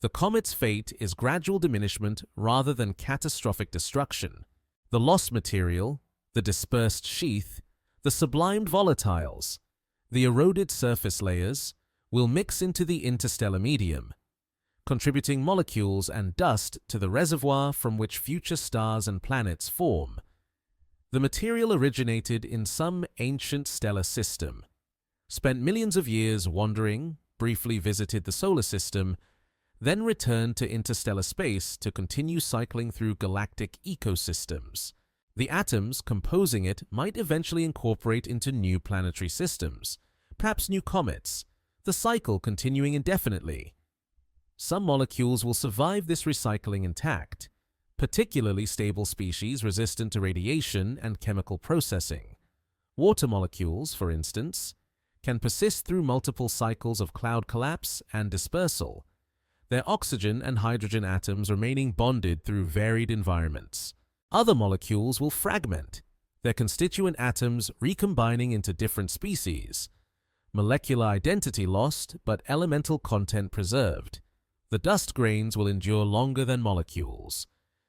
The comet's fate is gradual diminishment rather than catastrophic destruction. The lost material, the dispersed sheath, the sublimed volatiles, the eroded surface layers, will mix into the interstellar medium, contributing molecules and dust to the reservoir from which future stars and planets form. The material originated in some ancient stellar system, spent millions of years wandering, briefly visited the solar system, then returned to interstellar space to continue cycling through galactic ecosystems. The atoms composing it might eventually incorporate into new planetary systems, perhaps new comets, the cycle continuing indefinitely. Some molecules will survive this recycling intact, particularly stable species resistant to radiation and chemical processing. Water molecules, for instance, can persist through multiple cycles of cloud collapse and dispersal, their oxygen and hydrogen atoms remaining bonded through varied environments. Other molecules will fragment, their constituent atoms recombining into different species, molecular identity lost but elemental content preserved. The dust grains will endure longer than molecules,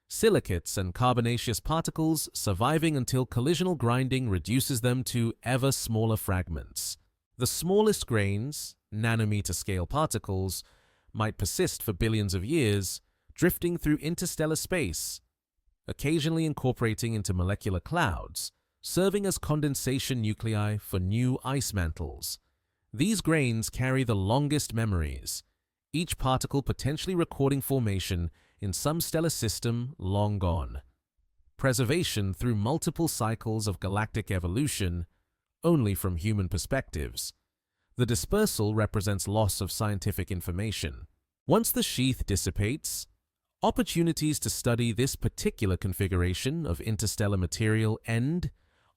silicates and carbonaceous particles surviving until collisional grinding reduces them to ever smaller fragments. The smallest grains, nanometer-scale particles, might persist for billions of years, drifting through interstellar space, occasionally incorporating into molecular clouds, serving as condensation nuclei for new ice mantles. These grains carry the longest memories, each particle potentially recording formation in some stellar system long gone. Preservation through multiple cycles of galactic evolution, only from human perspectives. The dispersal represents loss of scientific information. Once the sheath dissipates, opportunities to study this particular configuration of interstellar material end.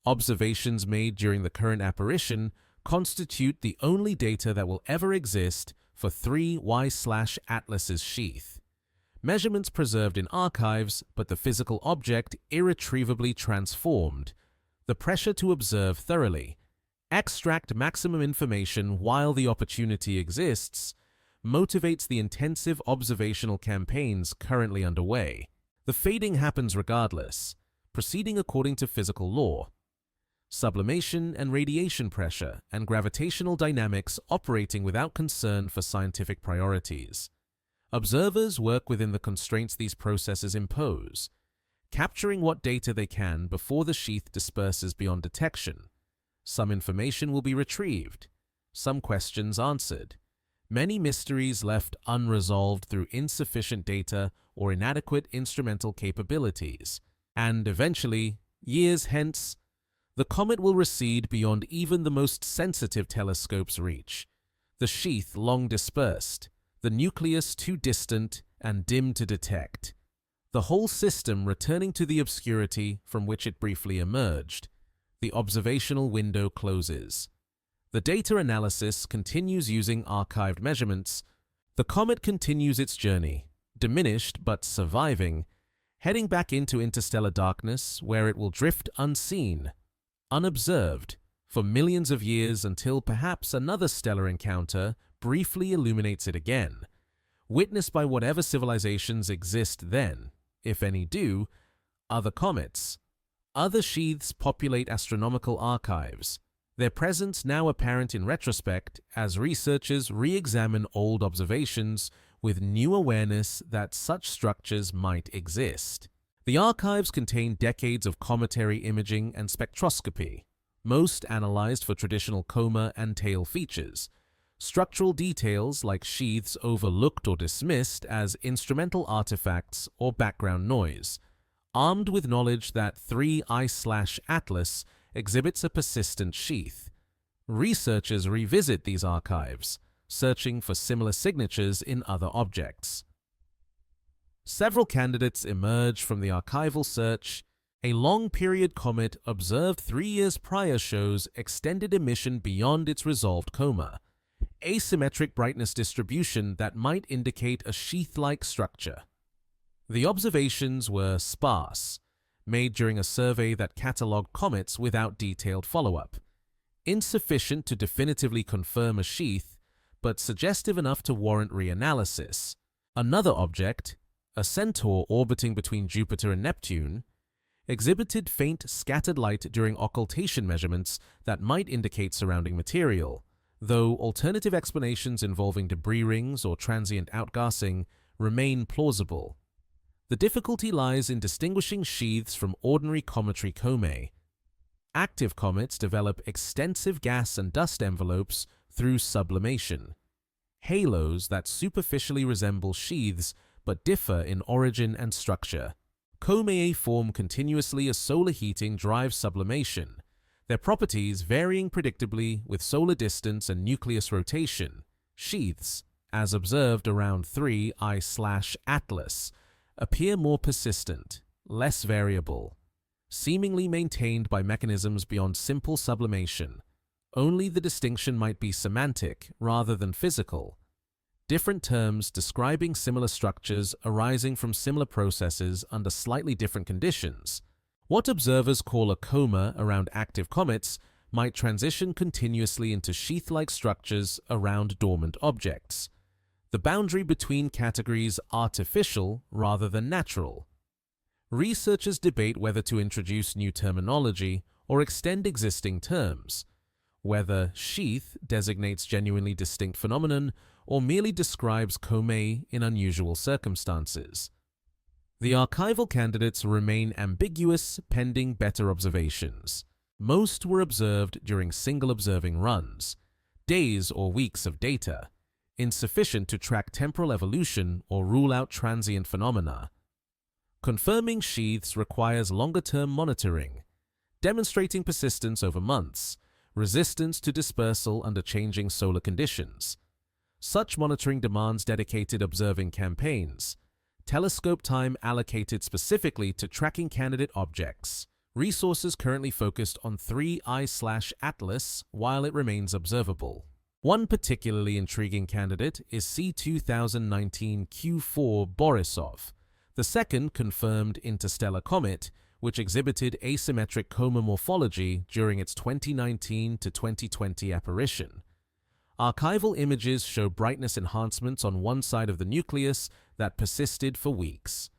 Observations made during the current apparition constitute the only data that will ever exist for 3 I/Atlas's sheath. Measurements preserved in archives, but the physical object irretrievably transformed. The pressure to observe thoroughly, extract maximum information while the opportunity exists, motivates the intensive observational campaigns currently underway. The fading happens regardless, proceeding according to physical law. Sublimation and radiation pressure and gravitational dynamics operating without concern for scientific priorities. Observers work within the constraints these processes impose, capturing what data they can before the sheath disperses beyond detection. Some information will be retrieved, some questions answered, many mysteries left unresolved through insufficient data or inadequate instrumental capabilities, and eventually, years hence, the comet will recede beyond even the most sensitive telescope's reach, the sheath long dispersed, the nucleus too distant and dim to detect. the whole system returning to the obscurity from which it briefly emerged. The observational window closes. The data analysis continues using archived measurements. The comet continues its journey, diminished but surviving, heading back into interstellar darkness where it will drift unseen, unobserved, for millions of years until perhaps another stellar encounter briefly illuminates it again, witnessed by whatever civilizations exist then, if any do, other comets. Other sheaths populate astronomical archives, their presence now apparent in retrospect as researchers re-examine old observations with new awareness that such structures might exist. The archives contain decades of cometary imaging and spectroscopy, most analyzed for traditional coma and tail features, structural details like sheaths overlooked or dismissed as instrumental artifacts or background noise, armed with knowledge that 3I/Atlas exhibits a persistent sheath. Researchers revisit these archives, searching for similar signatures in other objects. Several candidates emerge from the archival search. A long-period comet observed 3 years prior shows extended emission beyond its resolved coma, asymmetric brightness distribution that might indicate a sheath-like structure. The observations were sparse, made during a survey that catalogued comets without detailed follow-up, insufficient to definitively confirm a sheath, but suggestive enough to warrant reanalysis. Another object, a centaur orbiting between Jupiter and Neptune, exhibited faint scattered light during occultation measurements that might indicate surrounding material, though alternative explanations involving debris rings or transient outgassing remain plausible. The difficulty lies in distinguishing sheaths from ordinary cometary comae. Active comets develop extensive gas and dust envelopes through sublimation, halos that superficially resemble sheaths but differ in origin and structure. Comae form continuously as solar heating drives sublimation, their properties varying predictably with solar distance and nucleus rotation. Sheaths, as observed around 3I/Atlas, appear more persistent, less variable, seemingly maintained by mechanisms beyond simple sublimation. Only the distinction might be semantic rather than physical. Different terms describing similar structures arising from similar processes under slightly different conditions. What observers call a coma around active comets might transition continuously into sheath-like structures around dormant objects. The boundary between categories artificial rather than natural. Researchers debate whether to introduce new terminology or extend existing terms, whether sheath designates genuinely distinct phenomenon or merely describes comae in unusual circumstances. The archival candidates remain ambiguous pending better observations. Most were observed during single observing runs, days or weeks of data, insufficient to track temporal evolution or rule out transient phenomena. Confirming sheaths requires longer-term monitoring, demonstrating persistence over months, resistance to dispersal under changing solar conditions. Such monitoring demands dedicated observing campaigns, telescope time allocated specifically to tracking candidate objects. Resources currently focused on 3I/Atlas while it remains observable. One particularly intriguing candidate is C2019 Q4 Borisov, the second confirmed interstellar comet, which exhibited asymmetric coma morphology during its 2019 to 2020 apparition. Archival images show brightness enhancements on one side of the nucleus that persisted for weeks,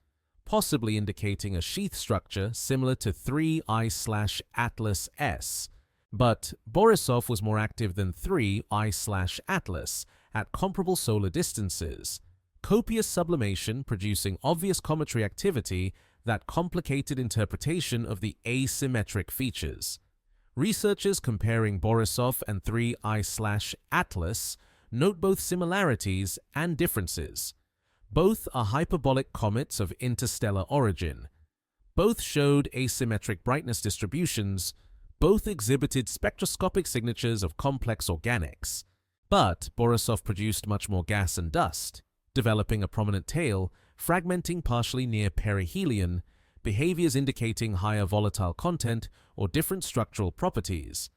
possibly indicating a sheath structure similar to 3I/Atlas S. But Borisov was more active than 3I/Atlas at comparable solar distances, copious sublimation producing obvious cometary activity that complicated interpretation of the asymmetric features. Researchers comparing Borisov and 3I/Atlas note both similarities and differences. Both are hyperbolic comets of interstellar origin. Both showed asymmetric brightness distributions. Both exhibited spectroscopic signatures of complex organics. But Borisov produced much more gas and dust, developing a prominent tail fragmenting partially near perihelion, behaviors indicating higher volatile content or different structural properties.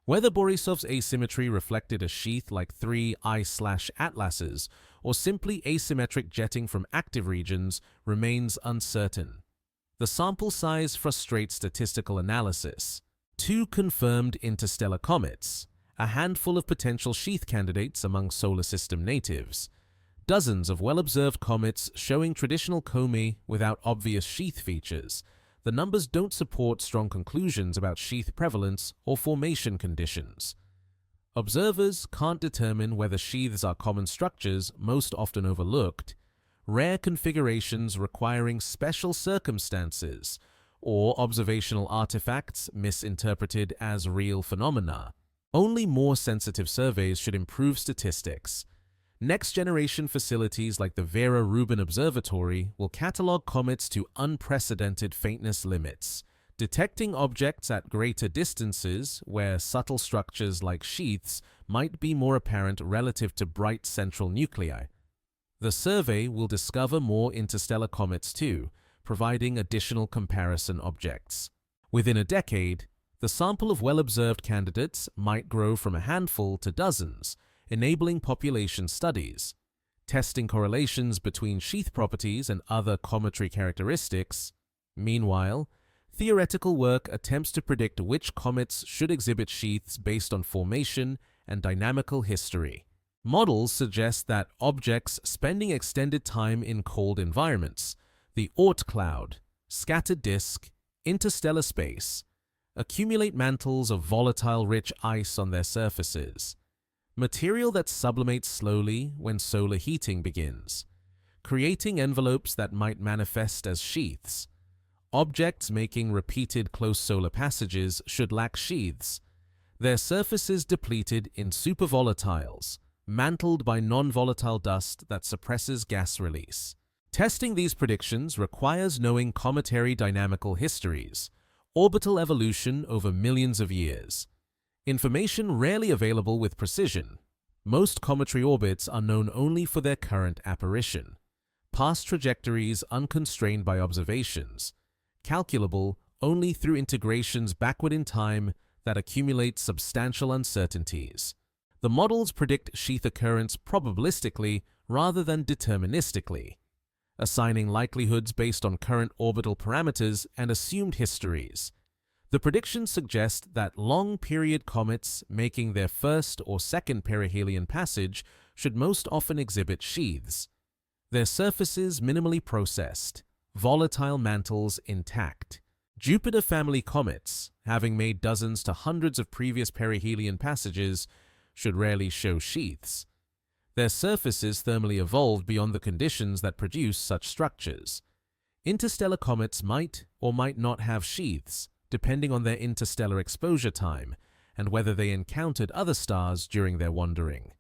Whether Borisov's asymmetry reflected a sheath like three I/atlases or simply asymmetric jetting from active regions remains uncertain. The sample size frustrates statistical analysis. 2 confirmed interstellar comets, a handful of potential sheath candidates among solar system natives, dozens of well-observed comets showing traditional Comet without obvious sheath features. The numbers don't support strong conclusions about sheath prevalence or formation conditions. Observers can't determine whether sheaths are common structures most often overlooked, rare configurations requiring special circumstances, or observational artifacts misinterpreted as real phenomena. Only more sensitive surveys should improve statistics. Next-generation facilities like the Vera Rubin Observatory will catalog comets to unprecedented faintness limits, detecting objects at greater distances where subtle structures like sheaths might be more apparent relative to bright central nuclei. The survey will discover more interstellar comets too, providing additional comparison objects. Within a decade, the sample of well-observed candidates might grow from a handful to dozens, enabling population studies, testing correlations between sheath properties and other cometary characteristics. Meanwhile, theoretical work attempts to predict which comets should exhibit sheaths based on formation and dynamical history. Models suggest that objects spending extended time in cold environments, the Oort cloud, scattered disk, interstellar space, accumulate mantles of volatile-rich ice on their surfaces, material that sublimates slowly when solar heating begins, creating envelopes that might manifest as sheaths. Objects making repeated close solar passages should lack sheaths, their surfaces depleted in supervolatiles, mantled by non-volatile dust that suppresses gas release. Testing these predictions requires knowing cometary dynamical histories, orbital evolution over millions of years. Information rarely available with precision. Most cometary orbits are known only for their current apparition. Past trajectories unconstrained by observations, calculable only through integrations backward in time that accumulate substantial uncertainties. The models predict sheath occurrence probabilistically rather than deterministically, assigning likelihoods based on current orbital parameters and assumed histories. The predictions suggest that long-period comets making their first or second perihelion passage should most often exhibit sheaths, their surfaces minimally processed, volatile mantles intact. Jupiter family comets, having made dozens to hundreds of previous perihelion passages, should rarely show sheaths. Their surfaces thermally evolved beyond the conditions that produce such structures. Interstellar comets might or might not have sheaths, depending on their interstellar exposure time and whether they encountered other stars during their wandering.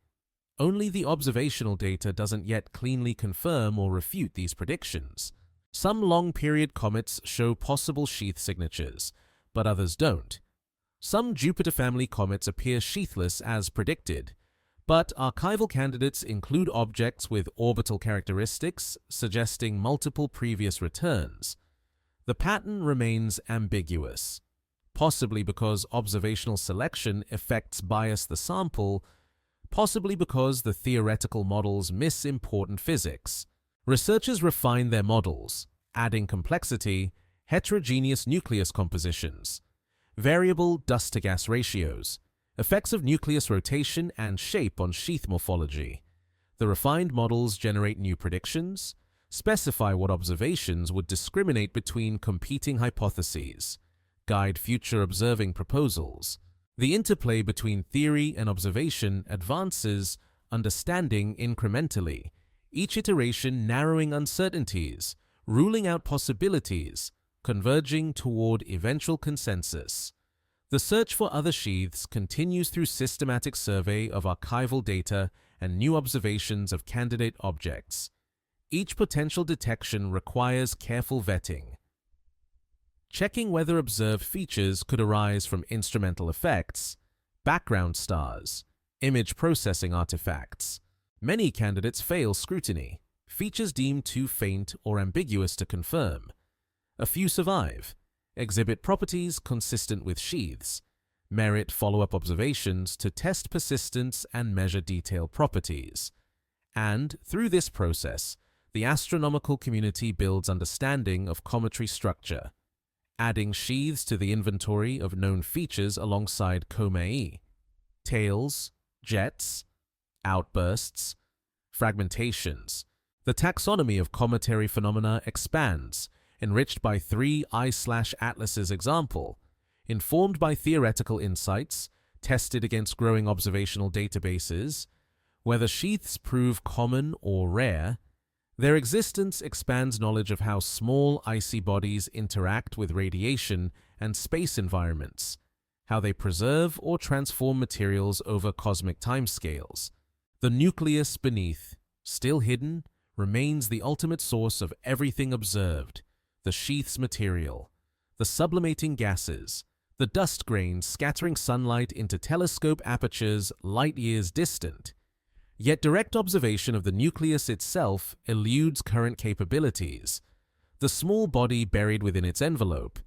Only the observational data doesn't yet cleanly confirm or refute these predictions. Some long-period comets show possible sheath signatures, but others don't. Some Jupiter family comets appear sheathless as predicted, but archival candidates include objects with orbital characteristics suggesting multiple previous returns. The pattern remains ambiguous, possibly because observational selection affects bias the sample, possibly because the theoretical models miss important physics. Researchers refine their models, adding complexity, heterogeneous nucleus compositions, variable dust-to-gas ratios, effects of nucleus rotation and shape on sheath morphology. The refined models generate new predictions, specify what observations would discriminate between competing hypotheses, guide future observing proposals. The interplay between theory and observation advances understanding incrementally, each iteration narrowing uncertainties, ruling out possibilities, converging toward eventual consensus. The search for other sheaths continues through systematic survey of archival data and new observations of candidate objects. Each potential detection requires careful vetting, checking whether observed features could arise from instrumental effects, background stars, image processing artifacts. Many candidates fail scrutiny, features deemed too faint or ambiguous to confirm. A few survive, exhibit properties consistent with sheaths, merit follow-up observations to test persistence and measure detailed properties. And, through this process, the astronomical community builds understanding of cometary structure, adding sheaths to the inventory of known features alongside Comet, tails, jets, outbursts, fragmentations. The taxonomy of cometary phenomena expands, enriched by 3 I/Atlas's example, informed by theoretical insights, tested against growing observational databases. Whether sheaths prove common or rare, their existence expands knowledge of how small icy bodies interact with radiation and space environments, how they preserve or transform materials over cosmic timescales. The nucleus beneath, still hidden, remains the ultimate source of everything observed: the sheath's material, the sublimating gases, the dust grains scattering sunlight into telescope apertures light-years distant. Yet direct observation of the nucleus itself eludes current capabilities. The small body buried within its envelope,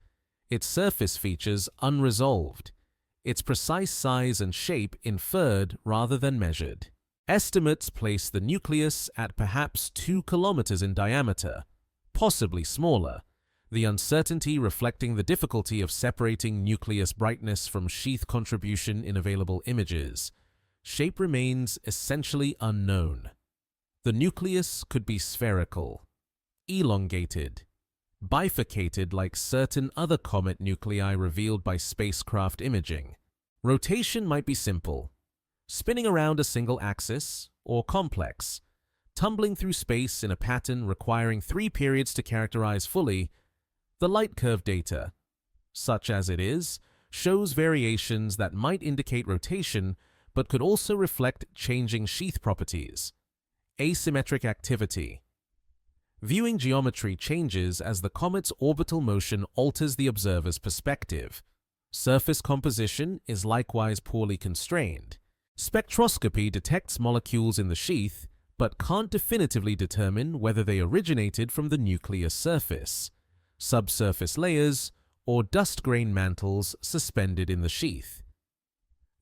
its surface features unresolved, its precise size and shape inferred rather than measured. Estimates place the nucleus at perhaps 2 kilometers in diameter, possibly smaller, the uncertainty reflecting the difficulty of separating nucleus brightness from sheath contribution in available images. Shape remains essentially unknown. The nucleus could be spherical, elongated, bifurcated like certain other comet nuclei revealed by spacecraft imaging. Rotation might be simple, spinning around a single axis, or complex, tumbling through space in a pattern requiring 3 periods to characterize fully. The light curve data, such as it is, shows variations that might indicate rotation but could also reflect changing sheath properties. Asymmetric activity. Viewing geometry changes as the comet's orbital motion alters the observer's perspective. Surface composition is likewise poorly constrained. Spectroscopy detects molecules in the sheath, but can't definitively determine whether they originated from the nucleus surface, subsurface layers, or dust grain mantles suspended in the sheath.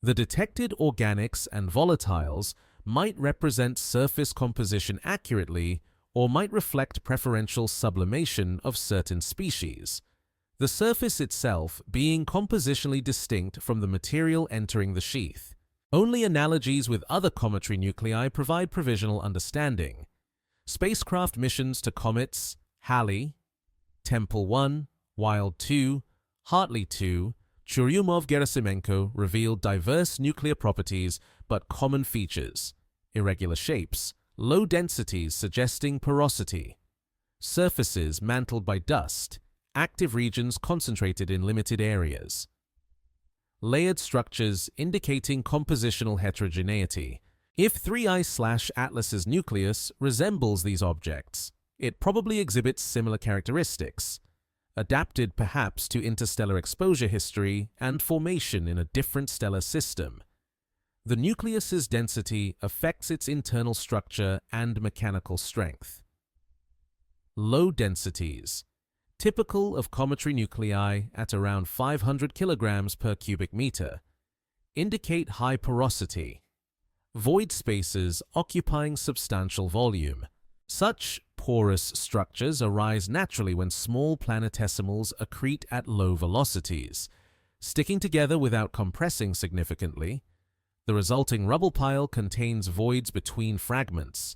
The detected organics and volatiles might represent surface composition accurately or might reflect preferential sublimation of certain species, the surface itself being compositionally distinct from the material entering the sheath. Only analogies with other cometary nuclei provide provisional understanding. Spacecraft missions to comets Halley, Tempel 1, Wild 2, Hartley 2, Churyumov-Gerasimenko revealed diverse nuclear properties but common features: irregular shapes, low densities suggesting porosity, surfaces mantled by dust, active regions concentrated in limited areas, layered structures indicating compositional heterogeneity. If 3I/Atlas's nucleus resembles these objects, it probably exhibits similar characteristics, adapted perhaps to interstellar exposure history and formation in a different stellar system. The nucleus's density affects its internal structure and mechanical strength. Low densities, typical of cometary nuclei at around 500 kilograms per cubic meter, indicate high porosity, void spaces occupying substantial volume. Such porous structures arise naturally when small planetesimals accrete at low velocities, sticking together without compressing significantly. The resulting rubble pile contains voids between fragments,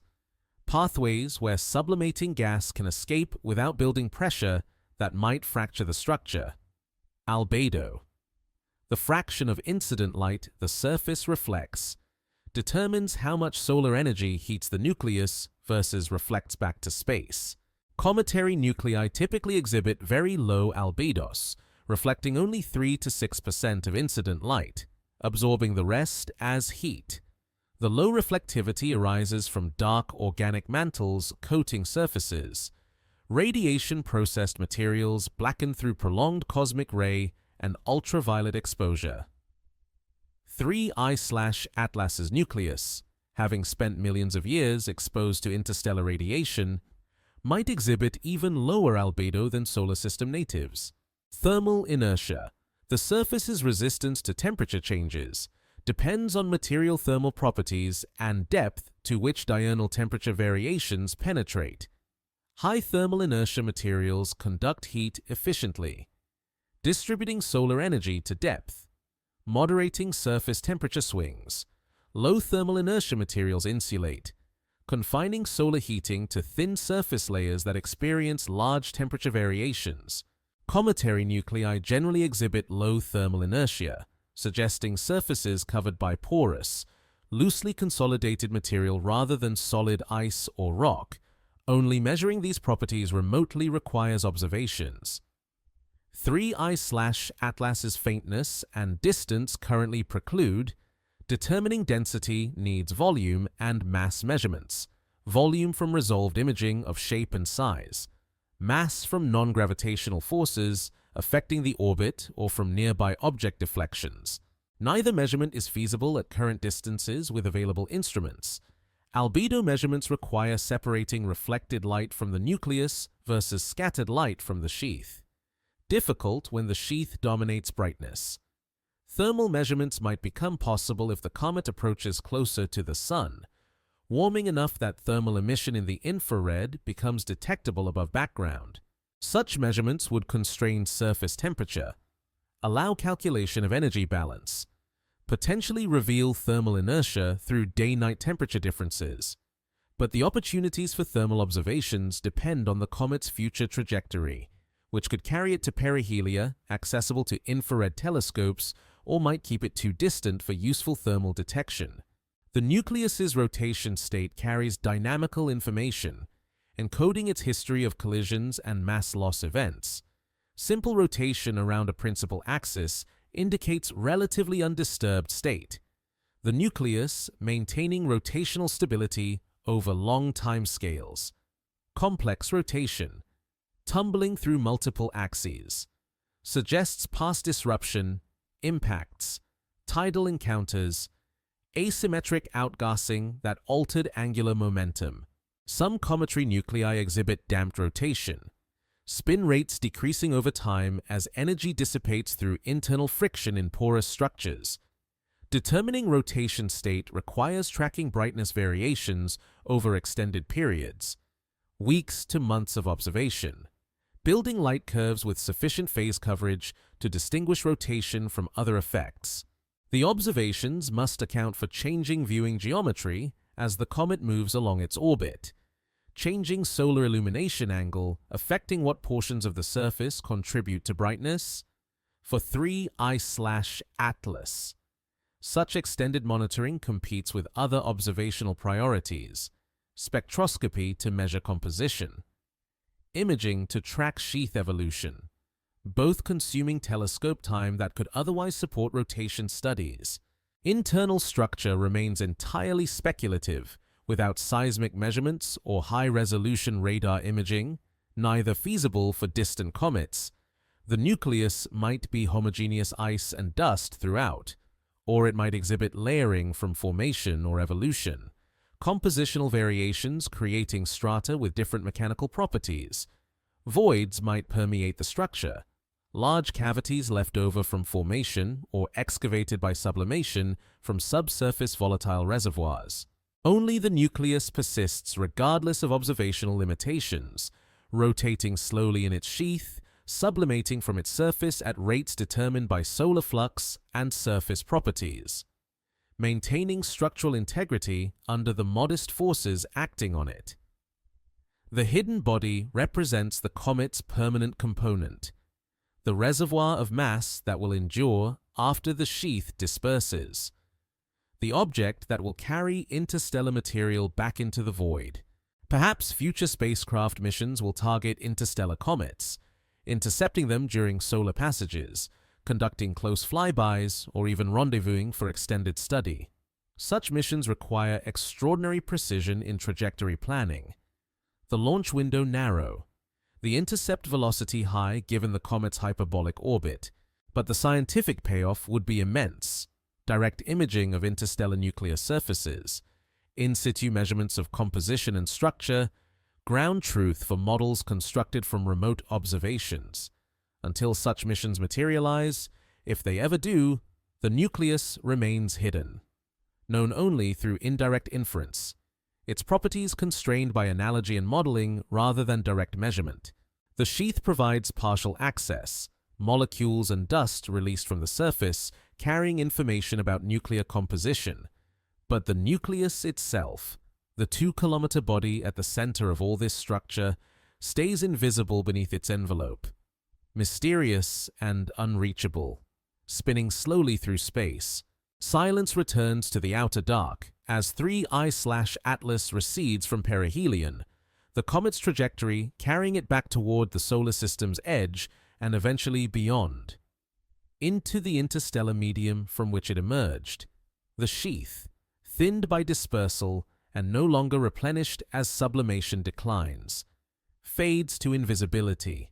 pathways where sublimating gas can escape without building pressure that might fracture the structure. Albedo, the fraction of incident light the surface reflects, determines how much solar energy heats the nucleus versus reflects back to space. Cometary nuclei typically exhibit very low albedos, reflecting only 3 to 6% of incident light, absorbing the rest as heat. The low reflectivity arises from dark organic mantles coating surfaces, radiation-processed materials blackened through prolonged cosmic ray and ultraviolet exposure. 3I/Atlas's nucleus having spent millions of years exposed to interstellar radiation, might exhibit even lower albedo than solar system natives. Thermal inertia. The surface's resistance to temperature changes depends on material thermal properties and depth to which diurnal temperature variations penetrate. High thermal inertia materials conduct heat efficiently, distributing solar energy to depth, moderating surface temperature swings. Low thermal inertia materials insulate, confining solar heating to thin surface layers that experience large temperature variations. Cometary nuclei generally exhibit low thermal inertia, suggesting surfaces covered by porous, loosely consolidated material rather than solid ice or rock. Only measuring these properties remotely requires observations. 3I/Atlas's faintness and distance currently preclude. Determining density needs volume and mass measurements. Volume from resolved imaging of shape and size. Mass from non-gravitational forces affecting the orbit or from nearby object deflections. Neither measurement is feasible at current distances with available instruments. Albedo measurements require separating reflected light from the nucleus versus scattered light from the sheath. Difficult when the sheath dominates brightness. Thermal measurements might become possible if the comet approaches closer to the Sun, warming enough that thermal emission in the infrared becomes detectable above background. Such measurements would constrain surface temperature, allow calculation of energy balance, potentially reveal thermal inertia through day-night temperature differences. But the opportunities for thermal observations depend on the comet's future trajectory, which could carry it to perihelia, accessible to infrared telescopes, or might keep it too distant for useful thermal detection. The nucleus's rotation state carries dynamical information, encoding its history of collisions and mass loss events. Simple rotation around a principal axis indicates relatively undisturbed state. The nucleus maintaining rotational stability over long time scales. Complex rotation, tumbling through multiple axes, suggests past disruption, impacts, tidal encounters, asymmetric outgassing that altered angular momentum. Some cometary nuclei exhibit damped rotation, spin rates decreasing over time as energy dissipates through internal friction in porous structures. Determining rotation state requires tracking brightness variations over extended periods, weeks to months of observation, building light curves with sufficient phase coverage to distinguish rotation from other effects. The observations must account for changing viewing geometry as the comet moves along its orbit, changing solar illumination angle affecting what portions of the surface contribute to brightness. For 3I/Atlas, such extended monitoring competes with other observational priorities: spectroscopy to measure composition, imaging to track sheath evolution, both consuming telescope time that could otherwise support rotation studies. Internal structure remains entirely speculative without seismic measurements or high-resolution radar imaging, neither feasible for distant comets. The nucleus might be homogeneous ice and dust throughout, or it might exhibit layering from formation or evolution, compositional variations creating strata with different mechanical properties. Voids might permeate the structure, large cavities left over from formation or excavated by sublimation from subsurface volatile reservoirs. Only the nucleus persists regardless of observational limitations, rotating slowly in its sheath, sublimating from its surface at rates determined by solar flux and surface properties, maintaining structural integrity under the modest forces acting on it. The hidden body represents the comet's permanent component, the reservoir of mass that will endure after the sheath disperses, the object that will carry interstellar material back into the void. Perhaps future spacecraft missions will target interstellar comets, intercepting them during solar passages, conducting close flybys, or even rendezvousing for extended study. Such missions require extraordinary precision in trajectory planning. The launch window narrow, the intercept velocity high given the comet's hyperbolic orbit, but the scientific payoff would be immense. Direct imaging of interstellar nuclear surfaces, in situ measurements of composition and structure, ground truth for models constructed from remote observations. Until such missions materialize, if they ever do, the nucleus remains hidden, known only through indirect inference, its properties constrained by analogy and modeling rather than direct measurement. The sheath provides partial access, molecules and dust released from the surface carrying information about nuclear composition. But the nucleus itself, the 2-kilometer body at the center of all this structure, stays invisible beneath its envelope, mysterious and unreachable, spinning slowly through space. Silence returns to the outer dark as 3I/Atlas recedes from perihelion, the comet's trajectory carrying it back toward the solar system's edge and eventually beyond, into the interstellar medium from which it emerged. The sheath, thinned by dispersal and no longer replenished as sublimation declines, fades to invisibility,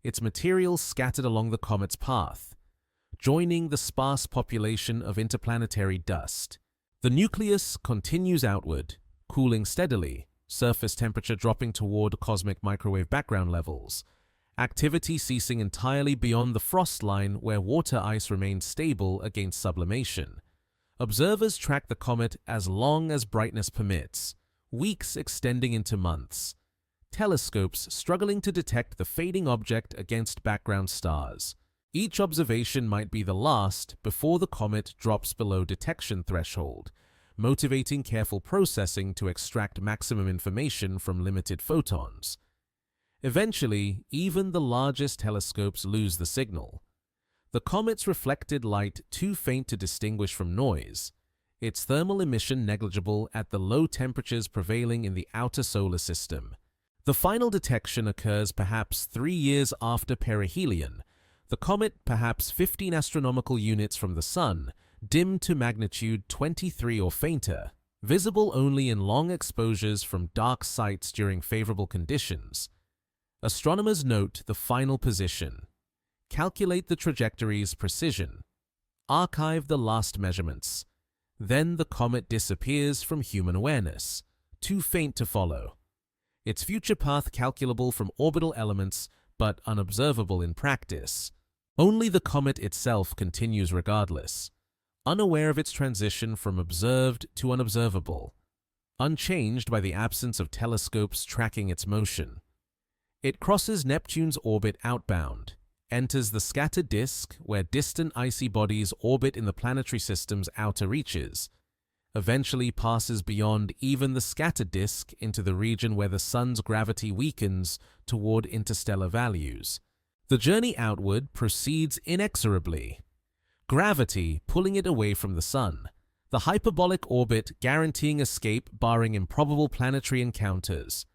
its material scattered along the comet's path, joining the sparse population of interplanetary dust. The nucleus continues outward, cooling steadily, surface temperature dropping toward cosmic microwave background levels, activity ceasing entirely beyond the frost line where water ice remains stable against sublimation. Observers track the comet as long as brightness permits, weeks extending into months, telescopes struggling to detect the fading object against background stars. Each observation might be the last before the comet drops below detection threshold, motivating careful processing to extract maximum information from limited photons. Eventually, even the largest telescopes lose the signal. The comet's reflected light too faint to distinguish from noise, its thermal emission negligible at the low temperatures prevailing in the outer solar system. The final detection occurs perhaps 3 years after perihelion, the comet perhaps 15 astronomical units from the Sun, dimmed to magnitude 23 or fainter, visible only in long exposures from dark sites during favorable conditions. Astronomers note the final position, calculate the trajectory's precision, archive the last measurements. Then the comet disappears from human awareness, too faint to follow. Its future path calculable from orbital elements, but unobservable in practice. Only the comet itself continues regardless, unaware of its transition from observed to unobservable, unchanged by the absence of telescopes tracking its motion. It crosses Neptune's orbit outbound, enters the scattered disk where distant icy bodies orbit in the planetary system's outer reaches, eventually passes beyond even the scattered disk into the region where the Sun's gravity weakens toward interstellar values. The journey outward proceeds inexorably, gravity pulling it away from the Sun, the hyperbolic orbit guaranteeing escape barring improbable planetary encounters.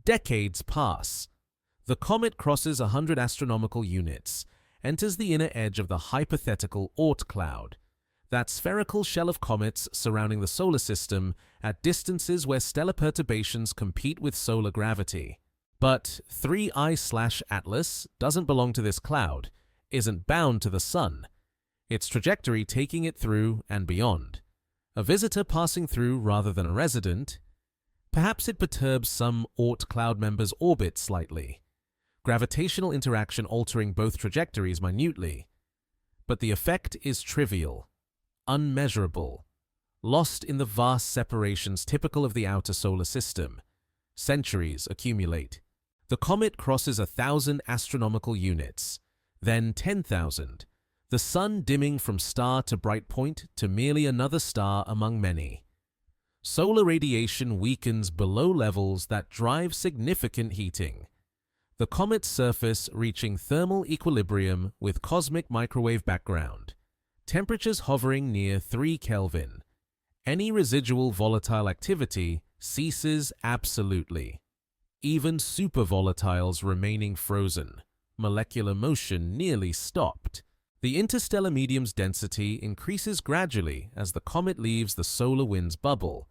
Decades pass. The comet crosses 100 astronomical units, enters the inner edge of the hypothetical Oort cloud, that spherical shell of comets surrounding the solar system at distances where stellar perturbations compete with solar gravity. But 3I/Atlas doesn't belong to this cloud, isn't bound to the Sun, its trajectory taking it through and beyond. A visitor passing through rather than a resident. Perhaps it perturbs some Oort cloud member's orbit slightly, gravitational interaction altering both trajectories minutely. But the effect is trivial, unmeasurable, lost in the vast separations typical of the outer solar system. Centuries accumulate. The comet crosses 1,000 astronomical units, then 10,000, the Sun dimming from star to bright point to merely another star among many. Solar radiation weakens below levels that drive significant heating. The comet's surface reaching thermal equilibrium with cosmic microwave background, temperatures hovering near 3 Kelvin. Any residual volatile activity ceases absolutely, even supervolatiles remaining frozen, molecular motion nearly stopped. The interstellar medium's density increases gradually as the comet leaves the solar wind's bubble,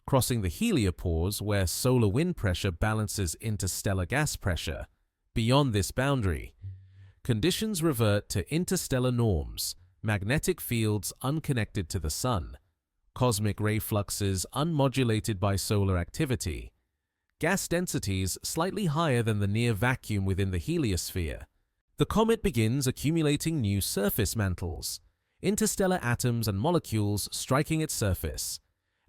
crossing the heliopause where solar wind pressure balances interstellar gas pressure. Beyond this boundary, conditions revert to interstellar norms, magnetic fields unconnected to the Sun, cosmic ray fluxes unmodulated by solar activity, gas densities slightly higher than the near vacuum within the heliosphere. The comet begins accumulating new surface mantles, interstellar atoms and molecules striking its surface,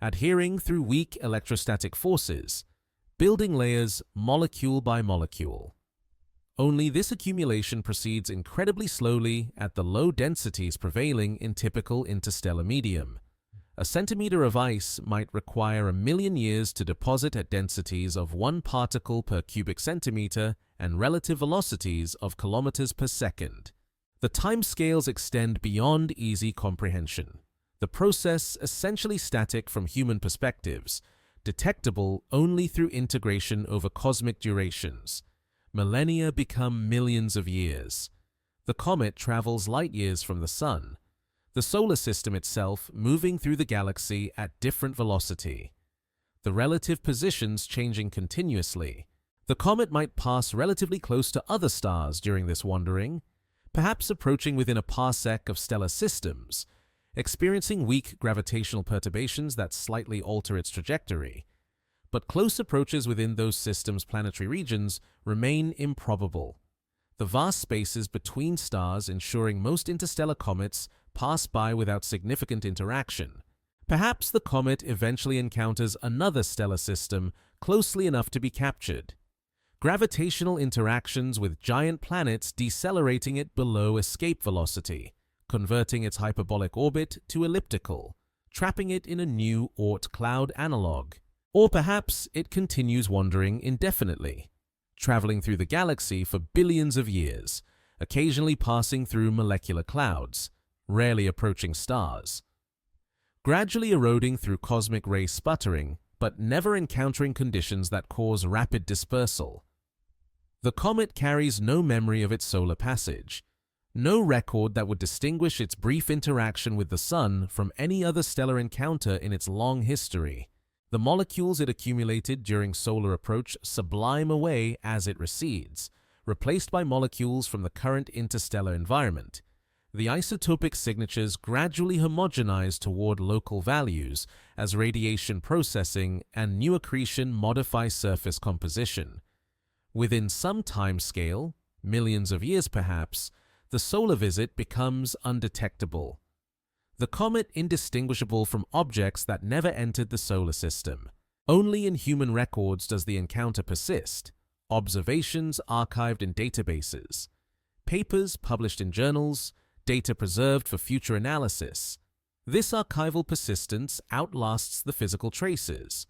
adhering through weak electrostatic forces, building layers molecule by molecule. Only this accumulation proceeds incredibly slowly at the low densities prevailing in typical interstellar medium. A centimeter of ice might require 1,000,000 years to deposit at densities of 1 particle per cubic centimeter and relative velocities of kilometers per second. The timescales extend beyond easy comprehension. The process essentially static from human perspectives, detectable only through integration over cosmic durations. Millennia become millions of years. The comet travels light years from the Sun, the solar system itself moving through the galaxy at different velocity, the relative positions changing continuously. The comet might pass relatively close to other stars during this wandering, perhaps approaching within a parsec of stellar systems, experiencing weak gravitational perturbations that slightly alter its trajectory. But close approaches within those systems' planetary regions remain improbable. The vast spaces between stars ensuring most interstellar comets pass by without significant interaction. Perhaps the comet eventually encounters another stellar system closely enough to be captured. Gravitational interactions with giant planets decelerating it below escape velocity, converting its hyperbolic orbit to elliptical, trapping it in a new Oort cloud analog. Or perhaps it continues wandering indefinitely, traveling through the galaxy for billions of years, occasionally passing through molecular clouds, rarely approaching stars, gradually eroding through cosmic ray sputtering, but never encountering conditions that cause rapid dispersal. The comet carries no memory of its solar passage, no record that would distinguish its brief interaction with the Sun from any other stellar encounter in its long history. The molecules it accumulated during solar approach sublime away as it recedes, replaced by molecules from the current interstellar environment. The isotopic signatures gradually homogenize toward local values as radiation processing and new accretion modify surface composition. Within some time scale, millions of years perhaps, the solar visit becomes undetectable. The comet indistinguishable from objects that never entered the solar system. Only in human records does the encounter persist, observations archived in databases, papers published in journals, data preserved for future analysis. This archival persistence outlasts the physical traces,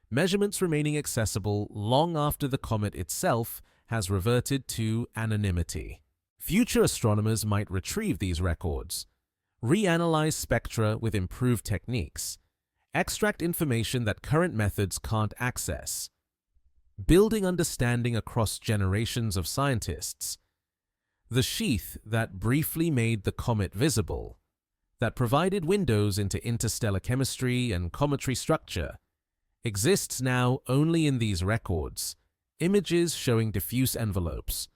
measurements remaining accessible long after the comet itself has reverted to anonymity. Future astronomers might retrieve these records, reanalyze spectra with improved techniques, extract information that current methods can't access, building understanding across generations of scientists. The sheath that briefly made the comet visible, that provided windows into interstellar chemistry and cometary structure, exists now only in these records, images showing diffuse envelopes,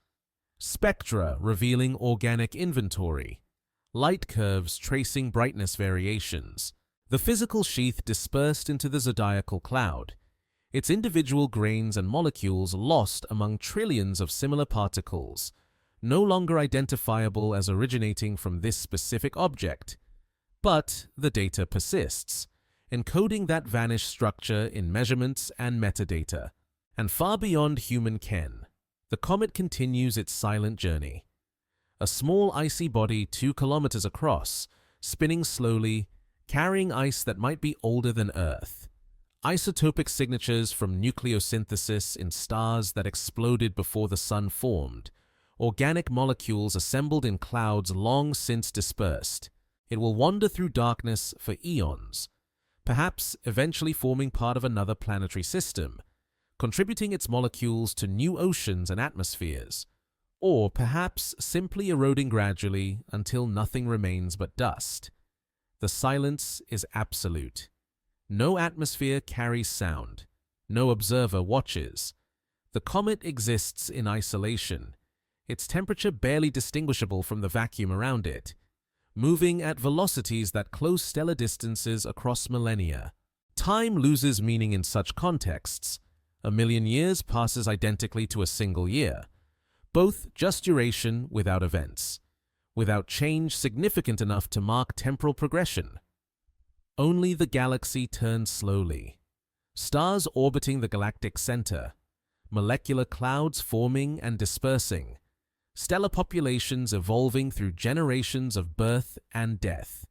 spectra revealing organic inventory, light curves tracing brightness variations, the physical sheath dispersed into the zodiacal cloud, its individual grains and molecules lost among trillions of similar particles, no longer identifiable as originating from this specific object. But the data persists, encoding that vanished structure in measurements and metadata. And far beyond human ken, the comet continues its silent journey. A small icy body 2 kilometers across, spinning slowly, carrying ice that might be older than Earth. Isotopic signatures from nucleosynthesis in stars that exploded before the Sun formed. Organic molecules assembled in clouds long since dispersed. It will wander through darkness for eons, perhaps eventually forming part of another planetary system, contributing its molecules to new oceans and atmospheres, or perhaps simply eroding gradually until nothing remains but dust. The silence is absolute. No atmosphere carries sound. No observer watches. The comet exists in isolation, its temperature barely distinguishable from the vacuum around it. moving at velocities that close stellar distances across millennia. Time loses meaning in such contexts. A million years passes identically to a single year, both just duration without events, without change significant enough to mark temporal progression. Only the galaxy turns slowly. Stars orbiting the galactic center, molecular clouds forming and dispersing, stellar populations evolving through generations of birth and death.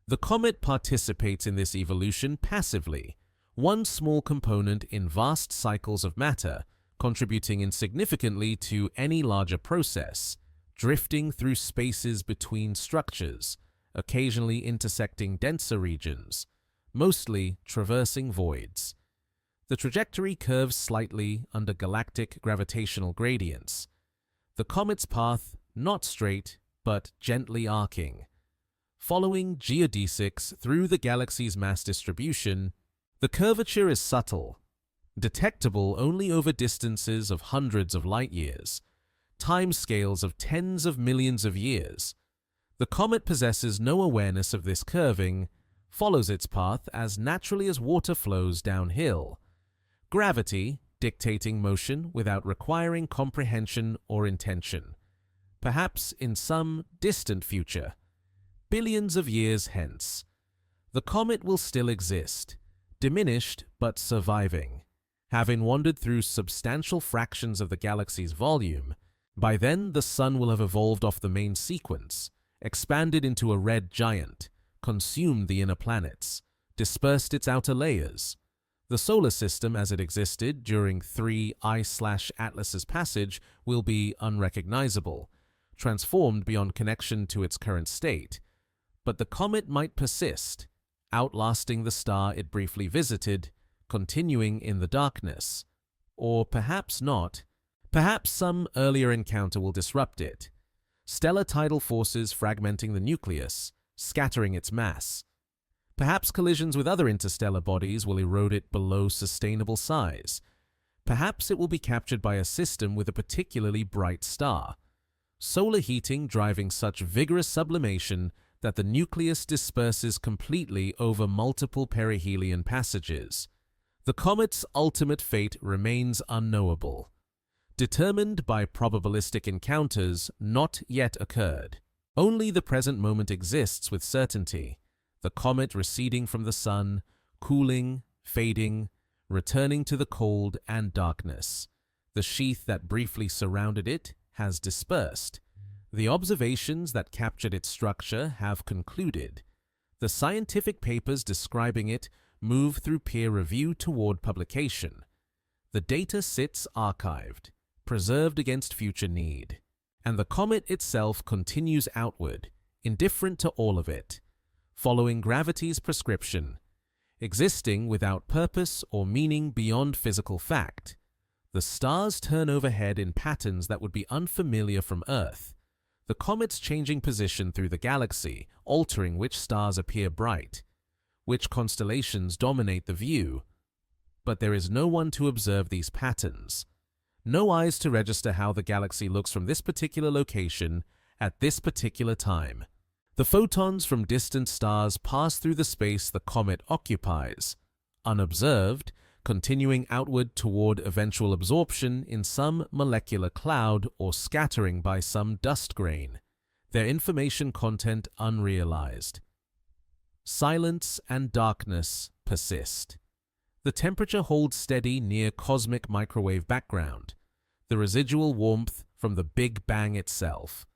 The comet participates in this evolution passively, one small component in vast cycles of matter, contributing insignificantly to any larger process, drifting through spaces between structures, occasionally intersecting denser regions, mostly traversing voids. The trajectory curves slightly under galactic gravitational gradients. The comet's path not straight, but gently arcing. Following geodesics through the galaxy's mass distribution, the curvature is subtle, detectable only over distances of hundreds of light-years, timescales of tens of millions of years. The comet possesses no awareness of this curving, follows its path as naturally as water flows downhill. Gravity dictating motion without requiring comprehension or intention. Perhaps in some distant future, billions of years hence, the comet will still exist, diminished but surviving. Having wandered through substantial fractions of the galaxy's volume, by then the Sun will have evolved off the main sequence, expanded into a red giant, consumed the inner planets, dispersed its outer layers. The solar system as it existed during 3 I/Atlas's passage will be unrecognizable, transformed beyond connection to its current state. But the comet might persist, outlasting the star it briefly visited, continuing in the darkness. Or perhaps not. Perhaps some earlier encounter will disrupt it. Stellar tidal forces fragmenting the nucleus, scattering its mass. Perhaps collisions with other interstellar bodies will erode it below sustainable size. Perhaps it will be captured by a system with a particularly bright star. Solar heating driving such vigorous sublimation that the nucleus disperses completely over multiple perihelion passages. The comet's ultimate fate remains unknowable, determined by probabilistic encounters not yet occurred. Only the present moment exists with certainty. The comet receding from the Sun, cooling, fading, returning to the cold and darkness. The sheath that briefly surrounded it has dispersed. The observations that captured its structure have concluded. The scientific papers describing it move through peer review toward publication. The data sits archived, preserved against future need. And the comet itself continues outward, indifferent to all of it, following gravity's prescription, existing without purpose or meaning beyond physical fact. The stars turn overhead in patterns that would be unfamiliar from Earth, the comet's changing position through the galaxy, altering which stars appear bright, which constellations dominate the view. But there is no one to observe these patterns, no eyes to register how the galaxy looks from this particular location at this particular time. The photons from distant stars pass through the space the comet occupies, unobserved, continuing outward toward eventual absorption in some molecular cloud or scattering by some dust grain, their information content unrealized. Silence and darkness persist. The temperature holds steady near cosmic microwave background, the residual warmth from the Big Bang itself.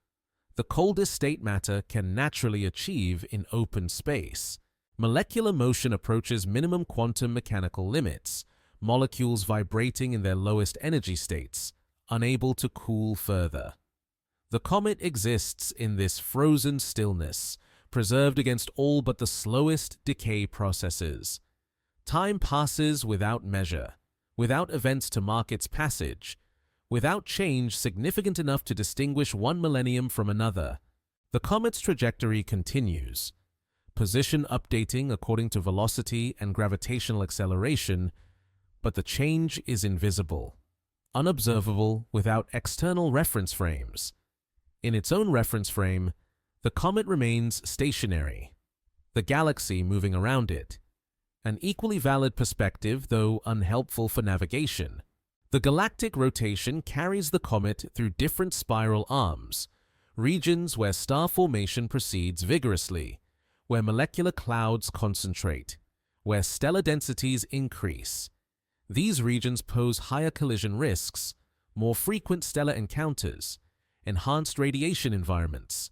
The coldest state matter can naturally achieve in open space. Molecular motion approaches minimum quantum mechanical limits, molecules vibrating in their lowest energy states, unable to cool further. The comet exists in this frozen stillness, preserved against all but the slowest decay processes. Time passes without measure, without events to mark its passage, without change significant enough to distinguish one millennium from another. The comet's trajectory continues, position updating according to velocity and gravitational acceleration, but the change is invisible, unobservable without external reference frames. In its own reference frame, The comet remains stationary, the galaxy moving around it. An equally valid perspective, though unhelpful for navigation. The galactic rotation carries the comet through different spiral arms, regions where star formation proceeds vigorously, where molecular clouds concentrate, where stellar densities increase. These regions pose higher collision risks, more frequent stellar encounters, enhanced radiation environments.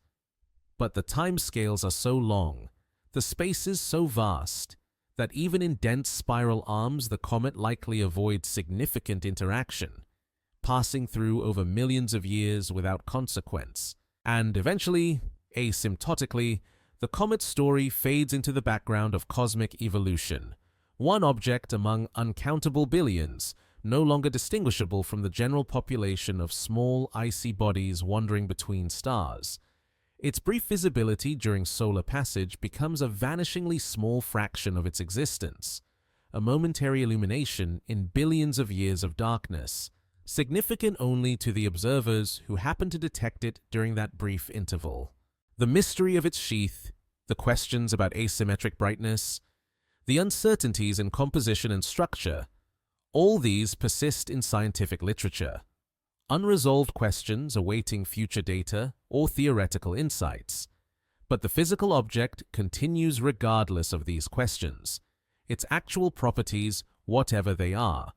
But the timescales are so long, the spaces so vast, that even in dense spiral arms the comet likely avoids significant interaction, passing through over millions of years without consequence. And eventually, asymptotically, the comet's story fades into the background of cosmic evolution, one object among uncountable billions, no longer distinguishable from the general population of small, icy bodies wandering between stars. Its brief visibility during solar passage becomes a vanishingly small fraction of its existence, a momentary illumination in billions of years of darkness, significant only to the observers who happen to detect it during that brief interval. The mystery of its sheath, the questions about asymmetric brightness, the uncertainties in composition and structure, all these persist in scientific literature. Unresolved questions awaiting future data or theoretical insights. But the physical object continues regardless of these questions, its actual properties, whatever they are,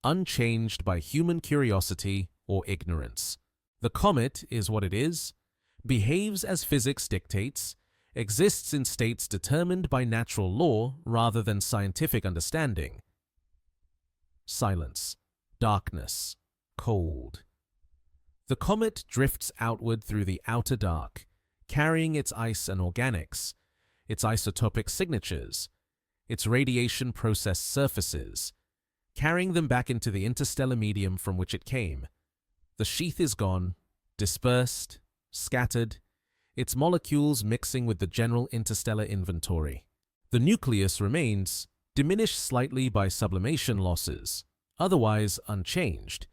unchanged by human curiosity or ignorance. The comet is what it is, behaves as physics dictates, exists in states determined by natural law rather than scientific understanding. Silence, darkness, cold. The comet drifts outward through the outer dark, carrying its ice and organics, its isotopic signatures, its radiation processed surfaces, carrying them back into the interstellar medium from which it came. The sheath is gone, dispersed, scattered, its molecules mixing with the general interstellar inventory. The nucleus remains, diminished slightly by sublimation losses, otherwise unchanged,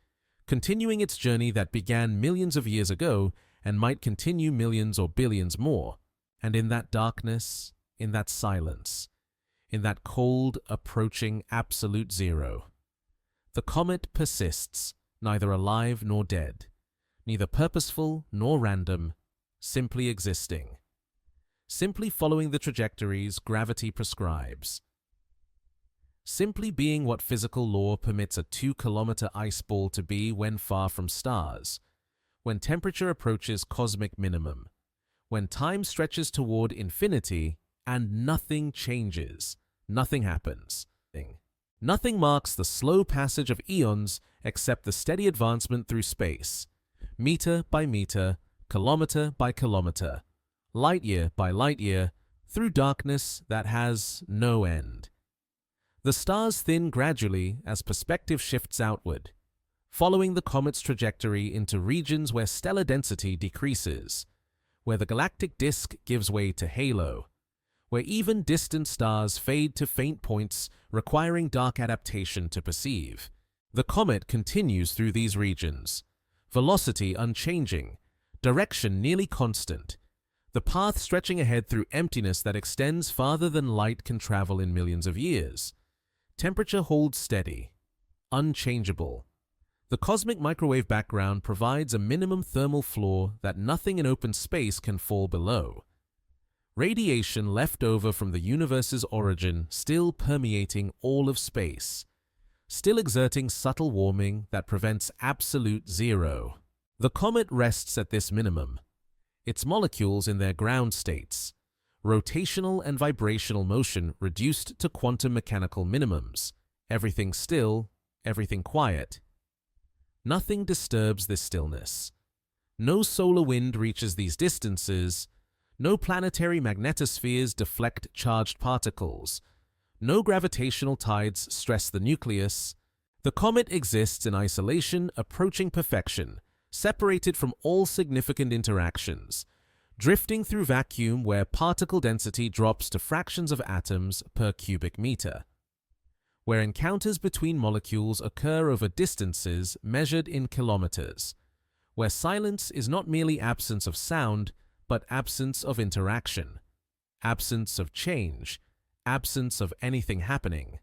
continuing its journey that began millions of years ago and might continue millions or billions more. And in that darkness, in that silence, in that cold, approaching absolute zero, the comet persists, neither alive nor dead, neither purposeful nor random, simply existing, simply following the trajectories gravity prescribes, simply being what physical law permits a 2-kilometer ice ball to be when far from stars, when temperature approaches cosmic minimum, when time stretches toward infinity and nothing changes, nothing happens. Nothing marks the slow passage of eons except the steady advancement through space, meter by meter, kilometer by kilometer, light year by light year, through darkness that has no end. The stars thin gradually as perspective shifts outward, following the comet's trajectory into regions where stellar density decreases, where the galactic disk gives way to halo, where even distant stars fade to faint points requiring dark adaptation to perceive. The comet continues through these regions, velocity unchanging, direction nearly constant, the path stretching ahead through emptiness that extends farther than light can travel in millions of years. Temperature holds steady, unchangeable. The cosmic microwave background provides a minimum thermal floor that nothing in open space can fall below. Radiation left over from the universe's origin still permeating all of space, still exerting subtle warming that prevents absolute zero. The comet rests at this minimum, its molecules in their ground states, rotational and vibrational motion reduced to quantum mechanical minimums, everything still, everything quiet. Nothing disturbs this stillness. No solar wind reaches these distances, no planetary magnetospheres deflect charged particles, no gravitational tides stress the nucleus. The comet exists in isolation approaching perfection, separated from all significant interactions, drifting through vacuum where particle density drops to fractions of atoms per cubic meter, where encounters between molecules occur over distances measured in kilometers, where silence is not merely absence of sound, but absence of interaction, absence of change, absence of anything happening.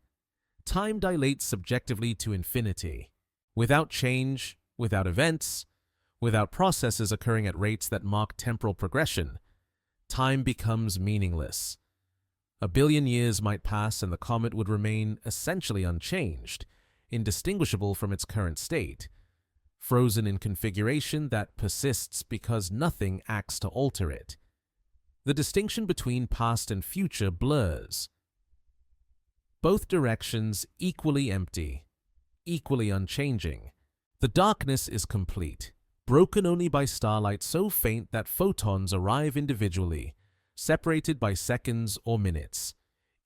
Time dilates subjectively to infinity. Without change, without events, without processes occurring at rates that mark temporal progression, time becomes meaningless. A billion years might pass and the comet would remain essentially unchanged, indistinguishable from its current state, frozen in configuration that persists because nothing acts to alter it. The distinction between past and future blurs. Both directions equally empty, equally unchanging. The darkness is complete, broken only by starlight so faint that photons arrive individually, separated by seconds or minutes,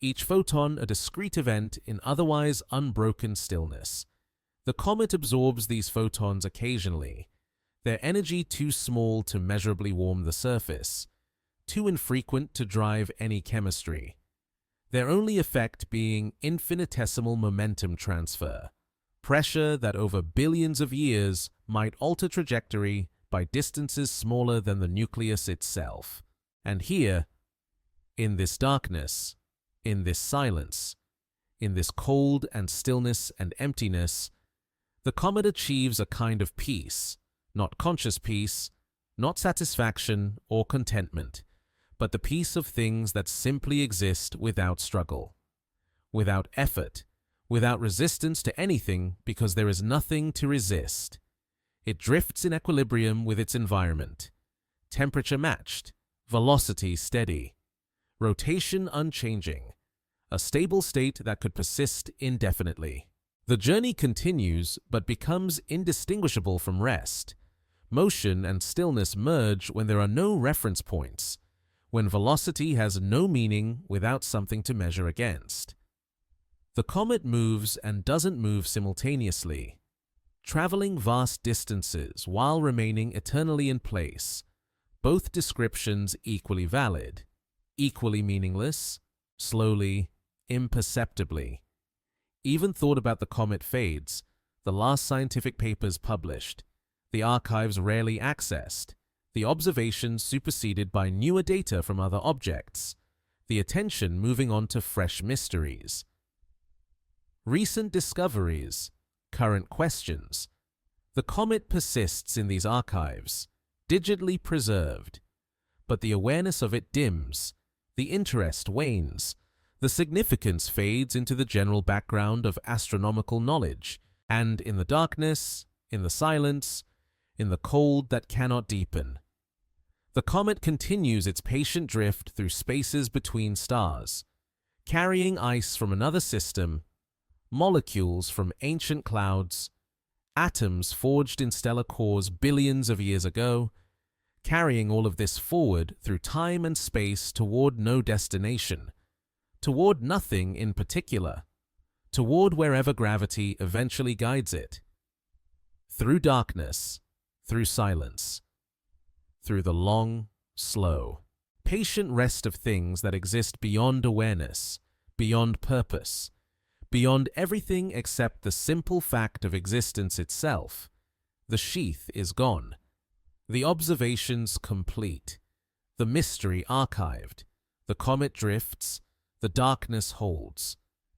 each photon a discrete event in otherwise unbroken stillness. The comet absorbs these photons occasionally, their energy too small to measurably warm the surface, too infrequent to drive any chemistry, their only effect being infinitesimal momentum transfer, pressure that over billions of years might alter trajectory by distances smaller than the nucleus itself. And here, in this darkness, in this silence, in this cold and stillness and emptiness, the comet achieves a kind of peace, not conscious peace, not satisfaction or contentment, but the peace of things that simply exist without struggle, without effort, without resistance to anything because there is nothing to resist. It drifts in equilibrium with its environment, temperature matched, velocity steady, rotation unchanging, a stable state that could persist indefinitely. The journey continues but becomes indistinguishable from rest. Motion and stillness merge when there are no reference points, when velocity has no meaning without something to measure against. The comet moves and doesn't move simultaneously, traveling vast distances while remaining eternally in place, both descriptions equally valid, equally meaningless, slowly, imperceptibly. Even thought about the comet fades, the last scientific papers published, the archives rarely accessed, the observations superseded by newer data from other objects, the attention moving on to fresh mysteries. Recent discoveries, current questions. The comet persists in these archives, digitally preserved, but the awareness of it dims, the interest wanes, the significance fades into the general background of astronomical knowledge, and in the darkness, in the silence, in the cold that cannot deepen, the comet continues its patient drift through spaces between stars, carrying ice from another system, molecules from ancient clouds, atoms forged in stellar cores billions of years ago, carrying all of this forward through time and space toward no destination, toward nothing in particular, toward wherever gravity eventually guides it. Through darkness, through silence, through the long, slow, patient rest of things that exist beyond awareness, beyond purpose, beyond everything except the simple fact of existence itself, the sheath is gone, the observations complete, the mystery archived, the comet drifts, the darkness holds,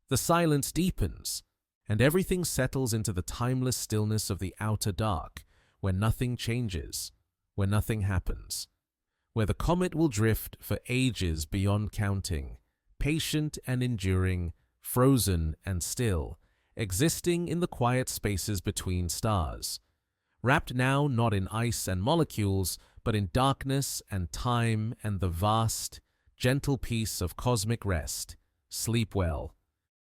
the silence deepens, and everything settles into the timeless stillness of the outer dark, where nothing changes, where nothing happens, where the comet will drift for ages beyond counting, patient and enduring, frozen and still, existing in the quiet spaces between stars, wrapped now not in ice and molecules, but in darkness and time and the vast, gentle peace of cosmic rest. Sleep well.